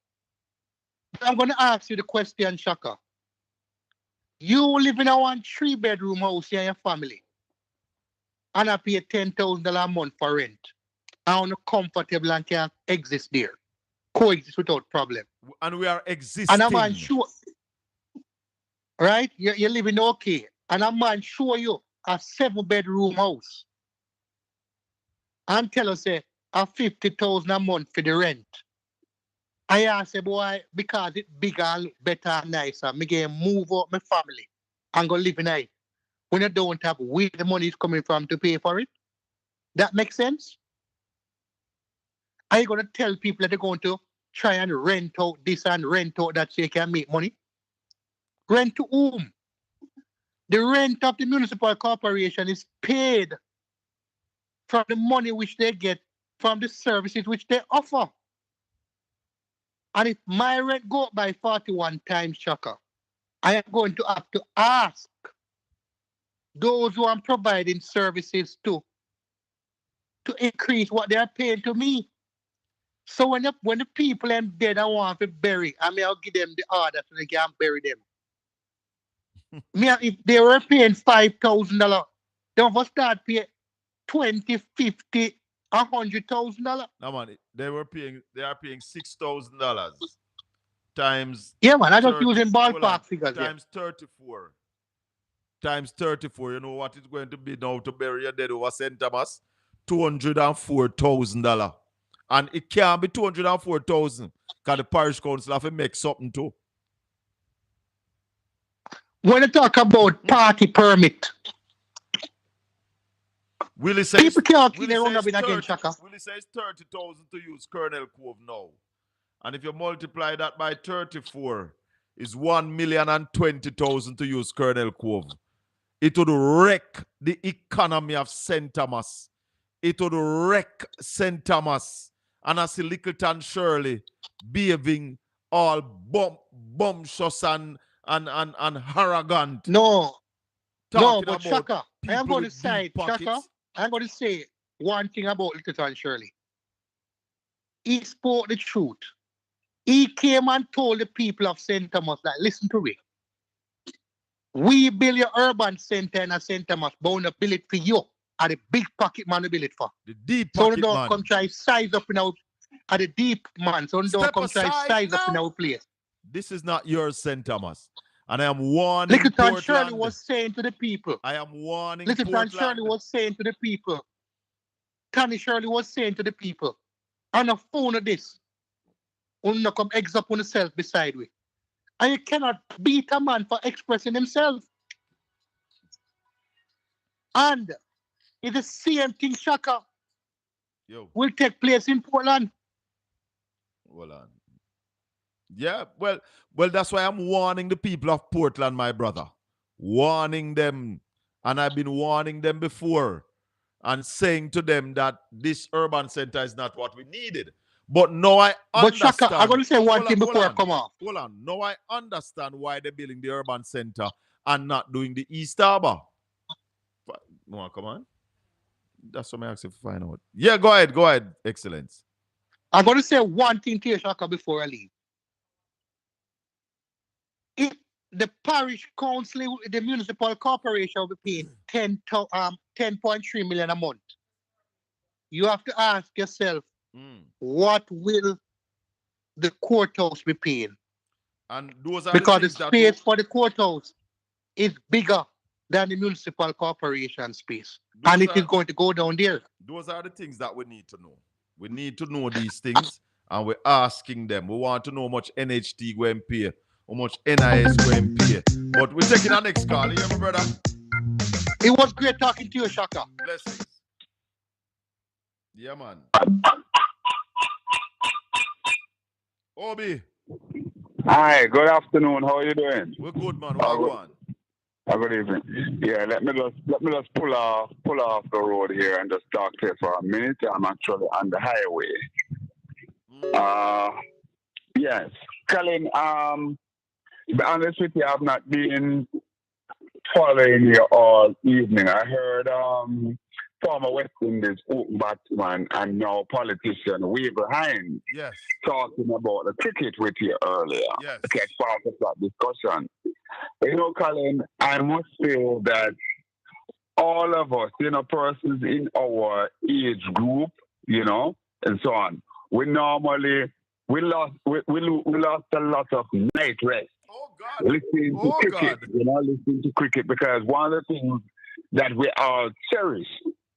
But I'm going to ask you the question, Shaka. You live in a 3-bedroom house here in your family, and I pay $10,000 a month for rent. I'm comfortable and can exist there. Coexist without problem. And we are existing. And a man show, right? You're living okay. And a man show you a 7-bedroom house and tell us a $50,000 a month for the rent. I ask a boy, because it's bigger and better and nicer, I can move out my family and go live in it when I don't have where the money is coming from to pay for it. That makes sense? Are you going to tell people that they're going to try and rent out this and rent out that so you can make money? Rent to whom? The rent of the municipal corporation is paid from the money which they get from the services which they offer. And if my rent go up by 41 times, Shaka, I am going to have to ask those who I'm providing services to increase what they are paying to me. So when the people am dead and want to bury, I'll give them the order so they can bury them. If they were paying $5,000, they will start paying $20, $50, $100,000. No man, they are paying $6,000 times. Yeah, man, I just using ballpark figures. Times 34. Times 34. You know what it's going to be now to bury your dead over St. Thomas? $204,000. And it can't be $204,000 because the parish council have to make something too. When you talk about party permit, Willie says people can't keep their own up again, Shaka. Willie says 30,000 to use Colonel Cove now. And if you multiply that by 34, it's 1,020,000 to use Colonel Cove. It would wreck the economy of St. Thomas. It would wreck St. Thomas. And I see Littleton Shirley behaving all bumptious and arrogant. No, Talking but about Shaka, I am people going to with say, deep pockets. Shaka, I'm going to say one thing about Littleton Shirley. He spoke the truth. He came and told the people of St. Thomas that, listen to me. We build your urban center in St. Thomas, but we build it for you. At the big pocket man we build it for. The deep so pocket don't man. come try size up in our at the deep man. So don't come try size up in our place. This is not yours, St. Thomas. And I am warning Littleton Portland. Shirley was saying to the people. I am warning Littleton Portland. Shirley was saying to the people. Tony Shirley was saying to the people. On a phone of this. You're not come eggs up on yourself beside me. And you cannot beat a man for expressing himself. And it's the same thing, Shaka, will take place in Portland. Hold on. Yeah, well, that's why I'm warning the people of Portland, my brother. Warning them. And I've been warning them before and saying to them that this urban center is not what we needed. But now I understand. But Shaka, I'm going to say one thing before I come off. Hold on. Now I understand why they're building the urban center and not doing the East Harbor. No, come on. That's what I'm asking to find out. Yeah, go ahead, Excellence. I'm going to say one thing to you, Shaka, before I leave. If the parish council, the municipal corporation will be paying 10.3 million a month, you have to ask yourself, what will the courthouse be paying? And those are because the space for the courthouse is bigger than the municipal corporation space. And it is going to go down there. Those are the things that we need to know. We need to know these things, and we're asking them. We want to know how much NHT go and pay, how much NIS go and pay. But we're taking our next call. You hear me, brother? It was great talking to you, Shaka. Blessings. Yeah, man. Obi. Hi, good afternoon. How are you doing? We're good, man. What you want? Good evening. Yeah, let me just pull off the road here and just talk to you for a minute. I'm actually on the highway. Yes, Colin. To be honest with you, I've not been following you all evening. I heard former West Indies batsman and now politician Weaver Hines talking about the cricket with you earlier. Yes. Okay, part of that discussion. You know, Colin, I must feel that all of us, persons in our age group, and so on, we lost a lot of night rest. Listening to cricket, because one of the things that we all cherish.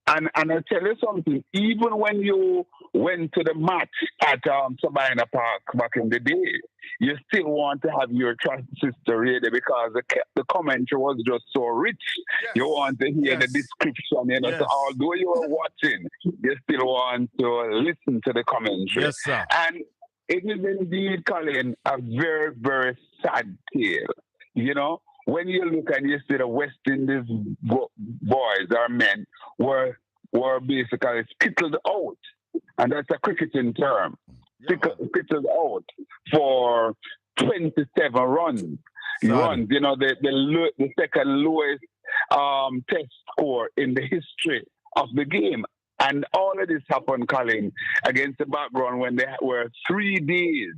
And I tell you something, even when you went to the match at Sabina Park back in the day, you still want to have your transistor radio because the commentary was just so rich. Yes. You want to hear the description, so although you were watching, you still want to listen to the commentary. Yes, sir. And it is indeed, Colin, a very, very sad tale. When you look and you see the West Indies boys or men were basically skittled out, and that's a cricketing term. pitches out for 27 runs. Runs, you know, the second lowest test score in the history of the game. And all of this happened, Colin, against the background when they were 3 days.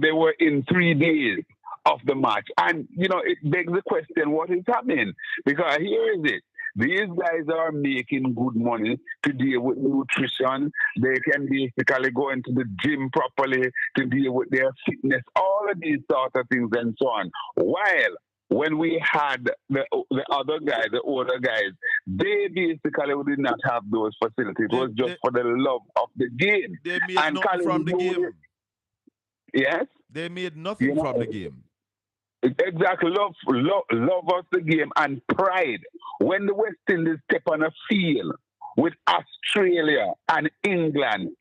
They were in 3 days of the match. And, you know, it begs the question, what is happening? Because here is it. These guys are making good money to deal with nutrition. They can basically go into the gym properly to deal with their fitness, all of these sort of things and so on. While when we had the other guys, the older guys, they basically did not have those facilities. It was just for the love of the game. They made nothing from the game. Yes? They made nothing from the game. Exactly. Love of the game and pride. When the West Indies step on a field with Australia and England,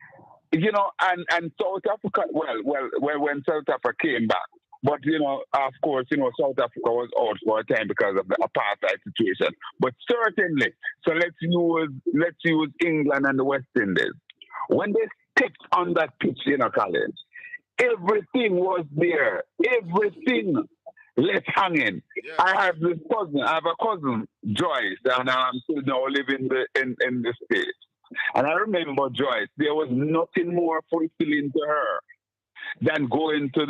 you know, and South Africa, well, when South Africa came back, but, you know, of course, you know, South Africa was out for a time because of the apartheid situation. But certainly, so let's use England and the West Indies. When they stepped on that pitch, you know, Colin, everything was there. Everything left hanging. Yeah. I have a cousin, Joyce, and I'm still now living in the States. And I remember Joyce, there was nothing more fulfilling to her than going to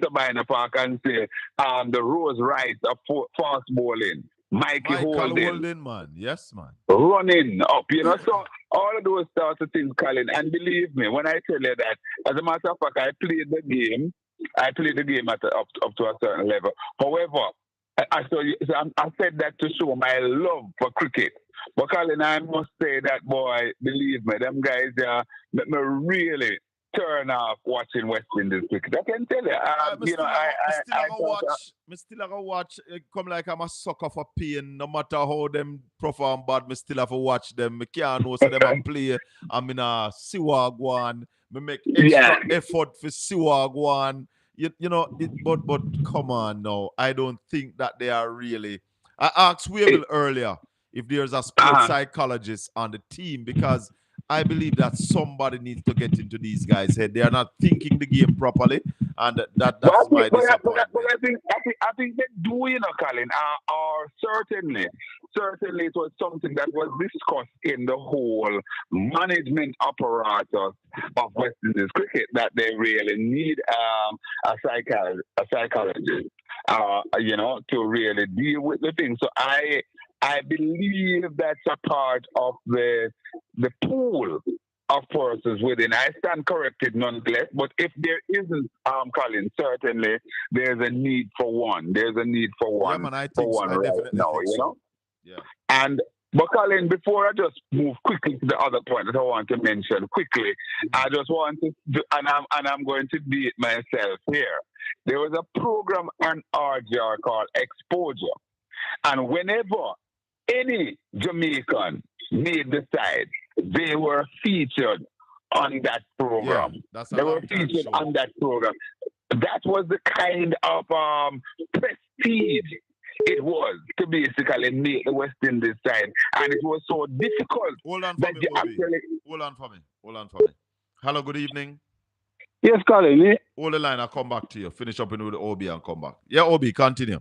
Sabina Park and say the Rose Rice of fast bowling, Mikey Holden, man. Yes, man. Running up, you know. So all of those sorts of things, Colin. And believe me, when I tell you that, as a matter of fact, I played the game up to a certain level. However, I said that to show my love for cricket. But Colin, I must say that, boy, believe me, them guys let me really turn off watching West Indies cricket. I can tell you, you know, I still have to watch. Come like I'm a sucker for pain. No matter how them perform bad, I still have to watch them. I can't know so them a play. I'm in a Siwagwan. I make extra effort for Siwagwan. You know, but come on now. I don't think that they are really. I asked Wavell earlier if there's a sports psychologist on the team, because I believe that somebody needs to get into these guys' head. They are not thinking the game properly, and that's my disappointment. But I think they do, you know, Colin, or certainly it was something that was discussed in the whole management apparatus of West Indies cricket, that they really need a psychologist, you know, to really deal with the thing. So I believe that's a part of the pool of persons within. I stand corrected nonetheless, but if there isn't, Colin, certainly there's a need for one. There's a need for one. Yeah, man, I think so. Right now, think you know? Yeah. But Colin, before I just move quickly to the other point that I want to mention quickly, I just want to, and I'm going to date myself here. There was a program on RGR called Exposure, and whenever any Jamaican made the side, they were featured on that program. Yeah, they were featured on that program. That was the kind of prestige it was to basically make the West Indies side. And it was so difficult. Hold on for me. Hold on for me. Hello, good evening. Yes, Colin. Hold the line, I'll come back to you. Finish up with OB and come back. Yeah, OB, continue.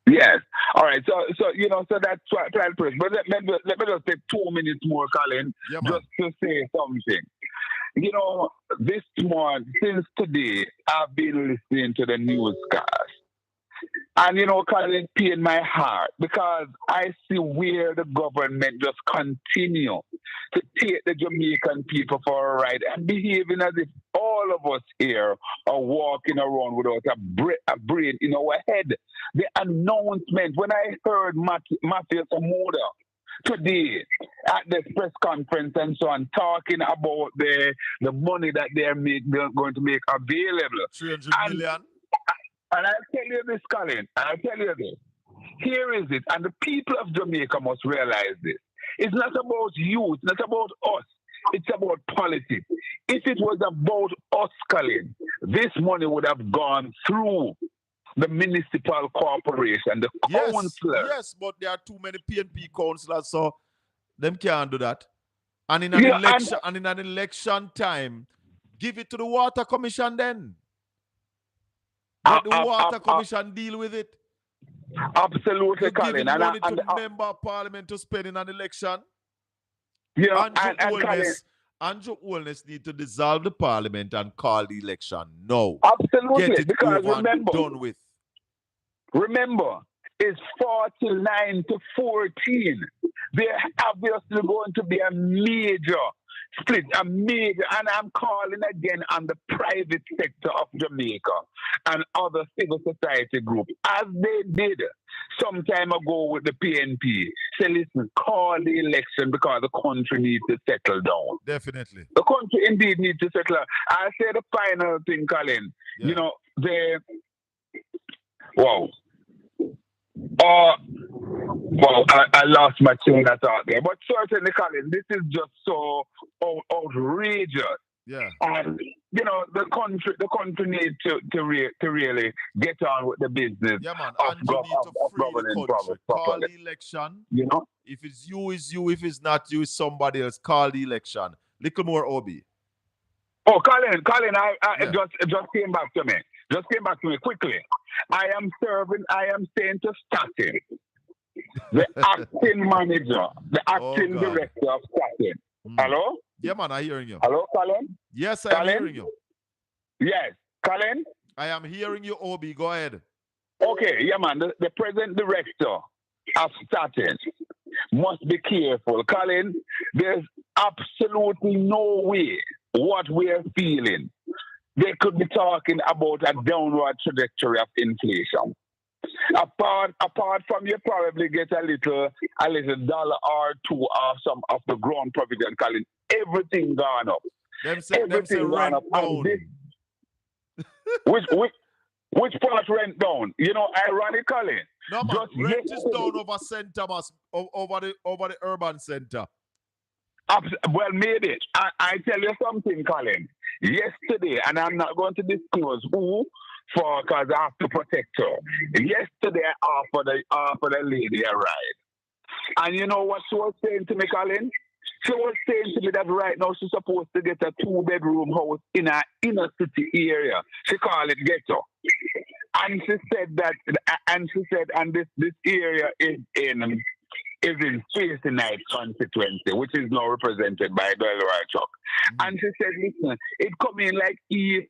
Yes. All right. So you know, so that's trial press. But let me just take 2 minutes more, Colin, just to say something. You know, this morning, since today, I've been listening to the newscast. And, you know, Colin, it pained my heart because I see where the government just continue to take the Jamaican people for a ride and behaving as if all of us here are walking around without a brain in our head. The announcement, when I heard Matthew Samoda today at the press conference and so on, talking about the money that they're going to make available. 300 million. And I'll tell you this, Colin, I'll tell you this. Here is it, and the people of Jamaica must realize this. It's not about you, it's not about us, it's about politics. If it was about us, Colin, this money would have gone through the municipal corporation, the councillor. Yes, but there are too many PNP councillors, so them can't do that. And in an election time, give it to the Water Commission then. Let the Water Commission deal with it. Absolutely, Colin. Giving money to member of parliament to spend in an election. Yeah, Andrew Holness need to dissolve the parliament and call the election. No. Absolutely, get it because over remember, and done with. Remember, it's 49 to 14. There's obviously going to be a major split, and I'm calling again on the private sector of Jamaica and other civil society groups, as they did some time ago with the PNP. Say, listen, call the election because the country needs to settle down. Definitely. The country indeed needs to settle down. I'll say the final thing, Colin. Yeah. You know, I lost my train of thought there. But certainly, Colin, this is just so outrageous. Yeah. And you know, the country needs to really get on with the business. Yeah, man. And you need to free the country. Call the election. You know, if it's you, it's you. If it's not you, it's somebody else. Call the election. Little more, Obi. Oh, Colin, just came back to me. Just came back to me quickly. I am saying to Statin, the acting manager, the acting director of Statin. Hello? Yeah, man, I'm hearing you. Hello, Colin? Yes, I am hearing you. Yes, Colin? I am hearing you, Obi. Go ahead. Okay, yeah, man. The present director of Statin must be careful. Colin, there's absolutely no way what we're feeling. They could be talking about a downward trajectory of inflation. Apart from you probably get a little dollar or two of some of the ground provision, Colin. Everything gone up. Everything gone up. Which part rent down? You know, ironically. No, man, rent is down over center, over the urban center. Well, maybe. I tell you something, Colin. Yesterday, and I'm not going to disclose who, because I have to protect her. Yesterday, I offered a lady a ride. And you know what she was saying to me, Colin? She was saying to me that right now she's supposed to get a 2-bedroom house in an inner city area. She called it ghetto. And she said this area is in Space Night constituency, which is now represented by Delroy Chuck. And she said, listen, it come in like the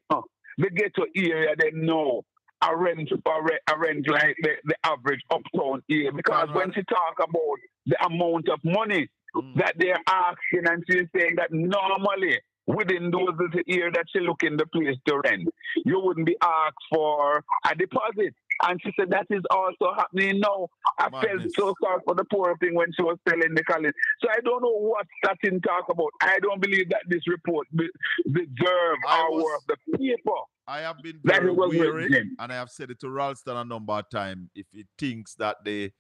ghetto area, they know I rent like the average uptown area. Because when she talk about the amount of money that they're asking, and she's saying that normally within those little areas that she look in the place to rent, you wouldn't be asked for a deposit. And she said that is also happening now. I felt so sorry for the poor thing when she was telling the Colin. So I don't know what Statin talk about. I don't believe that this report deserves our work. The paper. I have been very weary, and I have said it to Ralston a number of times. If he thinks that the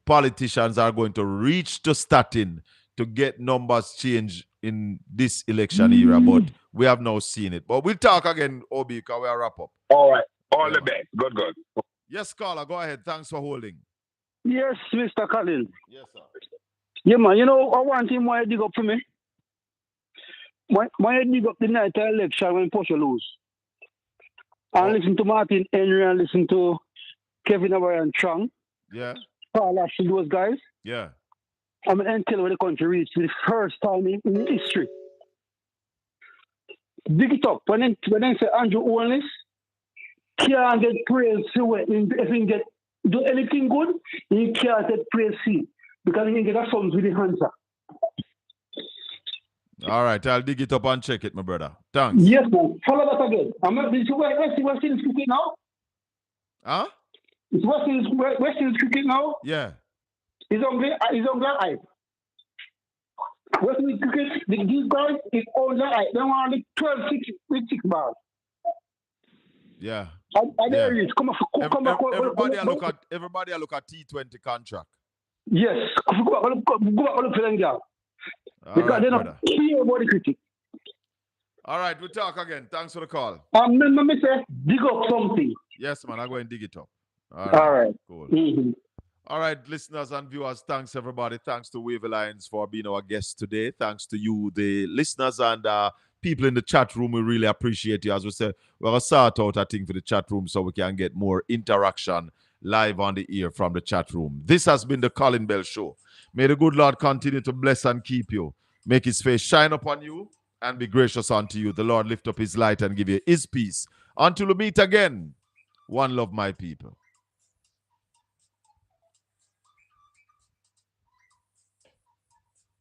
politicians are going to reach to Statin to get numbers changed in this election era, but we have now seen it. But we'll talk again, Obi, because we'll wrap up. All right. All the best. Good. Yes, caller, go ahead. Thanks for holding. Yes, Mr. Colin. Yes, sir. Yeah, man, you know, I want him why dig up for me. Why dig up the night of election when Porsche lose? And listen to Martin Henry and listen to Kevin O'Brien Trong. Yeah. Paul Ashley, those guys. Yeah. I'm going to tell you where the country reached for the first time in history. Dig it up. When they say Andrew Holness can't get praise if he get do anything good, he can't get praise because he can get a sums with the answer. All right, I'll dig it up and check it, my brother. Thanks. Yes, man. Follow that again. West Indies cricket now? Huh? It's West Indies cricket now? Yeah. He's on that eye. West Indies cricket, these guys is on that eye. They want the 12 with 6 bars. Yeah. Everybody look at T20 contract. Yes. Go back to them, girl. Because they're not care about the cricket. All right, we'll talk again. Thanks for the call. Let me say, dig up something. Yes, man. I'll go and dig it up. All right. Cool. All right, listeners and viewers, thanks everybody. Thanks to Wave Alliance for being our guest today. Thanks to you, the listeners and people in the chat room. We really appreciate you. As we said, we're going to sort out a thing for the chat room so we can get more interaction live on the air from the chat room. This has been the Colin Bell Show. May the good Lord continue to bless and keep you. Make his face shine upon you and be gracious unto you. The Lord lift up his light and give you his peace. Until we meet again, one love, my people.